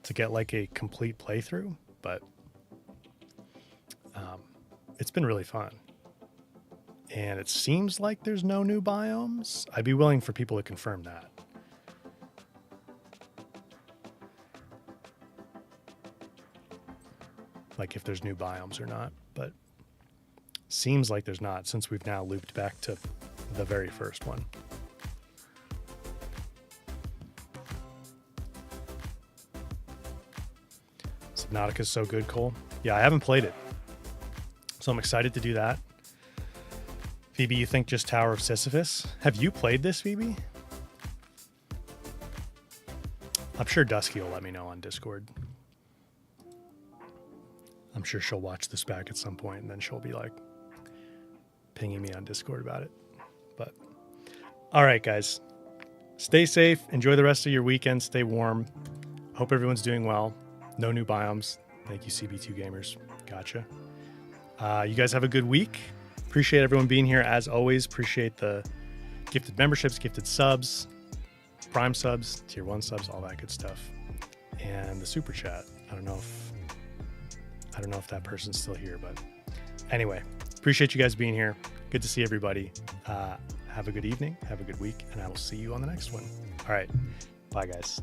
to get like a complete playthrough. But it's been really fun. And it seems like there's no new biomes. I'd be willing for people to confirm that. Like if there's new biomes or not, but seems like there's not, since we've now looped back to the very first one. Subnautica's so good, Cole. Yeah, I haven't played it, so I'm excited to do that. Phoebe, you think just Tower of Sisyphus? Have you played this, Phoebe? I'm sure Dusky will let me know on Discord. I'm sure she'll watch this back at some point, and then she'll be like pinging me on Discord about it. But all right, guys, stay safe. Enjoy the rest of your weekend. Stay warm. Hope everyone's doing well. No new biomes. Thank you, CB2 gamers. Gotcha. You guys have a good week. Appreciate everyone being here as always. Appreciate the gifted memberships, gifted subs, Prime subs, Tier 1 subs, all that good stuff. And the super chat. I don't know if that person's still here, but anyway, appreciate you guys being here. Good to see everybody. Have a good evening, have a good week, and I will see you on the next one. All right. Bye, guys.